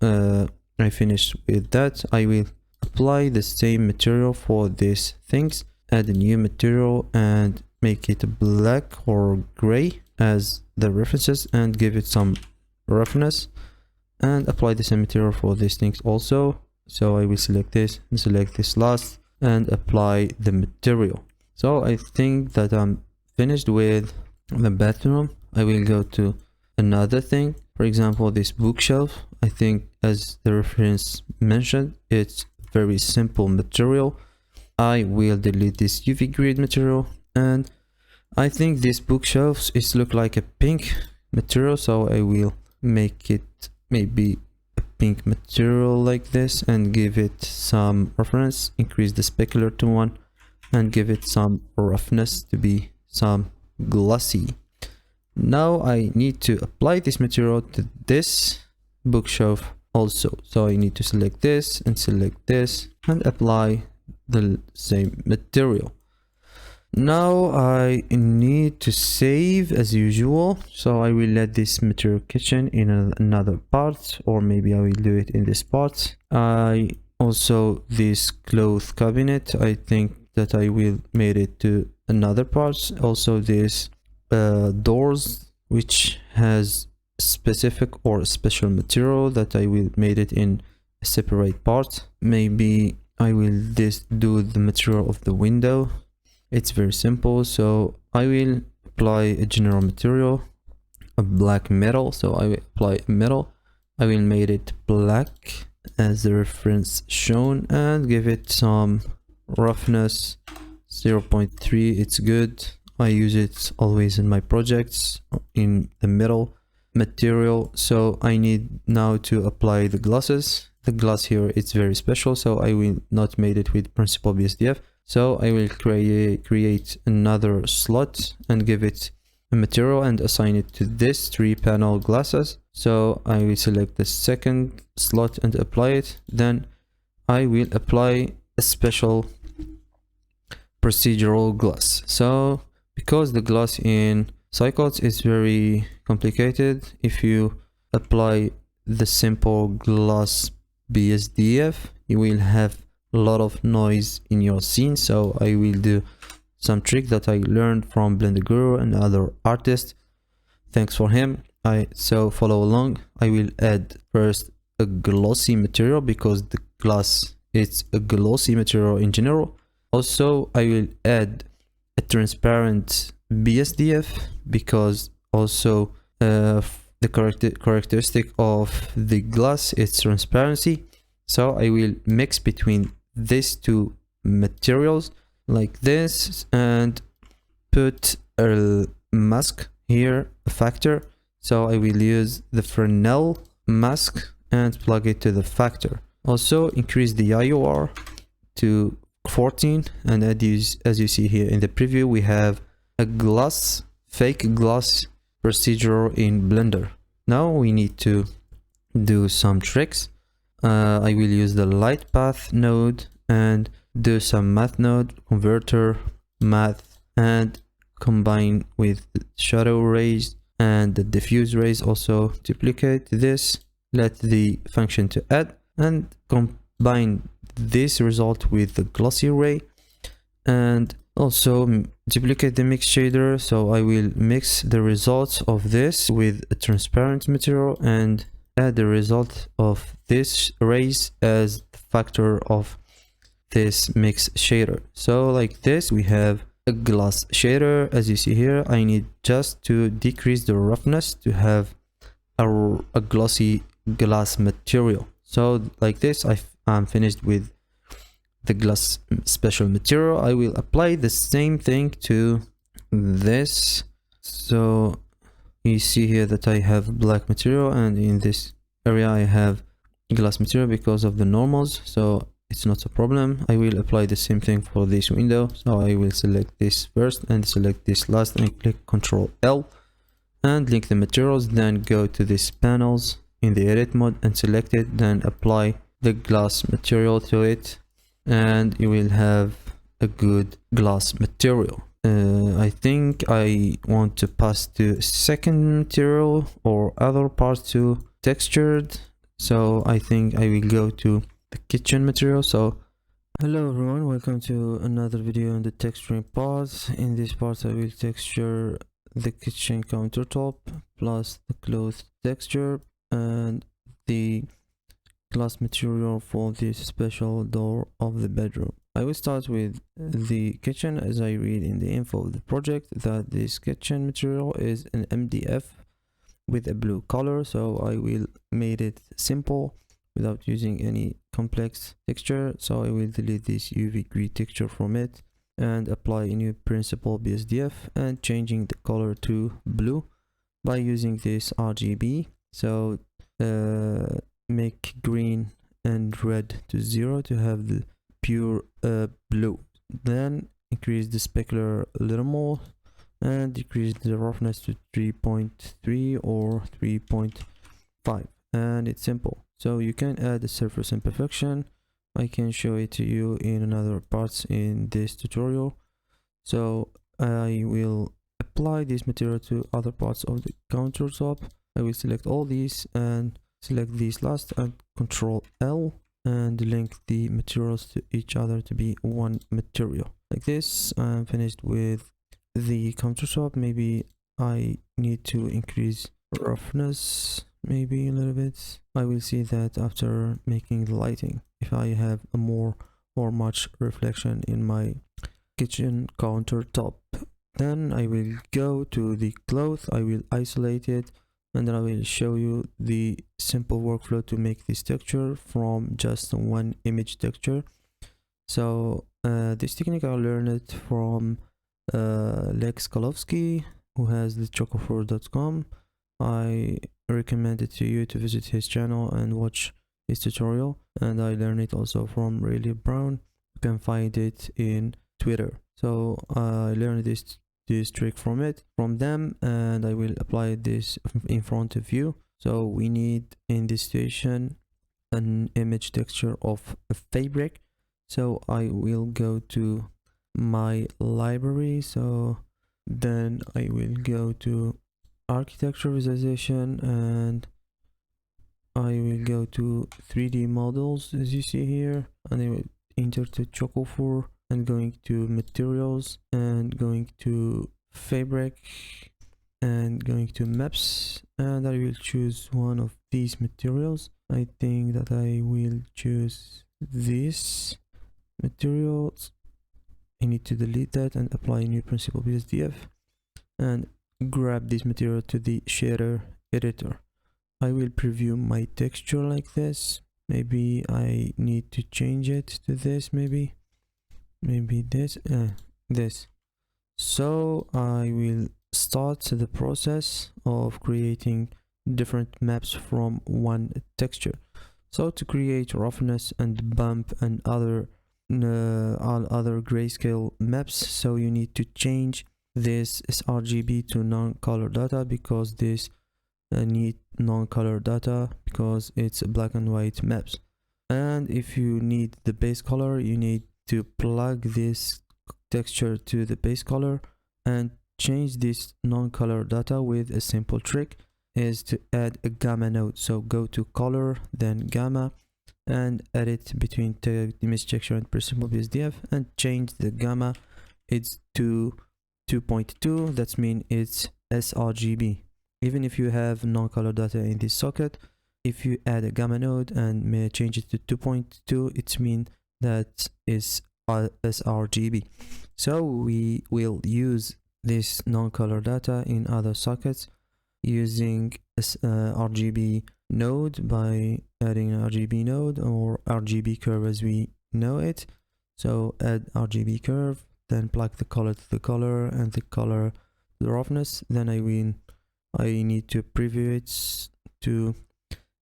I finished with that. I will apply the same material for these things, add a new material and make it black or gray as the references and give it some roughness, and apply the same material for these things also. So I will select this and select this last and apply the material. So I think that I'm finished with the bathroom. I will go to another thing. For example, this bookshelf. I think, as the reference mentioned, it's very simple material. I will delete this UV grid material, and I think this bookshelf is look like a pink material, so I will make it maybe a pink material like this and give it some roughness, increase the specular to 1 and give it some roughness to be some glossy. Now I need to apply this material to this bookshelf also. So I need to select this and apply the same material. Now I need to save as usual. So I will let this material kitchen in another part, or maybe I will do it in this part. Also this cloth cabinet, I think that I will made it to another part. Also this doors, which has specific or special material, that I will made it in a separate part. Maybe I will do the material of the window. It's very simple. So I will apply a general material, a black metal. So I will apply metal. I will make it black as the reference shown and give it some roughness, 0.3. It's good. I use it always in my projects in the metal material. So I need now to apply the glosses. The gloss here, it's very special, so I will not made it with principal BSDF. So I will create another slot and give it a material and assign it to this 3-panel glasses. So I will select the second slot and apply it. Then I will apply a special procedural gloss. So because the gloss in Cyclops is very complicated, if you apply the simple gloss BSDF, you will have a lot of noise in your scene. So I will do some trick that I learned from Blender Guru and other artists. Thanks for him. So follow along. I will add first a glossy material because the glass is a glossy material in general. Also, I will add a transparent BSDF because also the characteristic of the glass is transparency. So I will mix between these two materials like this and put a mask here, a factor. So I will use the Fresnel mask and plug it to the factor. Also increase the IOR to 14, and as you see here in the preview, we have a glass, fake glass procedure in Blender. Now we need to do some tricks. I will use the light path node and do some math node, converter, math, and combine with shadow rays and the diffuse rays. Also duplicate this, let the function to add, and combine this result with the glossy ray, and also duplicate the mix shader. So I will mix the results of this with a transparent material and add the result of this rays as the factor of this mix shader. So like this, we have a glass shader. As you see here, I need just to decrease the roughness to have a glossy glass material. So like this, I'm finished with the glass special material. I will apply the same thing to this. So you see here that I have black material, and in this area I have glass material because of the normals, so it's not a problem. I will apply the same thing for this window. So I will select this first and select this last and click Ctrl L and link the materials, then go to these panels in the edit mode and select it, then apply the glass material to it, and you will have a good glass material. I think I want to pass to second material or other parts to textured, so I think I will go to the kitchen material. So hello everyone, welcome to another video on the texturing part. In this part I will texture the kitchen countertop plus the cloth texture and the glass material for this special door of the bedroom. I will start with the kitchen, as I read in the info of the project that this kitchen material is an MDF with a blue color. So I will make it simple without using any complex texture. So I will delete this UV grid texture from it and apply a new principal BSDF and changing the color to blue by using this RGB. So make green and red to 0 to have the pure blue. Then increase the specular a little more and decrease the roughness to 3.3 or 3.5, and it's simple. So you can add a surface imperfection. I can show it to you in another parts in this tutorial. So I will apply this material to other parts of the countertop. I will select all these and select these last and Ctrl L and link the materials to each other to be one material. Like this, I'm finished with the countertop. Maybe I need to increase roughness maybe a little bit. I will see that after making the lighting, if I have a more or much reflection in my kitchen countertop. Then I will go to the cloth, I will isolate it, and then I will show you the simple workflow to make this texture from just one image texture. So this technique I learned it from Lex Kalowski, who has the chocofor.com. I recommend it to you to visit his channel and watch his tutorial, and I learned it also from Riley Brown. You can find it in Twitter. So I learned this trick from them, and I will apply this in front of you. So we need in this situation an image texture of a fabric. So I will go to my library. So then I will go to architecture visualization and I will go to 3D models as you see here, and I will enter to Choco4 and going to materials and going to fabric and going to maps, and I will choose one of these materials. I think that I will choose this materials. I need to delete that and apply new principal BSDF and grab this material to the shader editor. I will preview my texture like this. Maybe I need to change it to this, maybe this. So I will start the process of creating different maps from one texture. So to create roughness and bump and all other grayscale maps, so you need to change this sRGB to non-color data, because this need non-color data because it's black and white maps. And if you need the base color, you need to plug this texture to the base color and change this non-color data with a simple trick, is to add a gamma node. So go to color, then gamma, and edit between image texture and principal BSDF and change the gamma. It's to 2.2, that means it's sRGB. Even if you have non-color data in this socket, if you add a gamma node and may change it to 2.2, it means that is sRGB. So we will use this non-color data in other sockets using RGB node by adding an RGB node or RGB curve as we know it. So add RGB curve, then plug the color to the color and the color to the roughness. Then I need to preview it to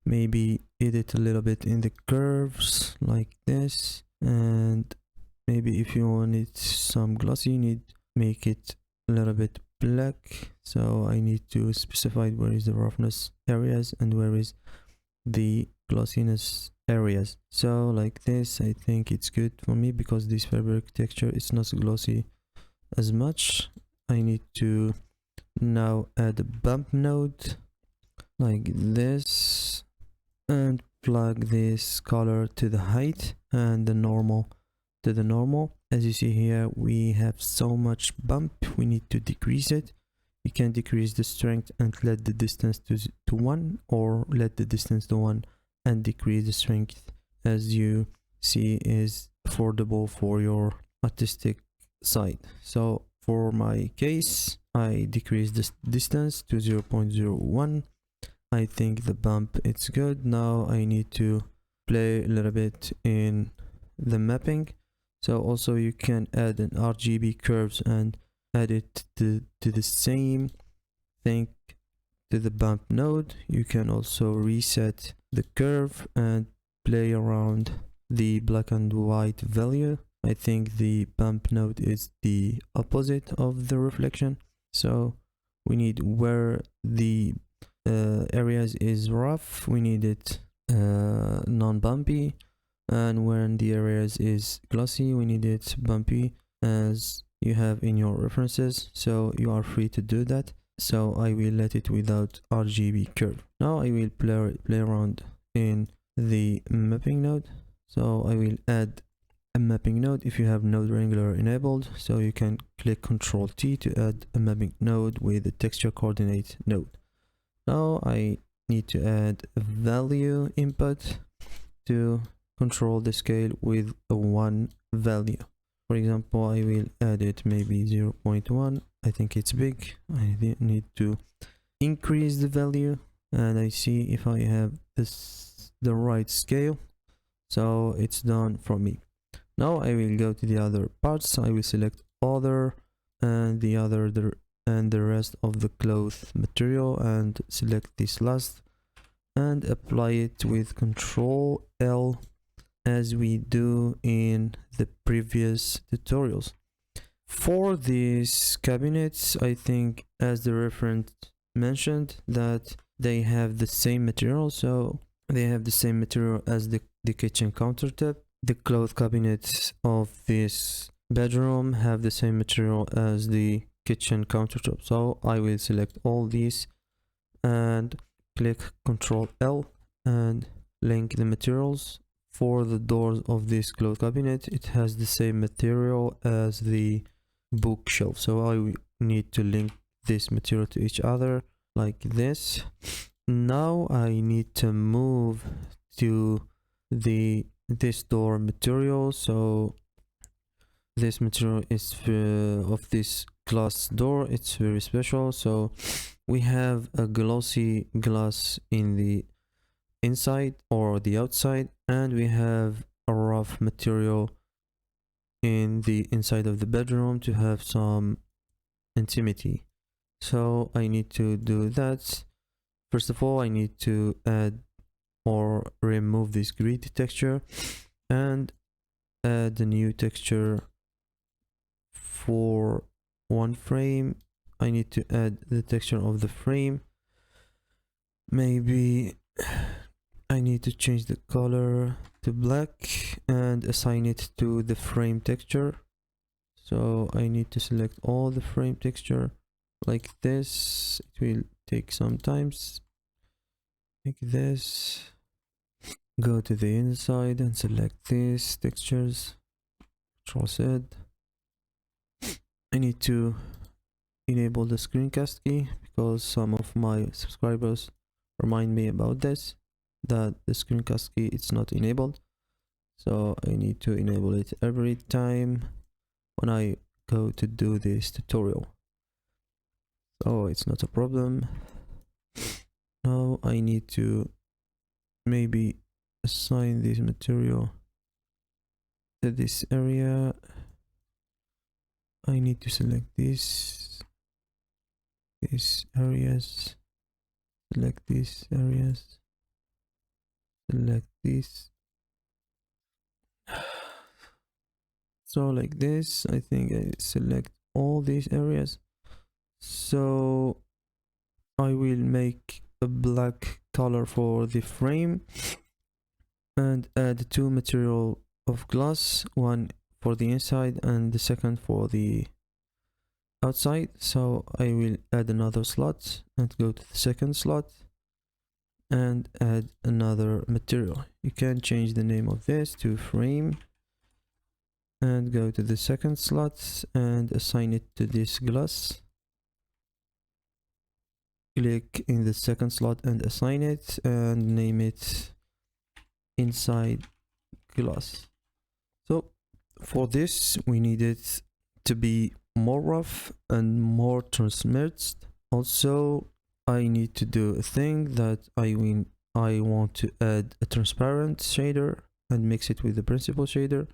maybe edit a little bit in the curves like this, and maybe if you want it some glossy, you need make it a little bit black. So I need to specify where is the roughness areas and where is the glossiness areas. So like this, I think it's good for me because this fabric texture is not glossy as much. I need to now add a bump node like this and plug this color to the height and the normal to the normal. As you see here, we have so much bump, we need to decrease it. You can decrease the strength and let the distance to 1, or let the distance to 1 and decrease the strength, as you see is affordable for your artistic side. So for my case, I decrease this distance to 0.01. I think the bump it's good. Now I need to play a little bit in the mapping. So also you can add an RGB curves and add it to the same thing to the bump node. You can also reset the curve and play around the black and white value. I think the bump node is the opposite of the reflection. So we need where the areas is rough, we need it non-bumpy, and when the areas is glossy, we need it bumpy, as you have in your references. So you are free to do that. So I will let it without RGB curve. Now I will play around in the mapping node. So I will add a mapping node if you have node wrangler enabled. So you can click Ctrl T to add a mapping node with the texture coordinate node. Now I need to add a value input to control the scale with a 1 value. For example, I will add it maybe 0.1. I think it's big. I need to increase the value, and I see if I have the right scale. So it's done for me. Now I will go to the other parts. I will select other and the rest of the cloth material and select this last and apply it with Ctrl L, as we do in the previous tutorials. For these cabinets, I think as the reference mentioned that they have the same material, so they have the same material as the kitchen countertop. The cloth cabinets of this bedroom have the same material as the kitchen countertop. So I will select all these and click Ctrl L and link the materials. For the doors of this cloth cabinet, it has the same material as the bookshelf, so I need to link this material to each other like this. Now I need to move to this door material. So this material is of this glass door, it's very special. So we have a glossy glass in the inside or the outside, and we have a rough material in the inside of the bedroom to have some intimacy. So I need to do that. First of all, I need to add or remove this grid texture and add a new texture for one frame. I need to add the texture of the frame. Maybe I need to change the color to black and assign it to the frame texture. So I need to select all the frame texture like this. It will take some time. Like this. Go to the inside and select these textures. Control Z. I need to enable the screencast key because some of my subscribers remind me about this, that the screencast key is not enabled. So I need to enable it every time when I go to do this tutorial. So it's not a problem. Now I need to maybe assign this material to this area. I need to select these areas, select these areas, select this. So like this, I think I select all these areas. So I will make a black color for the frame and add two material of glass, one for the inside and the second for the outside. So I will add another slot and go to the second slot and add another material. You can change the name of this to frame and go to the second slot and assign it to this glass. Click in the second slot and assign it and name it inside glass. So for this we need it to be more rough and more transparent. Also I need to do a thing that I want to add a transparent shader and mix it with the principal shader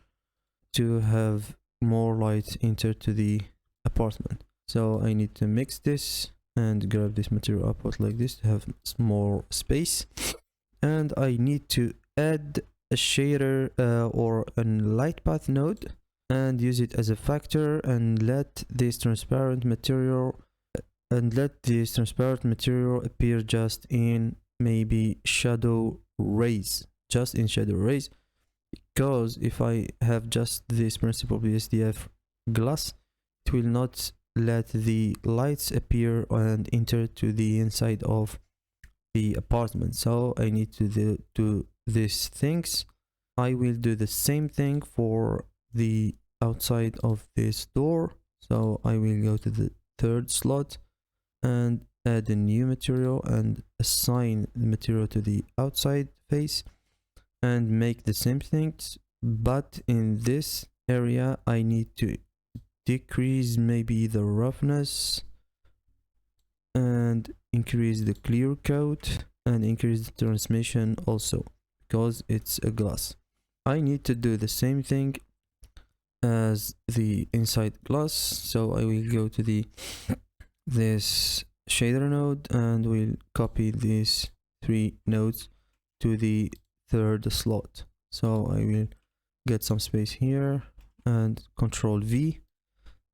to have more light enter to the apartment. So I need to mix this and grab this material output like this to have more space, and I need to add a shader or a light path node and use it as a factor and let this transparent material appear just in maybe shadow rays, because if I have just this principal BSDF glass, it will not let the lights appear and enter to the inside of the apartment. So I need to do these things. I will do the same thing for the outside of this door. So I will go to the third slot and add a new material and assign the material to the outside face and make the same things, but in this area I need to decrease maybe the roughness and increase the clear coat and increase the transmission also because it's a glass. I need to do the same thing as the inside glass, so I will go to this shader node and we'll copy these three nodes to the third slot. So I will get some space here and Control V,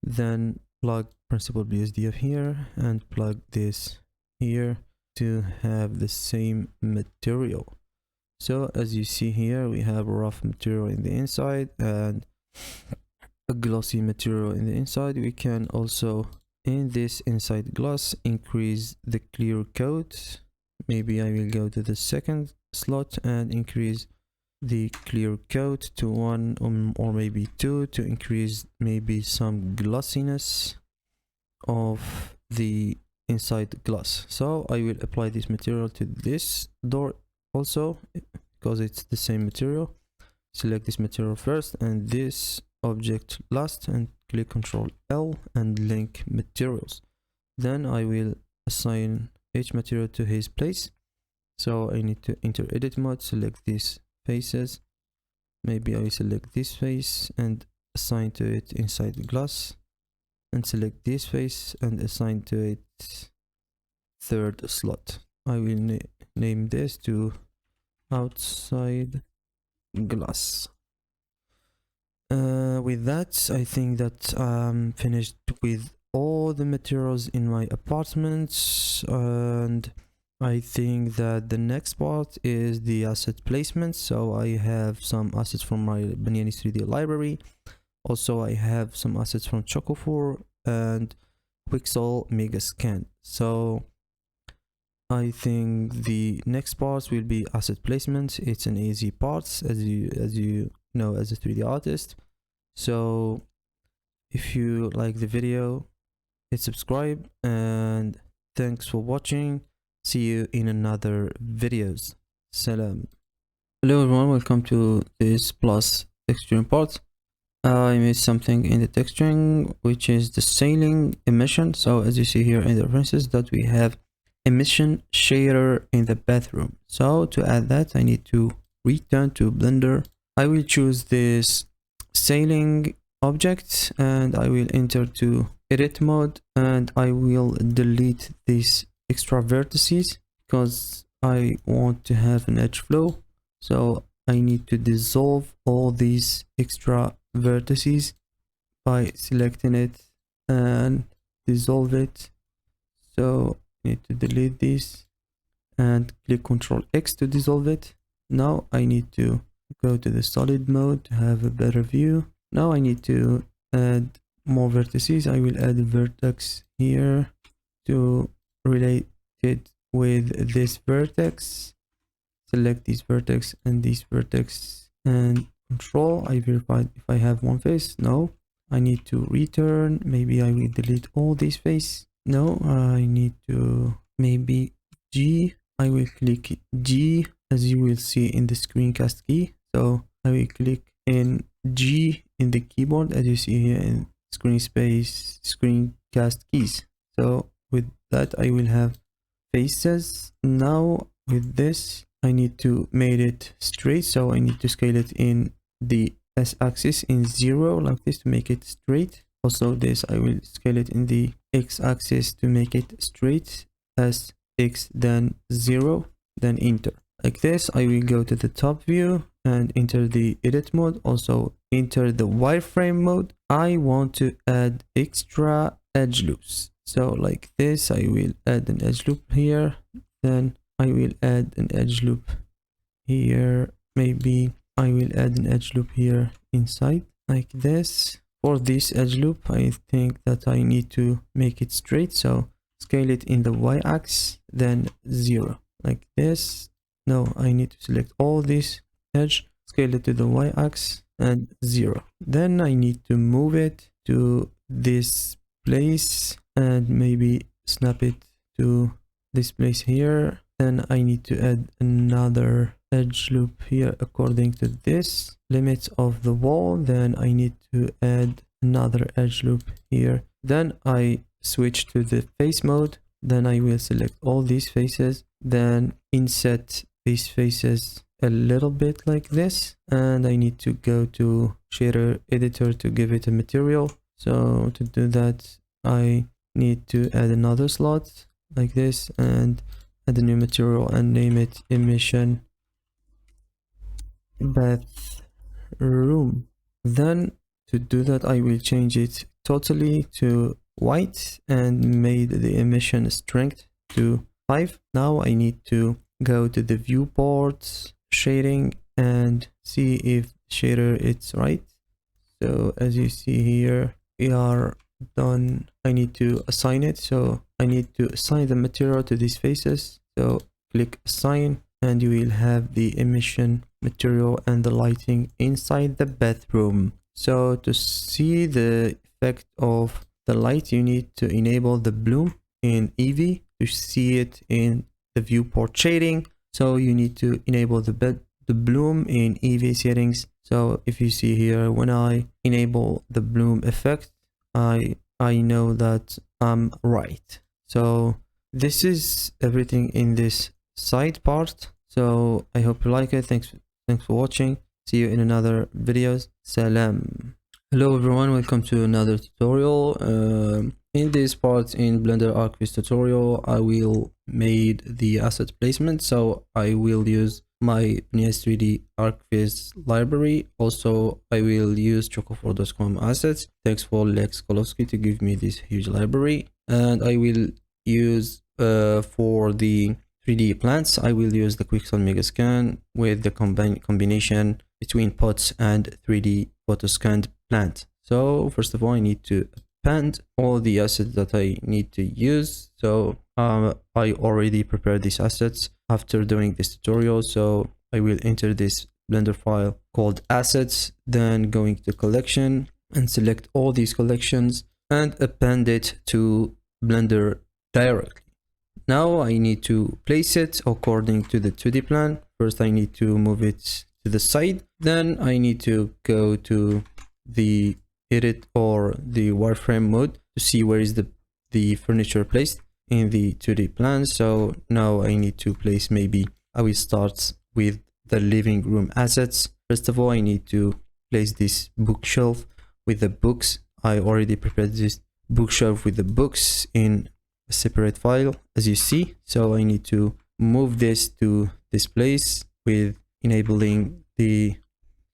then plug principal BSDF here and plug this here to have the same material. So as you see here, we have a rough material in the inside and a glossy material in the inside. We can also in this inside glass increase the clear coat Maybe I will go to the second slot and increase the clear coat to 1 or maybe 2 to increase maybe some glossiness of the inside glass. So I will apply this material to this door also because it's the same material. Select this material first and this object last and click Ctrl L and link materials. Then I will assign each material to his place. So I need to enter edit mode, select these faces. Maybe I select this face and assign to it inside the glass, and select this face and assign to it third slot. I will name this to outside glass. With that, I think that I'm finished with all the materials in my apartment, and I think that the next part is the asset placement. So I have some assets from my Banyani 3D library. Also, I have some assets from Choco4 and Pixel Megascan. So I think the next part will be asset placement. It's an easy part, as you know, as a 3D artist. So if you like the video, hit subscribe, and thanks for watching. See you in another videos. Salam. Hello everyone, welcome to this plus texturing part. I made something in the texturing, which is the sailing emission. So as you see here in the references, that we have emission shader in the bathroom. So to add that, I need to return to Blender. I will choose this sailing object and I will enter to edit mode, and I will delete these extra vertices because I want to have an edge flow. So I need to dissolve all these extra vertices by selecting it and dissolve it. So I need to delete this and click Ctrl X to dissolve it. Now I need to go to the solid mode to have a better view. Now I need to add more vertices. I will add a vertex here to relate it with this vertex. Select this vertex and this vertex and Control. I verified if I have one face. No, I need to return. Maybe I will delete all these faces. No, I need to maybe G. I will click G as you will see in the screencast key. So I will click in G in the keyboard as you see here in screencast keys. So with that I will have faces. Now with this I need to make it straight, so I need to scale it in the s-axis in 0 like this to make it straight. Also this I will scale it in the x-axis to make it straight as x then 0, then enter. Like this I will go to the top view and enter the edit mode. Also enter the wireframe mode. I want to add extra edge loops. So like this I will add an edge loop here, then I will add an edge loop here. Maybe I will add an edge loop here inside like this. For this edge loop I think that I need to make it straight, so scale it in the y-axis then 0 like this. No, I need to select all this edge, scale it to the y-axis and 0. Then I need to move it to this place and maybe snap it to this place here. Then I need to add another edge loop here according to this limits of the wall. Then I need to add another edge loop here. Then I switch to the face mode. Then I will select all these faces, then inset these faces a little bit like this, and I need to go to shader editor to give it a material. So to do that I need to add another slot like this and add a new material and name it emission bathroom. Then to do that I will change it totally to white and made the emission strength to 5. Now I need to go to the viewport shading and see if shader it's right. So as you see here we are done. I need to assign it, so I need to assign the material to these faces. So click assign, and you will have the emission material and the lighting inside the bathroom. So to see the effect of the light, you need to enable the bloom in Eevee to see it in the viewport shading. So you need to enable the bloom in Eevee settings. So if you see here, when I enable the bloom effect, I know that I'm right. So this is everything in this side part. So I hope you like it. Thanks for watching. See you in another videos. Salam. Hello everyone, welcome to another tutorial. In this part in Blender Arch Viz tutorial, I will made the asset placement. So I will use my NES3D Arch Viz library. Also, I will use chocofor.com assets. Thanks for Lex Kolowski to give me this huge library. And I will use for the 3D plants, I will use the Quixel Megascan with the combination between pots and 3D photoscanned plant. So first of all, I need to append all the assets that I need to use. So I already prepared these assets after doing this tutorial. So I will enter this Blender file called assets, then going to collection and select all these collections and append it to Blender directly. Now I need to place it according to the 2D plan. First I need to move it to the side. Then I need to go to the edit or the wireframe mode to see where is the furniture placed in the 2D plan. So now I need to place, maybe I will start with the living room assets. First of all, I need to place this bookshelf with the books. I already prepared this bookshelf with the books in a separate file, as you see. So I need to move this to this place with enabling the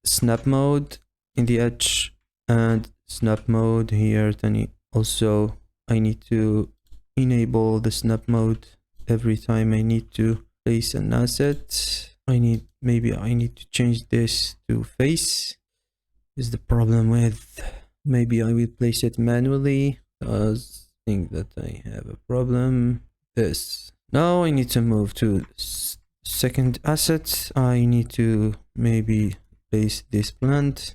snap mode in the edge and snap mode here. Then also I need to enable the snap mode every time I need to place an asset. Maybe I need to change this to face. Is the problem with, maybe I will place it manually because I think that I have a problem. This. Now I need to move to second asset. I need to maybe place this plant.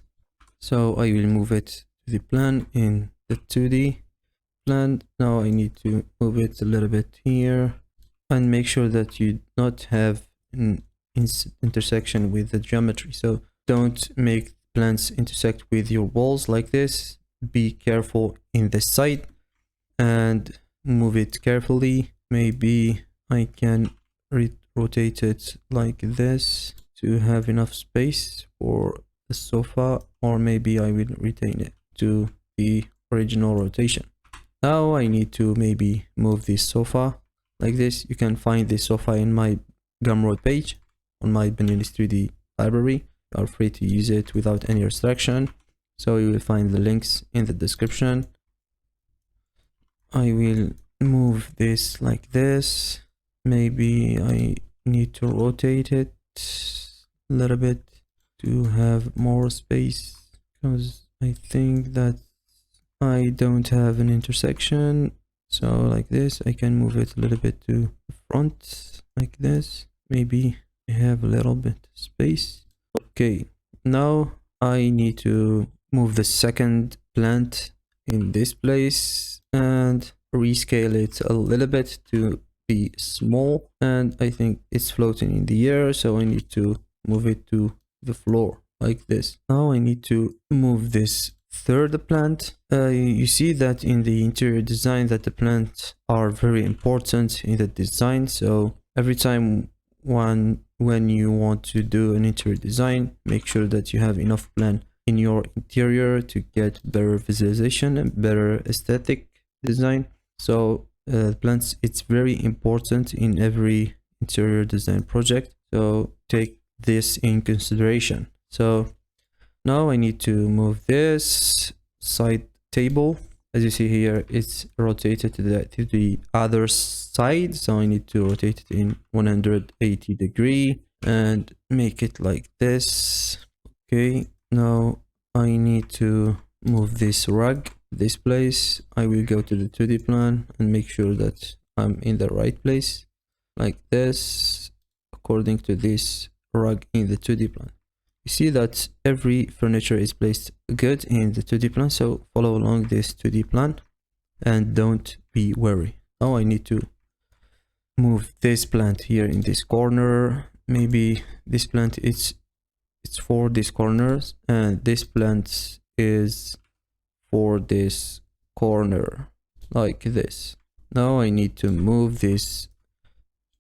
So I will move it to the plan in the 2D plan. Now I need to move it a little bit here and make sure that you not have an intersection with the geometry. So don't make plants intersect with your walls like this. Be careful in the side and move it carefully. Maybe I can rotate it like this to have enough space for the sofa, or maybe I will retain it to the original rotation. Now I need to maybe move this sofa like this. You can find this sofa in my Gumroad page on my NES3D library. You are free to use it without any restriction. So you will find the links in the description. I will move this like this. Maybe I need to rotate it a little bit to have more space, because I think that I don't have an intersection. So like this, I can move it a little bit to the front like this. Maybe I have a little bit space. Okay, now I need to move the second plant in this place and rescale it a little bit to be small. And I think it's floating in the air, so I need to move it to the floor like this. Now I need to move this third plant. You see that in the interior design that the plants are very important in the design. So every time when you want to do an interior design, make sure that you have enough plant in your interior to get better visualization and better aesthetic design. So plants, it's very important in every interior design project, so take this in consideration. So now I need to move this side table. As you see here, it's rotated to the other side, so I need to rotate it in 180 degree and make it like this. Okay, now I need to move this rug this place. I will go to the 2D plan and make sure that I'm in the right place like this. according to this rug in the 2D plan. You see that every furniture is placed good in the 2D plan, so follow along this 2D plan and don't be worried. Now I need to move this plant here in this corner. Maybe this plant it's for these corners, and this plant is for this corner, like this. Now I need to move this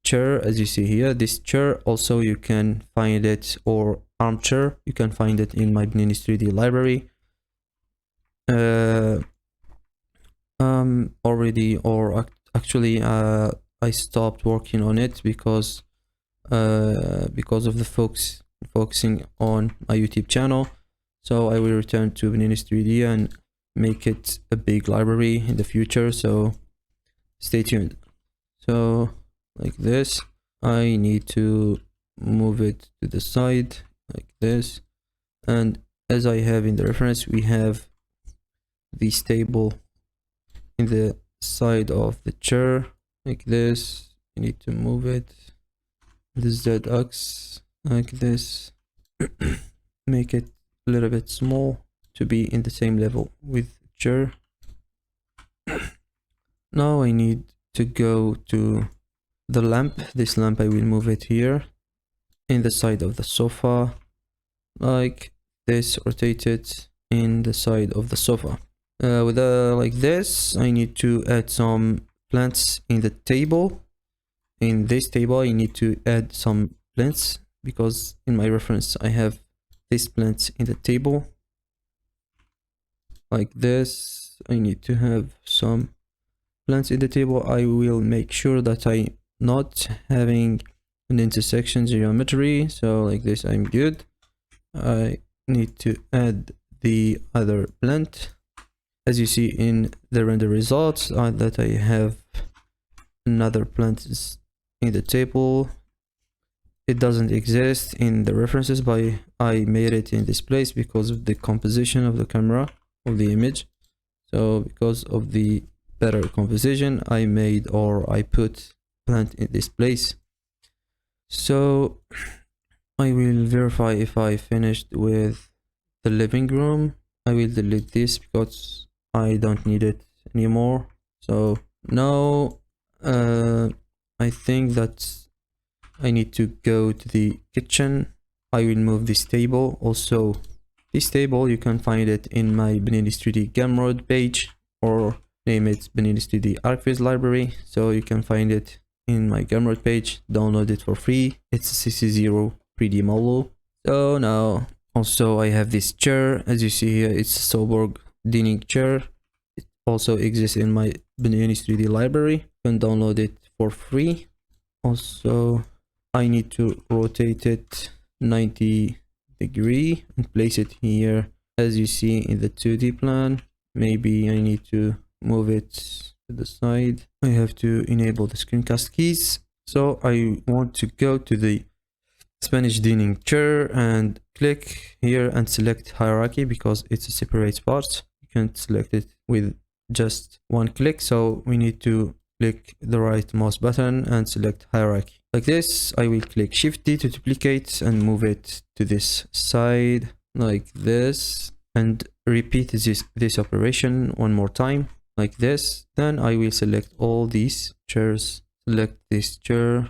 chair, as you see here. This chair also you can find it, or armchair, you can find it in my Beninis 3D library. Actually I stopped working on it because of the focusing on my YouTube channel. So I will return to Beninis 3D and make it a big library in the future, so stay tuned. So like this, I need to move it to the side like this, and as I have in the reference, we have this table in the side of the chair like this. You need to move it the Z-axis like this. Make it a little bit small to be in the same level with the chair. Now I need to go to the lamp. This lamp, I will move it here in the side of the sofa like this, rotate it in the side of the sofa. Like this, I need to add some plants in the table. In this table I need to add some plants because in my reference I have these plants in the table like this. I need to have some plants in the table. I will make sure that I'm not having an intersection geometry, so like this I'm good. I need to add the other plant. As you see in the render results, that I have another plant in the table. It doesn't exist in the references, but I made it in this place because of the composition of the camera of the image. So because of the better composition, I made, or I put plant in this place. So I will verify if I finished with the living room. I will delete this because I don't need it anymore. So now I think that I need to go to the kitchen. I will move this table. Also, this table you can find it in my Beninis 3D Gumroad page, or name it Beninis 3D Arch Viz library. So you can find it in my Gumroad page. Download it for free. It's a CC0 3D model. So now also I have this chair. As you see here, it's a Soborg dining chair. It also exists in my Beninis 3D library. You can download it for free. Also, I need to rotate it 90 degree and place it here as you see in the 2D plan. Maybe I need to move it to the side. I have to enable the screencast keys. So I want to go to the Spanish dining chair and click here and select hierarchy because it's a separate part. You can select it with just one click. So we need to click the right mouse button and select hierarchy. Like this, I will click Shift D to duplicate and move it to this side like this, and repeat this operation one more time like this. Then I will select all these chairs, select this chair,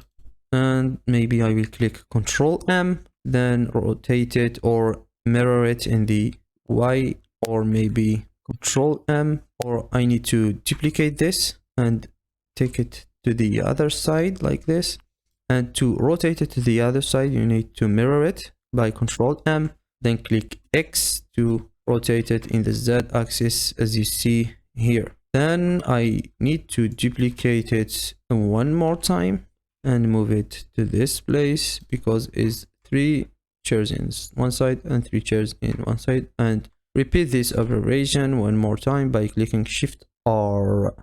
and maybe I will click Ctrl M, then rotate it or mirror it in the Y, or maybe Ctrl M, or I need to duplicate this and take it to the other side like this. And to rotate it to the other side, you need to mirror it by Ctrl M, then click X to rotate it in the Z axis as you see here. Then I need to duplicate it one more time and move it to this place because it's 3 chairs in one side and 3 chairs in one side, and repeat this operation one more time by clicking Shift R.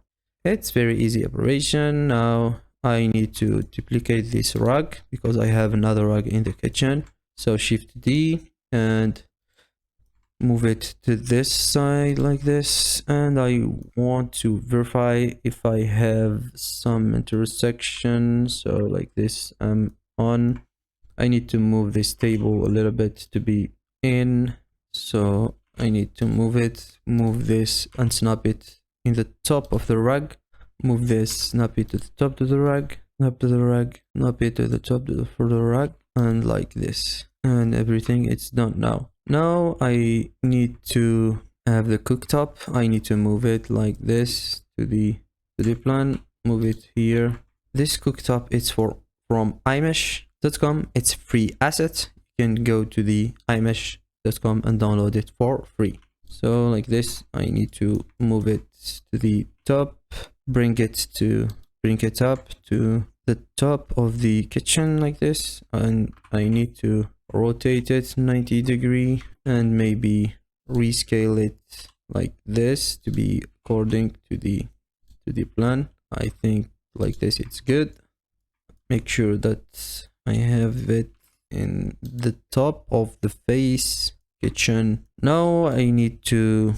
It's very easy operation. Now I need to duplicate this rug because I have another rug in the kitchen. So Shift D and move it to this side like this, and I want to verify if I have some intersection. So like this, I'm on I need to move this table a little bit to be in. So I need to move this and snap it in the top of the rug. Move this, snap it to the top of the rug, snap to the rug, snap it to the top for the rug, and like this. And everything it's done now. Now I need to have the cooktop. I need to move it like this to the plan. Move it here. This cooktop is from imesh.com. It's free asset. You can go to the imesh.com and download it for free. So like this, I need to move it to the top, bring it up to the top of the kitchen like this, and I need to rotate it 90 degree and maybe rescale it like this to be according to the plan. I think like this it's good. Make sure that I have it in the top of the face kitchen. Now I need to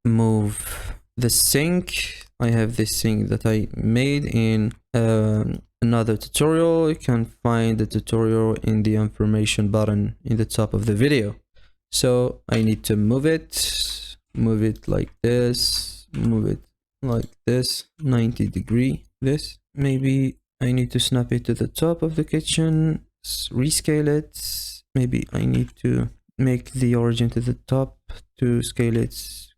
move the sink. I have this sink that I made in another tutorial. You can find the tutorial in the information button in the top of the video. So I need to move it like this, move it like this, 90 degree. This maybe I need to snap it to the top of the kitchen, rescale it. Maybe I need to make the origin to the top to scale it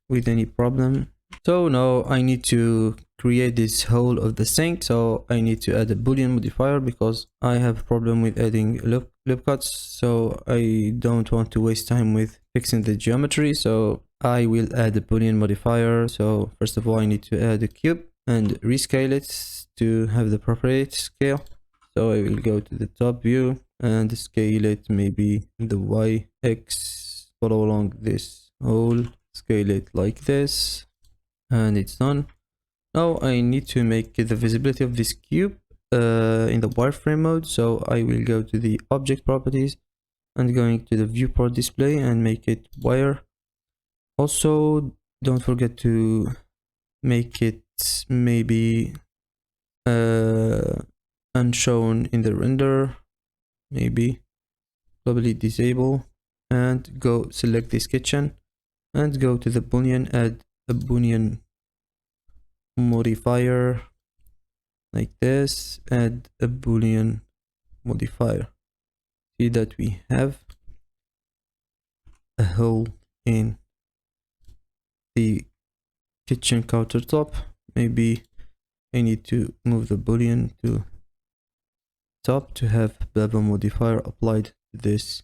with any problem. So now I need to create this hole of the sink. So I need to add a boolean modifier because I have a problem with adding loop cuts. So I don't want to waste time with fixing the geometry. So I will add a boolean modifier. So first of all, I need to add a cube and rescale it to have the appropriate scale. So I will go to the top view and scale it maybe the y-x, follow along this hole, scale it like this, and it's done. Now I need to make the visibility of this cube in the wireframe mode. So I will go to the object properties and going to the viewport display and make it wire. Also, don't forget to make it maybe unshown in the render, maybe globally disable, and go select this kitchen and go to the boolean, add a boolean modifier like this, add a boolean modifier. See that we have a hole in the kitchen countertop. Maybe I need to move the boolean to top to have bevel modifier applied to this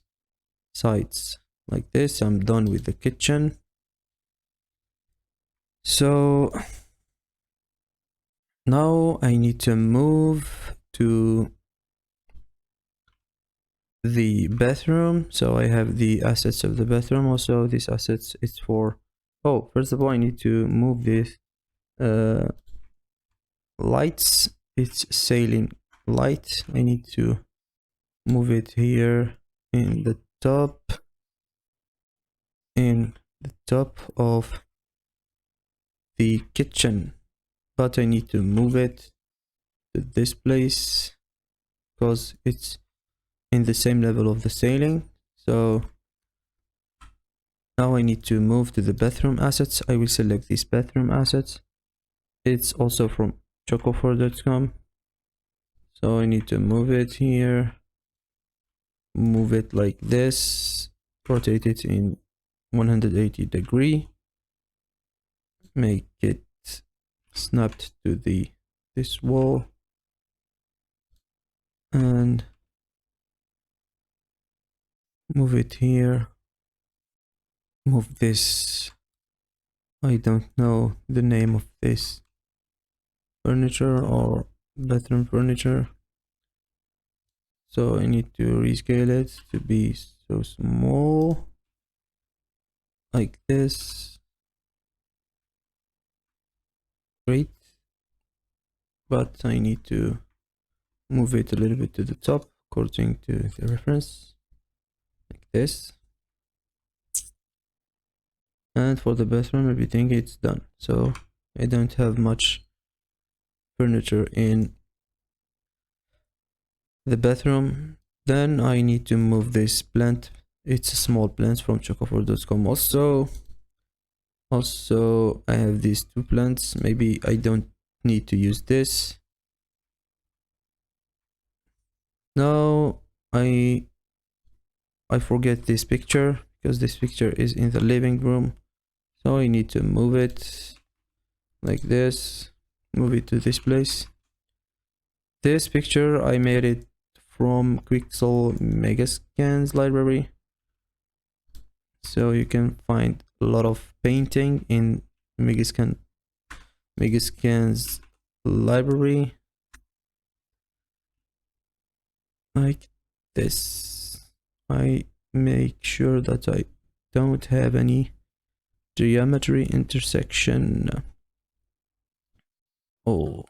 sides like this. I'm done with the kitchen. So now I need to move to the bathroom. So I have the assets of the bathroom. Also these assets, it's for, oh, first of all I need to move this lights. It's sailing light. I need to move it here in the top of the kitchen, but I need to move it to this place because it's in the same level of the sailing. So now I need to move to the bathroom assets. I will select these bathroom assets. It's also from chocofor.com. So I need to move it here, move it like this, rotate it in 180 degree, make it snapped to this wall, and move it here, move this, I don't know the name of this furniture or bathroom furniture, so I need to rescale it to be so small like this. Great, but I need to move it a little bit to the top according to the reference like this. And for the bathroom, everything it's done. So I don't have much furniture in the bathroom. Then I need to move this plant. It's a small plant from chocofor.com. Also I have these two plants. Maybe I don't need to use this. Now I forget this picture because this picture is in the living room. So I need to move it like this, move it to this place. This picture I made it from Quixel Megascans library. So you can find a lot of painting in Megascans library. Like this. I make sure that I don't have any geometry intersection. Oh,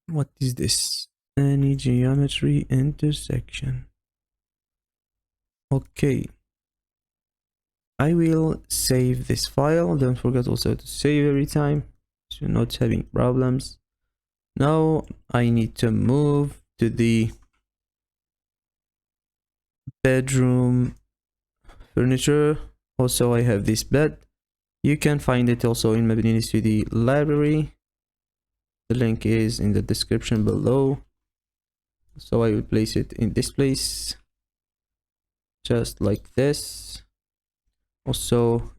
what is this? Any geometry intersection. Okay. I will save this file. Don't forget also to save every time so you're not having problems. Now I need to move to the bedroom furniture. Also I have this bed. You can find it also in Mabini Studio library. The link is in the description below. So I will place it in this place, just like this. Also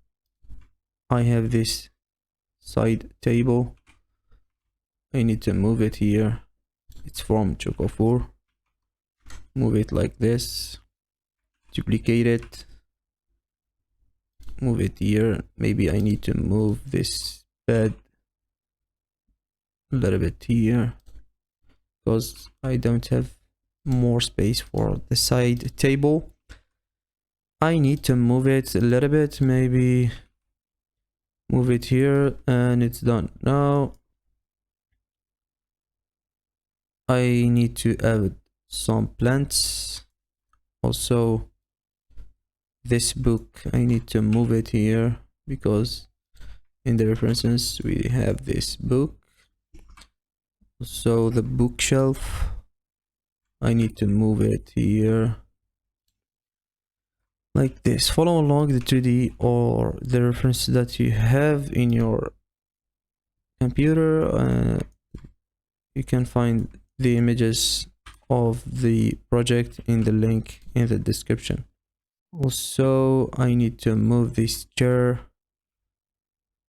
I have this side table. I need to move it here. It's from Chocofor. Move it like this. Duplicate it. Move it here. Maybe I need to move this bed a little bit here because I don't have more space for the side table. I need to move it a little bit, maybe move it here, and it's done. Now I need to add some plants. Also this book, I need to move it here because in the references we have this book. So the bookshelf, I need to move it here like this. Follow along the 2D or the reference that you have in your computer. You can find the images of the project in the link in the description. Also I need to move this chair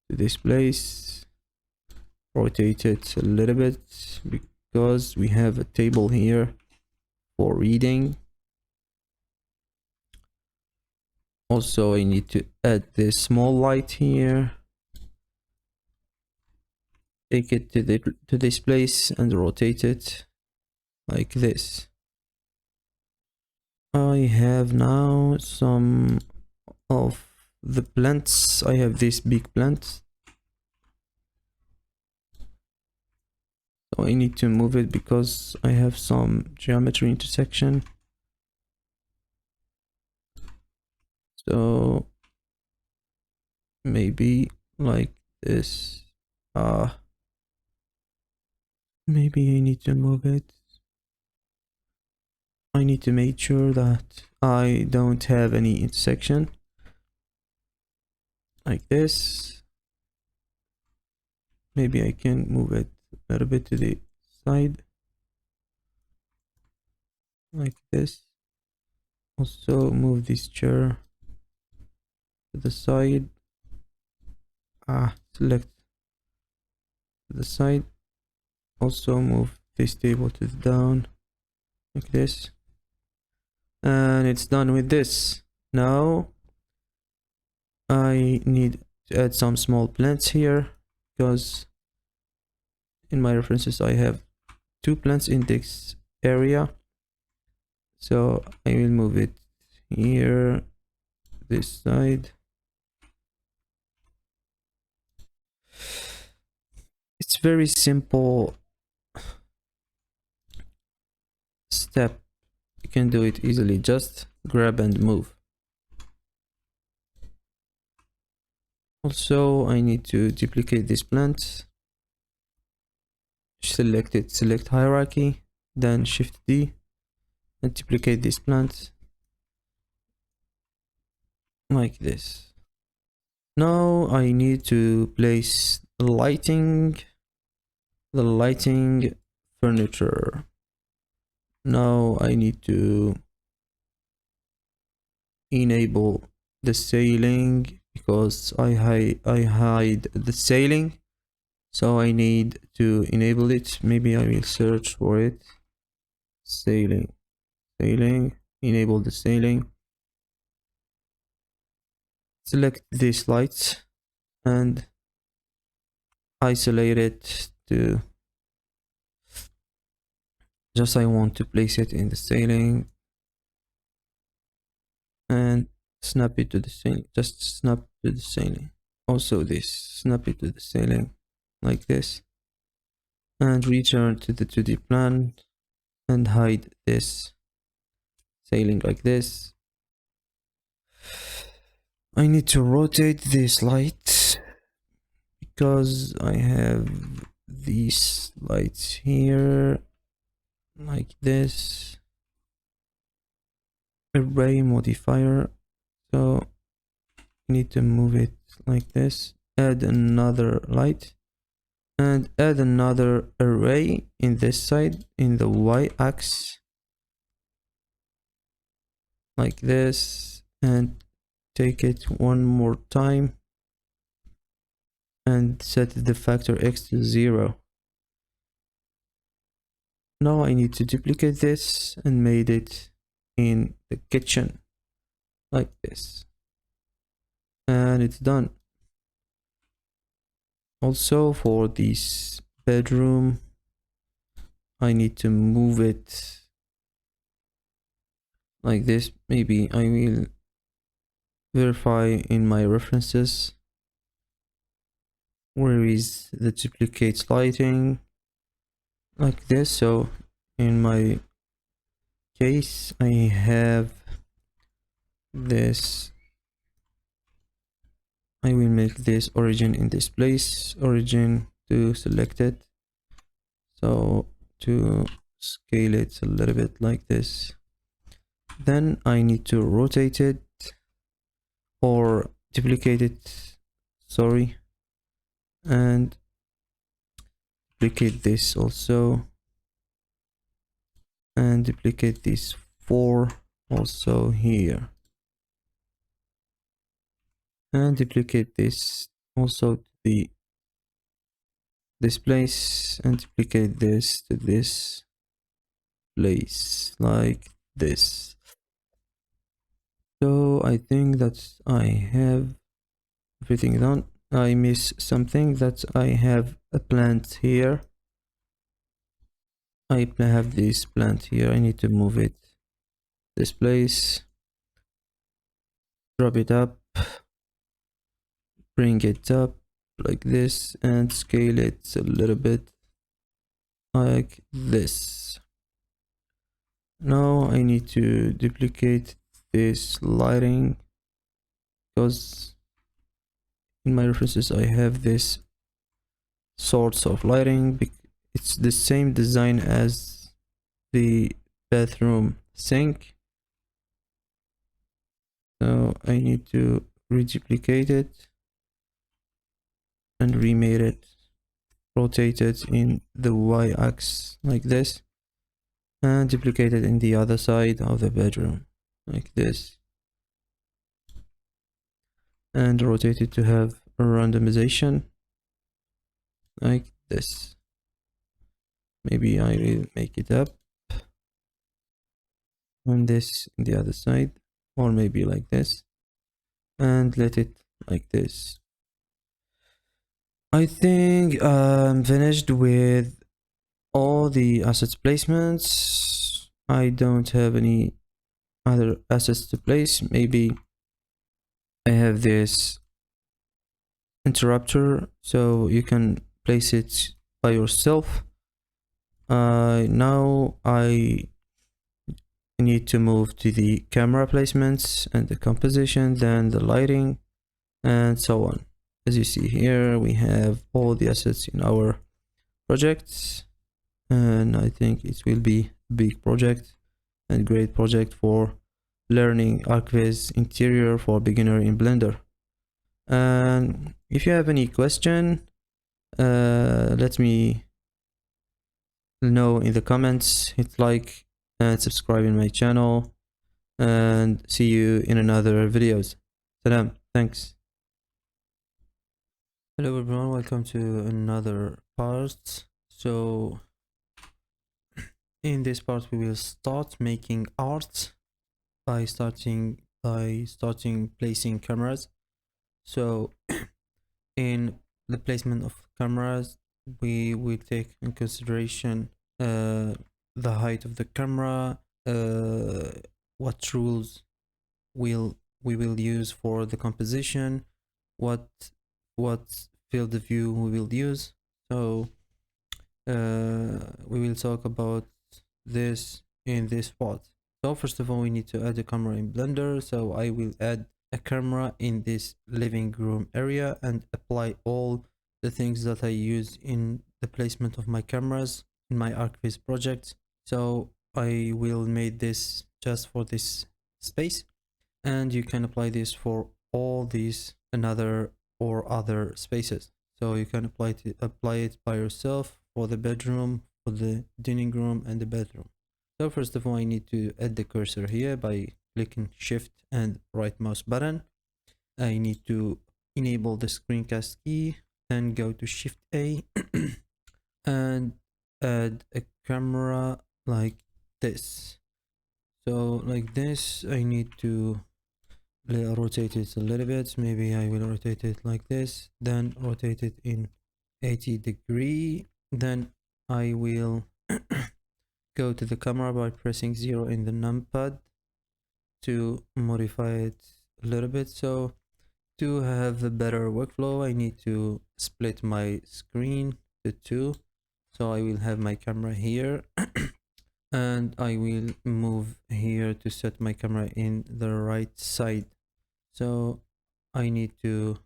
to this place, rotate it a little bit because we have a table here for reading. Also I need to add this small light here, take it to this place and rotate it like this. I have now some of the plants. I have this big plant, so I need to move it because I have some geometry intersection. So maybe like this. Maybe I need to move it. I need to make sure that I don't have any intersection like this. Maybe I can move it a little bit to the side like this. Also move this chair to the side. Select to the side. Also move this table to the down like this. And it's done with this. Now I need to add some small plants here because in my references I have 2 plants in this area. So I will move it here, this side. It's very simple step. You can do it easily, just grab and move. Also I need to duplicate this plant, select it, select hierarchy, then Shift D, and duplicate this plant like this. Now I need to place the lighting furniture. Now I need to enable the ceiling because I hide the ceiling, so I need to enable it. Maybe I will search for it. Ceiling, enable the ceiling. Select these lights and isolate it to just I want to place it in the ceiling and snap it to the ceiling. Just snap to the ceiling. Also this, snap it to the ceiling like this, and return to the 2D plan and hide this ceiling like this. I need to rotate this light because I have these lights here like this. Array modifier, so I need to move it like this. Add another light and add another array in this side in the y-axis like this, and take it one more time and set the factor x to 0. Now I need to duplicate this and made it in the kitchen like this, and it's done. Also for this bedroom I need to move it like this. Maybe I will verify in my references where is the duplicate lighting like this. So in my case I have this. I will make this origin in this place, origin to select it, so to scale it a little bit like this. Then I need to rotate it or duplicate it, sorry, and duplicate this also, and duplicate this 4 also here, and duplicate this also to this place, and duplicate this to this place like this. So I think that I have everything done. I miss something, that I have a plant here. I have this plant here. I need to move it this place, drop it up, bring it up like this, and scale it a little bit like this. Now I need to duplicate this lighting because in my references I have this sorts of lighting. It's the same design as the bathroom sink, so I need to reduplicate it and remake it, rotate it in the y-axis like this, and duplicate it in the other side of the bedroom like this, and rotate it to have a randomization like this. Maybe I will make it up and this in the other side, or maybe like this, and let it like this. I think I'm finished with all the assets placements. I don't have any other assets to place. Maybe I have this interrupter, so you can place it by yourself. Now I need to move to the camera placements and the composition, then the lighting, and so on. As you see here, we have all the assets in our projects, and I think it will be a big project, and great project for learning Arch Viz interior for beginner in Blender. And if you have any question, let me know in the comments. Hit like and subscribe in my channel, and see you in another videos. Salam. Thanks. Hello everyone, welcome to another part. So in this part we will start making art by starting placing cameras. So in the placement of cameras, we will take in consideration the height of the camera, what rules we will use for the composition, what field of view we will use. So we will talk about this in this part. So first of all, we need to add a camera in Blender. So I will add a camera in this living room area and apply all the things that I use in the placement of my cameras in my Arch Viz project. So I will make this just for this space, and you can apply this for all these another or other spaces. So you can apply it by yourself for the bedroom, for the dining room, and the bedroom. So first of all, I need to add the cursor here by clicking Shift and right mouse button. I need to enable the screencast key and go to Shift A and add a camera like this. So like this, I need to rotate it a little bit. Maybe I will rotate it like this, then rotate it in 80 degree. Then I will go to the camera by pressing 0 in the numpad to modify it a little bit. So to have a better workflow, I need to split my screen to 2. So I will have my camera here and I will move here to set my camera in the right side. So I need to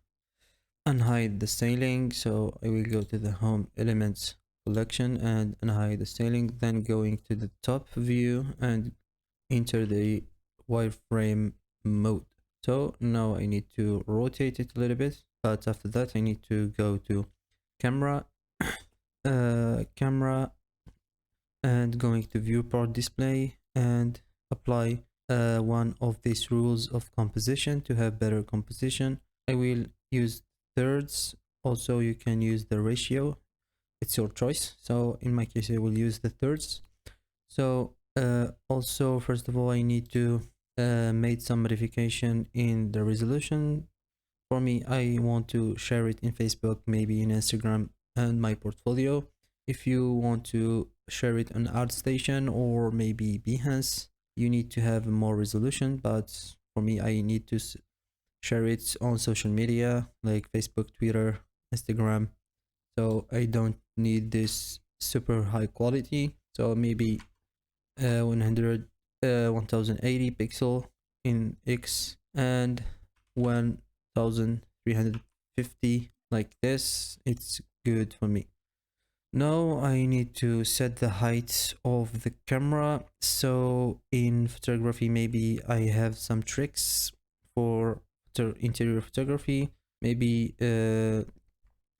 unhide the styling. So I will go to the home elements collection and unhide the styling, then going to the top view and enter the wireframe mode. So now I need to rotate it a little bit, but after that I need to go to camera, camera, and going to viewport display and apply one of these rules of composition to have better composition. I will use thirds. Also you can use the ratio, it's your choice. So in my case I will use the thirds. So also first of all I need to make some modification in the resolution. For me, I want to share it in Facebook, maybe in Instagram and my portfolio. If you want to share it on ArtStation or maybe Behance, you need to have more resolution, but for me I need to share it on social media like Facebook, Twitter, Instagram. So I don't need this super high quality. So maybe 1080 pixel in X and 1350 like this. It's good for me. Now I need to set the height of the camera. So in photography, maybe I have some tricks for interior photography. Maybe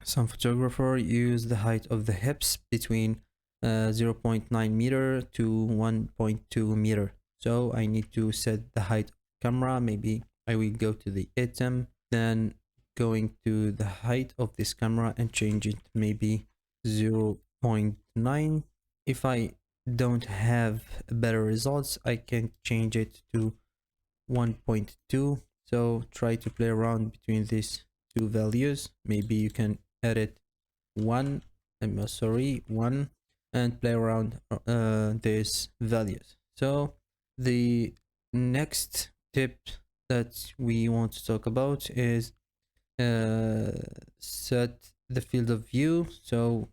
some photographer use the height of the hips between 0.9 meter to 1.2 meter. So I need to set the height of camera. Maybe I will go to the item, then going to the height of this camera and change it maybe 0.9. If I don't have better results, I can change it to 1.2. So try to play around between these two values. Maybe you can edit 1 and play around these values. So the next tip that we want to talk about is set the field of view. So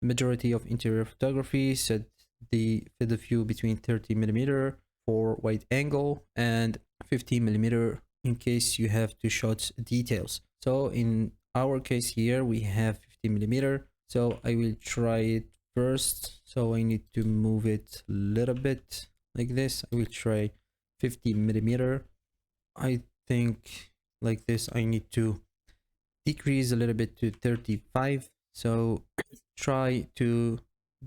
majority of interior photography set the field of view between 30mm for wide angle and 50mm in case you have to shot details. So in our case here we have 50mm. So I will try it first, so I need to move it a little bit like this. I will try 50 millimeter. I think like this I need to decrease a little bit to 35, so try to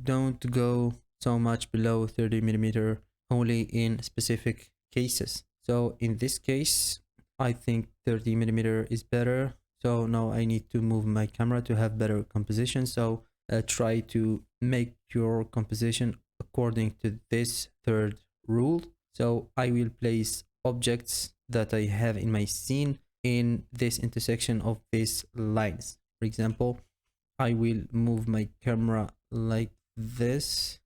don't go so much below 30 millimeter, only in specific cases. So in this case I think 30 millimeter is better. So now I need to move my camera to have better composition. So try to make your composition according to this third rule. So I will place objects that I have in my scene in this intersection of these lines. For example, I will move my camera like this.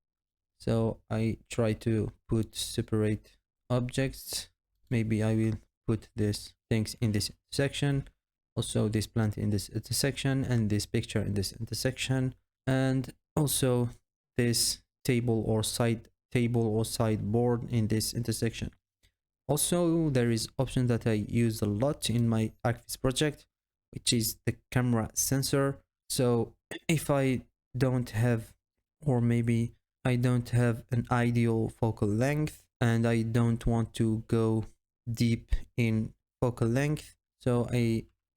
So I try to put separate objects. Maybe I will put these things in this intersection, also this plant in this intersection, and this picture in this intersection, and also this table or sideboard in this intersection. Also, there is option that I use a lot in my Arch Viz project, which is the camera sensor. So if I don't have, or maybe I don't have an ideal focal length and I don't want to go deep in focal length, so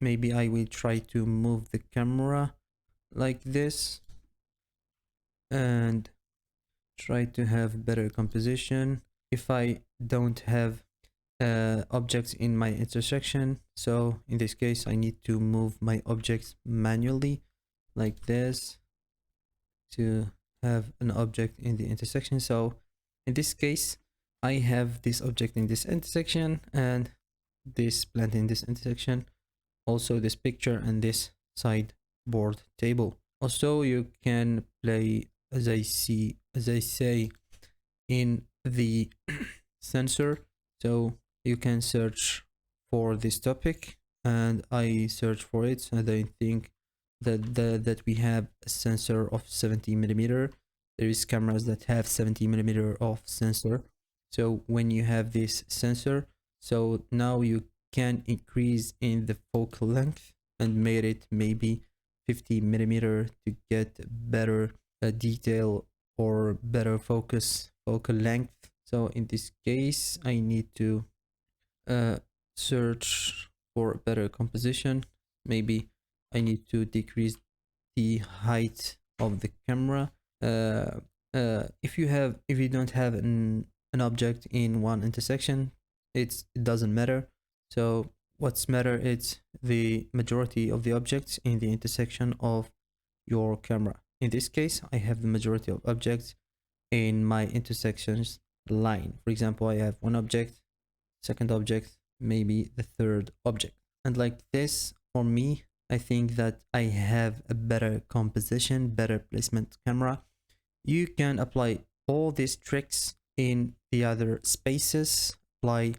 maybe I will try to move the camera like this and try to have better composition. If I don't have objects in my intersection, so in this case I need to move my objects manually like this to have an object in the intersection. So in this case I have this object in this intersection and this plant in this intersection, also this picture and this sideboard table. Also you can play, as I say in the sensor, so you can search for this topic and I search for it, and I think that we have a sensor of 70 millimeter. There is cameras that have 70 millimeter of sensor. So when you have this sensor, so now you can increase in the focal length and made it maybe 50 millimeter to get better detail or better focal length. So in this case I need to search for better composition. Maybe I need to decrease the height of the camera. If you don't have an object in one intersection, it doesn't matter. So what's matter is the majority of the objects in the intersection of your camera. In this case I have the majority of objects in my intersections line. For example, I have one object, second object, maybe the third object, and like this. For me, I think that I have a better composition, better placement camera. You can apply all these tricks in the other spaces. Apply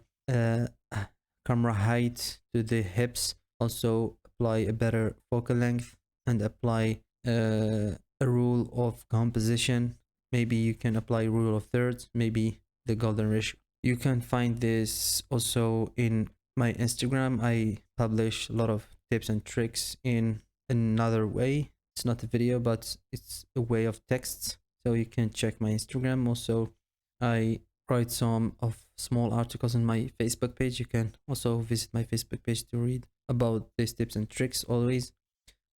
camera height to the hips, also apply a better focal length, and apply a rule of composition. Maybe you can apply rule of thirds, maybe the golden ratio. You can find this also in my Instagram. I publish a lot of tips and tricks in another way. It's not a video, but it's a way of text. So you can check my Instagram. Also, I write some of small articles on my Facebook page. You can also visit my Facebook page to read about these tips and tricks. Always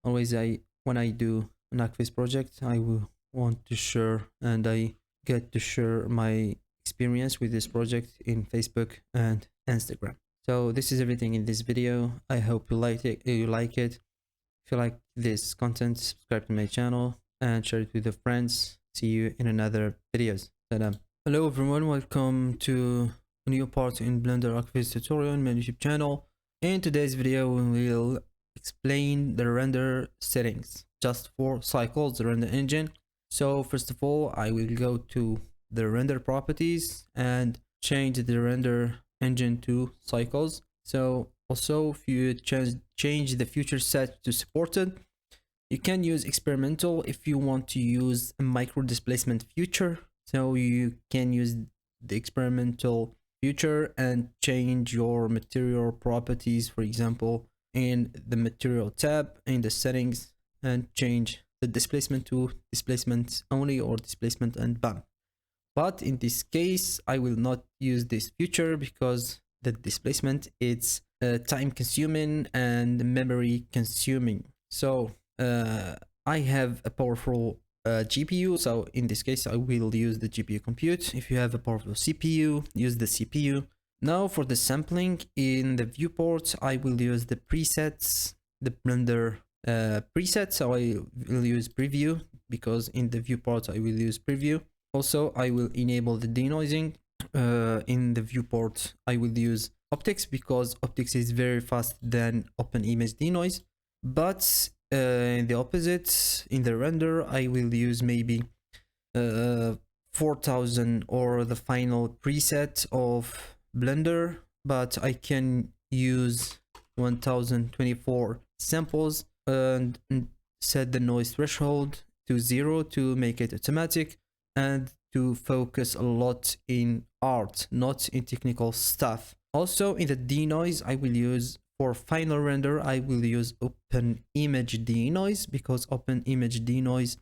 when I do an Arch Viz project, I will want to share, and I get to share my experience with this project in Facebook and Instagram. So this is everything in this video. I hope you like it. If you like this content, subscribe to my channel and share it with your friends. See you in another videos. Salam. Hello everyone, welcome to a new part in Blender Arch Viz tutorial on my YouTube channel. In today's video we will explain the render settings just for cycles, the render engine. So first of all, I will go to the render properties and change the render engine to cycles. So also if you change the future set to supported, you can use experimental if you want to use a micro displacement future. So you can use the experimental future and change your material properties, for example, in the material tab in the settings, and change the displacement to displacement only or displacement and bump. But in this case, I will not use this feature because the displacement is time consuming and memory consuming. So I have a powerful GPU. So in this case, I will use the GPU compute. If you have a powerful CPU, use the CPU. Now for the sampling in the viewport, I will use the presets, the Blender preset. So I will use preview because in the viewport I will use preview. Also, I will enable the denoising. In the viewport, I will use optics because optics is very fast than open image denoise. But in the opposite, in the render, I will use maybe 4000 or the final preset of Blender, but I can use 1024 samples and set the noise threshold to 0 to make it automatic and to focus a lot in art, not in technical stuff. Also in the denoise, I will use for final render, I will use open image denoise because open image denoise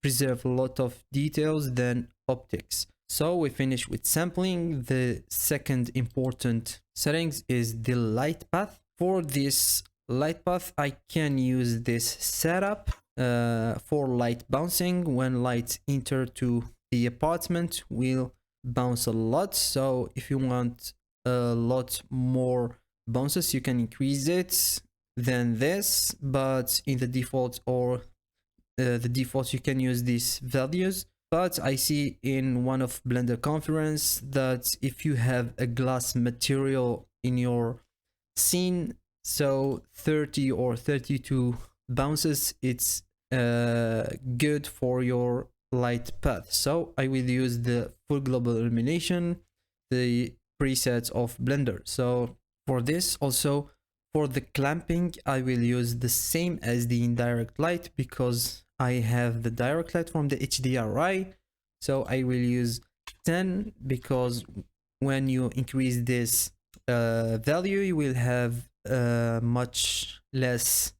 preserve a lot of details than optics. So we finish with sampling. The second important settings is the light path. For this light path, I can use this setup for light bouncing. When lights enter to the apartment, will bounce a lot. So if you want a lot more bounces, you can increase it than this, but in the default or the default you can use these values. But I see in one of Blender conference that if you have a glass material in your scene, so 30 or 32 bounces, it's good for your light path. So I will use the full global illumination, the presets of Blender. So for this, also for the clamping, I will use the same as the indirect light because I have the direct light from the HDRI. So I will use 10 because when you increase this value, you will have much less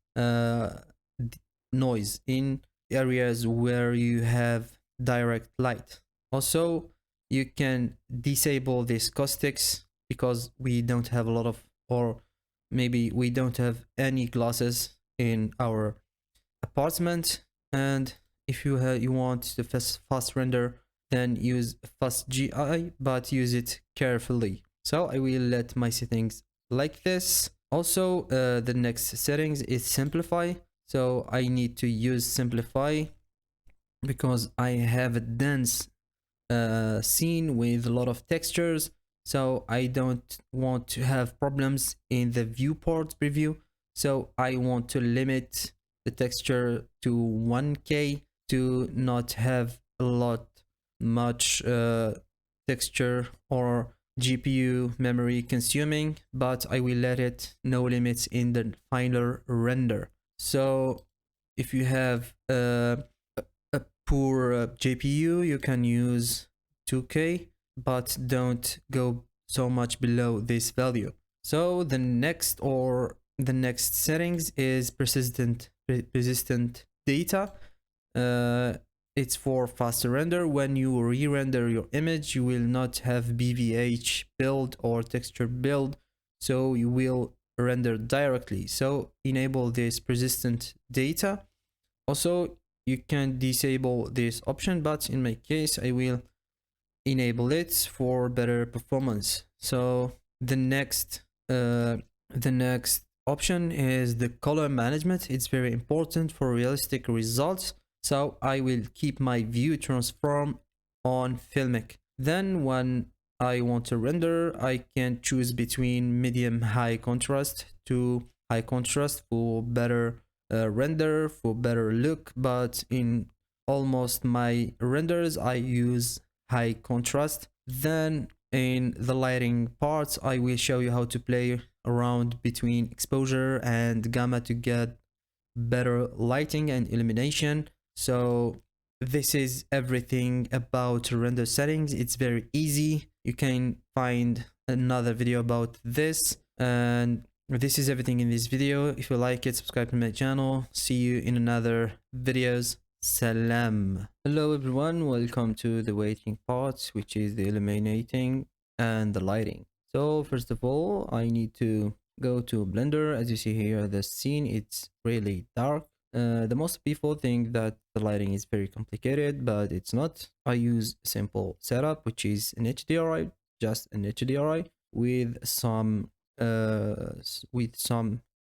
noise in areas where you have direct light. Also, you can disable this caustics because we don't have a lot of, or maybe we don't have any glasses in our apartment. And if you want the fast render, then use fast GI, but use it carefully. So I will let my settings like this. Also, the next settings is simplify. So I need to use simplify because I have a dense scene with a lot of textures. So I don't want to have problems in the viewport preview. So I want to limit the texture to 1K to not have much texture or GPU memory consuming, but I will let it no limits in the final render. So if you have a poor GPU, you can use 2K, but don't go so much below this value. So the next settings is persistent data. It's for faster render. When you re-render your image, you will not have BVH build or texture build, so you will render directly. So enable this persistent data. Also, you can disable this option, but in my case, I will enable it for better performance. So the next option is the color management. It's very important for realistic results. So I will keep my view transform on filmic. Then when I want to render, I can choose between medium high contrast to high contrast for better render, for better look. But in almost my renders, I use high contrast. Then in the lighting parts, I will show you how to play around between exposure and gamma to get better lighting and illumination. So this is everything about render settings. It's very easy. You can find another video about this, and This is everything in this video. If you like it, subscribe to my channel. See you in another videos. Salam. Hello everyone, welcome to the waiting part, which is the illuminating and the lighting. So first of all, I need to go to Blender. As you see here, the scene, it's really dark. The most people think that the lighting is very complicated, but it's not. I use a simple setup, which is an HDRI, just an HDRI with some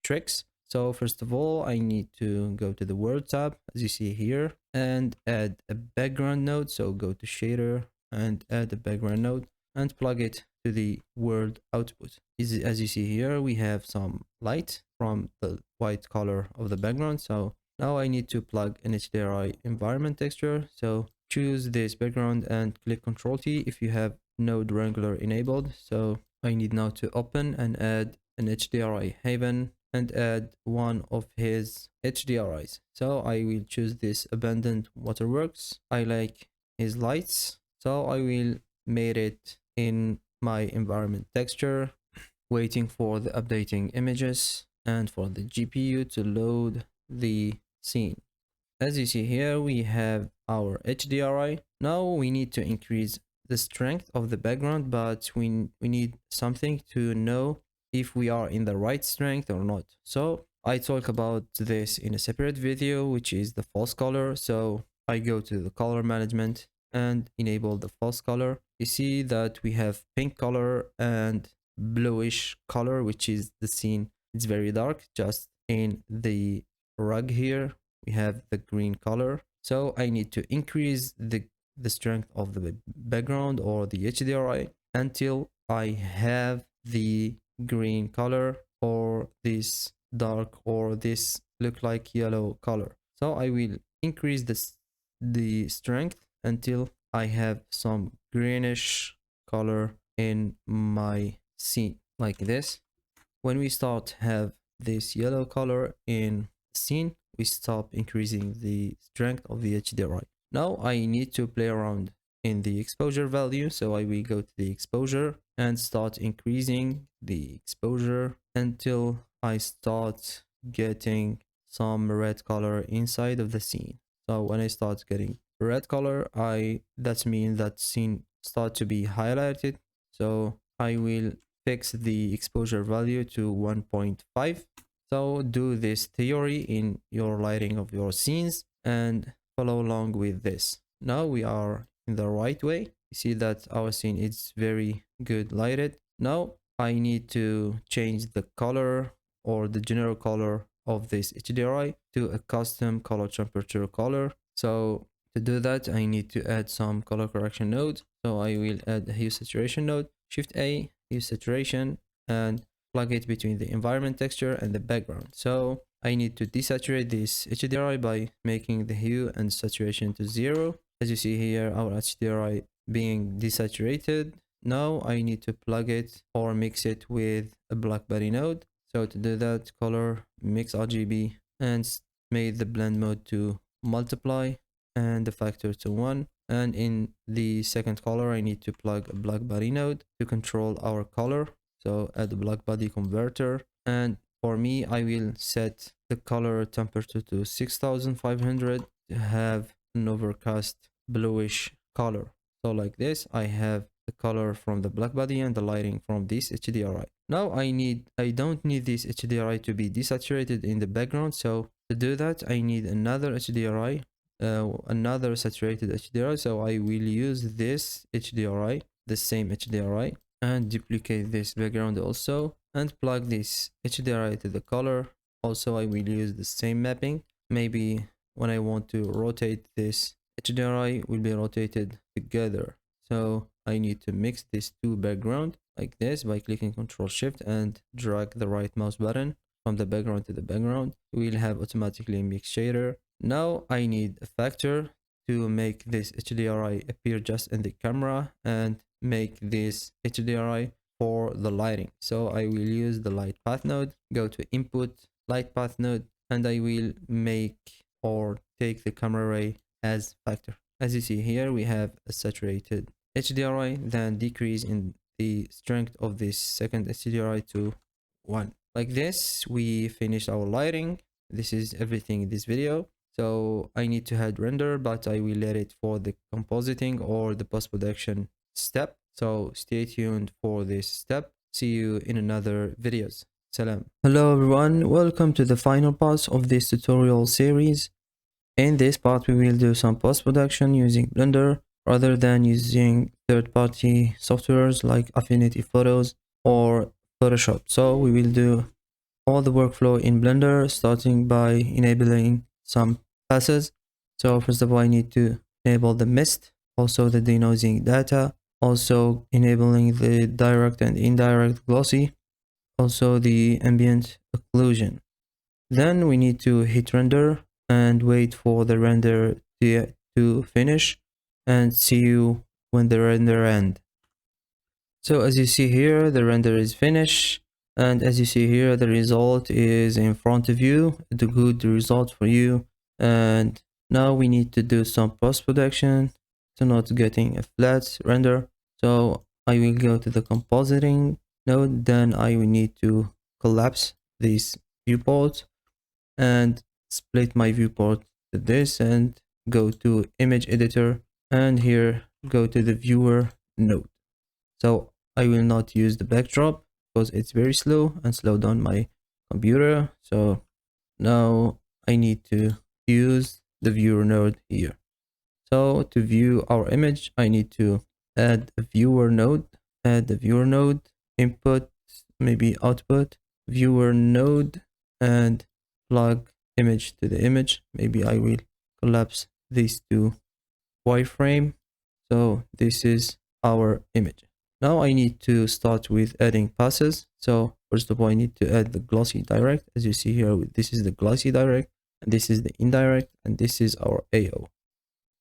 tricks. So first of all, I need to go to the world tab, as you see here, and add a background node. So go to shader and add a background node and plug it to the world output. As you see here, we have some light from the white color of the background. So now I need to plug an HDRI environment texture. So choose this background and click Ctrl T if you have node wrangler enabled. So I need now to open and add an HDRI haven and add one of his HDRIs. So I will choose this abandoned waterworks. I like his lights, so I will make it in my environment texture, waiting for the updating images and for the GPU to load the scene. As you see here, we have our HDRI. Now we need to increase the strength of the background, but we need something to know if we are in the right strength or not. So I talk about this in a separate video, which is the false color. So I go to the color management and enable the false color. You see that we have pink color and bluish color, which is the scene. It's very dark. Just in the rug here, we have the green color. So I need to increase the strength of the background or the HDRI until I have the green color or this dark or this look like yellow color. So I will increase the strength until I have some greenish color in my scene like this. When we start have this yellow color in the scene, we stop increasing the strength of the HDRI. Now I need to play around in the exposure value. So I will go to the exposure and start increasing the exposure until I start getting some red color inside of the scene. So when I start getting red color, that means that scene start to be highlighted. So I will fix the exposure value to 1.5. So do this theory in your lighting of your scenes and follow along with this. Now we are in the right way. You see that our scene is very good lighted. Now I need to change the color or the general color of this HDRI to a custom color temperature color. So to do that, I need to add some color correction node. So I will add a hue saturation node, Shift A, hue saturation, and plug it between the environment texture and the background. So I need to desaturate this HDRI by making the hue and saturation to 0. As you see here, our HDRI being desaturated. Now I need to plug it or mix it with a black body node. So to do that, color, mix RGB, and made the blend mode to multiply and the factor to 1. And in the second color, I need to plug a black body node to control our color. So add the black body converter, and for me I will set the color temperature to 6500 to have an overcast bluish color. So like this, I have the color from the black body and the lighting from this HDRI. Now I don't need this HDRI to be desaturated in the background. So to do that, I need another HDRI, another saturated HDRI. So I will use this HDRI, the same HDRI, and duplicate this background also and plug this HDRI to the color. Also, I will use the same mapping. Maybe when I want to rotate this HDRI will be rotated together. So I need to mix these two background like this by clicking Ctrl Shift and drag the right mouse button from the background to the background. We'll have automatically mix shader. Now I need a factor to make this HDRI appear just in the camera and make this HDRI for the lighting. So I will use the light path node, go to input, light path node, and I will make or take the camera ray as factor. As you see here, we have a saturated HDRI, then decrease in the strength of this second HDRI to 1. like this, we finished our lighting. This is everything in this video. So I need to add render, but I will let it for the compositing or the post-production step. So stay tuned for this step. See you in another videos. Salam. Hello everyone, welcome to the final part of this tutorial series. In this part we will do some post-production using Blender rather than using third-party softwares like Affinity Photos or Photoshop. So we will do all the workflow in Blender, starting by enabling some passes. So first of all, I need to enable the mist, also the denoising data, also enabling the direct and indirect glossy, also the ambient occlusion. Then we need to hit render and wait for the render to finish and see you when the render ends. So as you see here, the render is finished. And as you see here, the result is in front of you, the good result for you. And now we need to do some post-production to not getting a flat render. So I will go to the compositing node, then I will need to collapse this viewport and split my viewport to this and go to image editor, and here go to the viewer node. So I will not use the backdrop because it's very slow and slow down my computer. So now I need to use the viewer node here. So to view our image, I need to add a viewer node, add the viewer node, input, maybe output, viewer node, and plug image to the image. Maybe I will collapse these two wireframe. So this is our image. Now I need to start with adding passes. So first of all, I need to add the glossy direct. As you see here, this is the glossy direct, and this is the indirect, and this is our AO.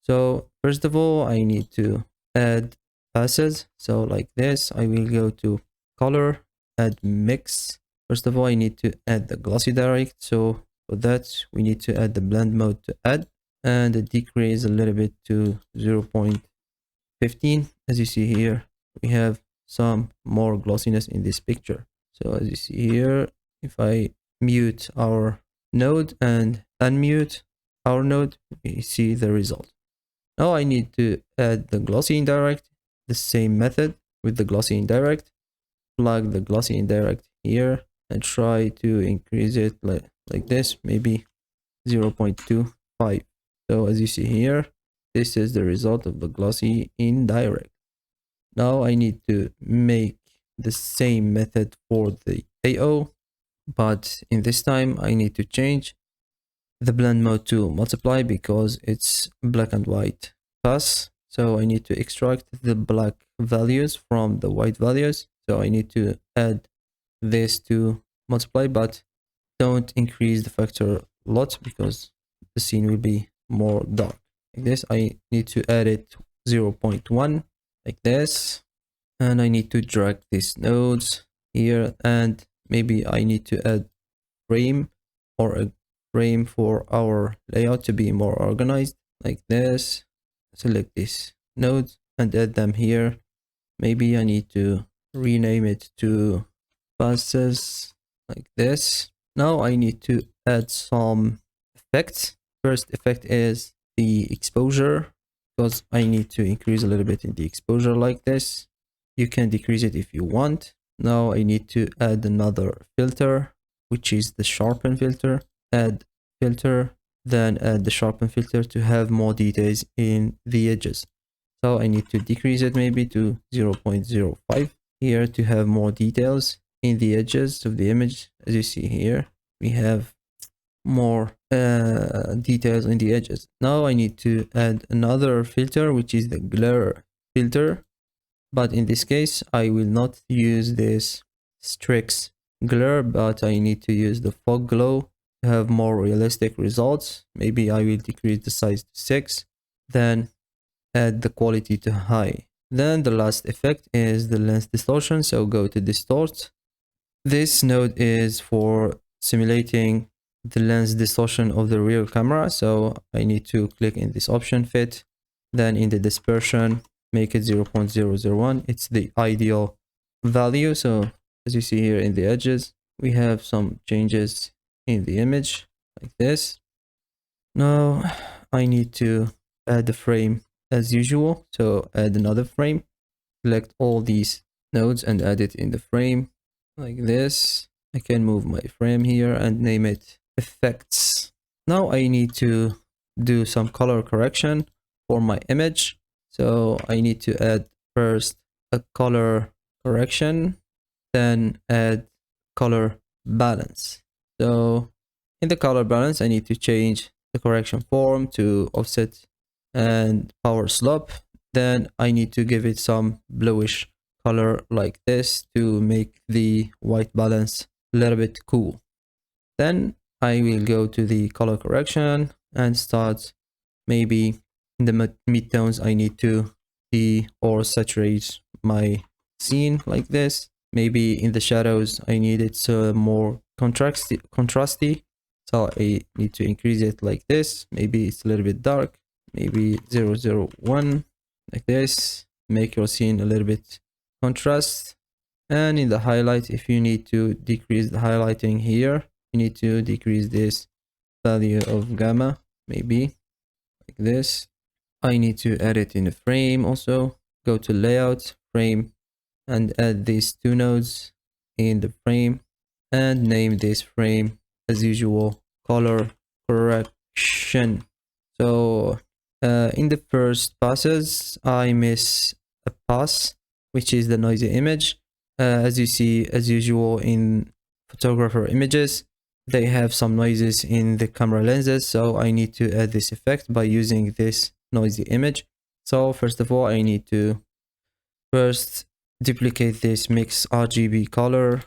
So first of all, I need to add passes. So like this, I will go to color, add mix. First of all, I need to add the glossy direct. So for that, we need to add the blend mode to add and decrease a little bit to 0.15. As you see here, we have some more glossiness in this picture. So as you see here, if I mute our node and unmute our node, we see the result. Now I need to add the glossy indirect, the same method with the glossy indirect, plug the glossy indirect here and try to increase it like this, maybe 0.25. So as you see here, this is the result of the glossy indirect. Now I need to make the same method for the AO, but in this time I need to change the blend mode to multiply because it's black and white pass. So I need to extract the black values from the white values. So I need to add this to multiply, but don't increase the factor a lot because the scene will be more dark. Like this, I need to add it 0.1 like this, and I need to drag these nodes here, and maybe I need to add frame or a frame for our layout to be more organized like this. Select these nodes and add them here. Maybe I need to rename it to passes like this. Now I need to add some effects. First effect is the exposure, because I need to increase a little bit in the exposure like this. You can decrease it if you want. Now I need to add another filter, which is the sharpen filter. Add filter, then add the sharpen filter to have more details in the edges. So I need to decrease it maybe to 0.05 here to have more details in the edges of the image. As you see here, we have more details in the edges. Now I need to add another filter, which is the glare filter, but in this case I will not use this Strix glare, but I need to use the fog glow to have more realistic results. Maybe I will decrease the size to 6, then add the quality to high. Then the last effect is the lens distortion, so go to distort. This node is for simulating the lens distortion of the rear camera, so I need to click in this option fit, then in the dispersion make it 0.001. It's the ideal value. So as you see here in the edges, we have some changes in the image like this. Now I need to add the frame as usual. So add another frame, select all these nodes and add it in the frame like this. I can move my frame here and name it effects. Now I need to do some color correction for my image. So I need to add first a color correction, then add color balance. So in the color balance, I need to change the correction form to offset and power slope. Then I need to give it some bluish color like this to make the white balance a little bit cool. Then I will go to the color correction and start maybe in the midtones. I need to or saturate my scene like this. Maybe in the shadows I need it more contrasty. So I need to increase it like this. Maybe it's a little bit dark. Maybe 001 like this. Make your scene a little bit contrast. And in the highlight, if you need to decrease the highlighting here, you need to decrease this value of gamma, maybe like this. I need to add it in a frame also. Go to layout, frame, and add these two nodes in the frame and name this frame as usual color correction. So in the first passes, I miss a pass, which is the noisy image. As you see, as usual in photographer images, they have some noises in the camera lenses. So I need to add this effect by using this noisy image. So first of all, I need to first duplicate this mix RGB color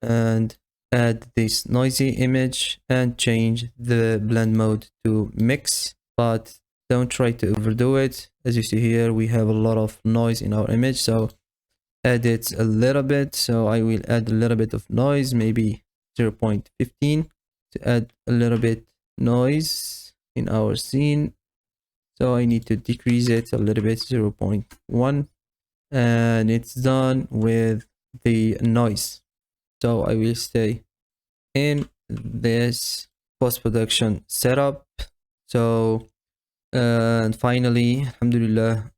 and add this noisy image and change the blend mode to mix, but don't try to overdo it. As you see here, we have a lot of noise in our image, so add it a little bit. So I will add a little bit of noise, maybe 0.15 to add a little bit noise in our scene. So I need to decrease it a little bit, 0.1, and it's done with the noise. So I will stay in this post-production setup. So and finally, alhamdulillah,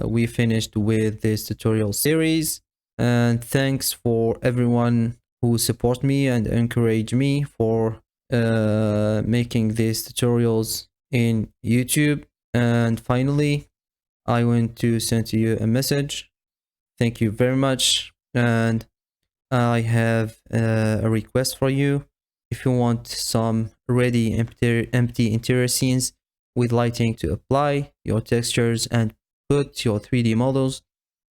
we finished with this tutorial series, and thanks for everyone who support me and encourage me for making these tutorials in YouTube. And finally, I want to send to you a message. Thank you very much, and I have a request for you. If you want some ready empty interior scenes with lighting to apply your textures and put your 3D models,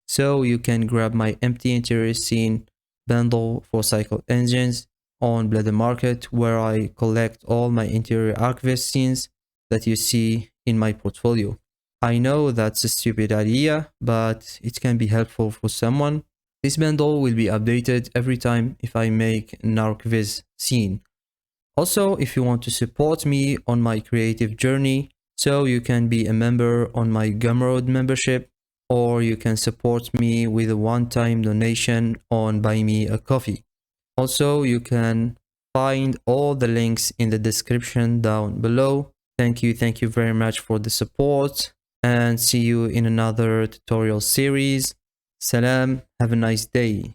so you can grab my empty interior scene bundle for cycle engines on Blender Market, where I collect all my interior Arch Viz scenes that you see in my portfolio. I know that's a stupid idea, but it can be helpful for someone. This bundle will be updated every time if I make an Arch Viz scene. Also, if you want to support me on my creative journey, so you can be a member on my Gumroad membership, or you can support me with a one-time donation on Buy Me a Coffee. Also, you can find all the links in the description down below. Thank you very much for the support, and see you in another tutorial series. Salam, have a nice day.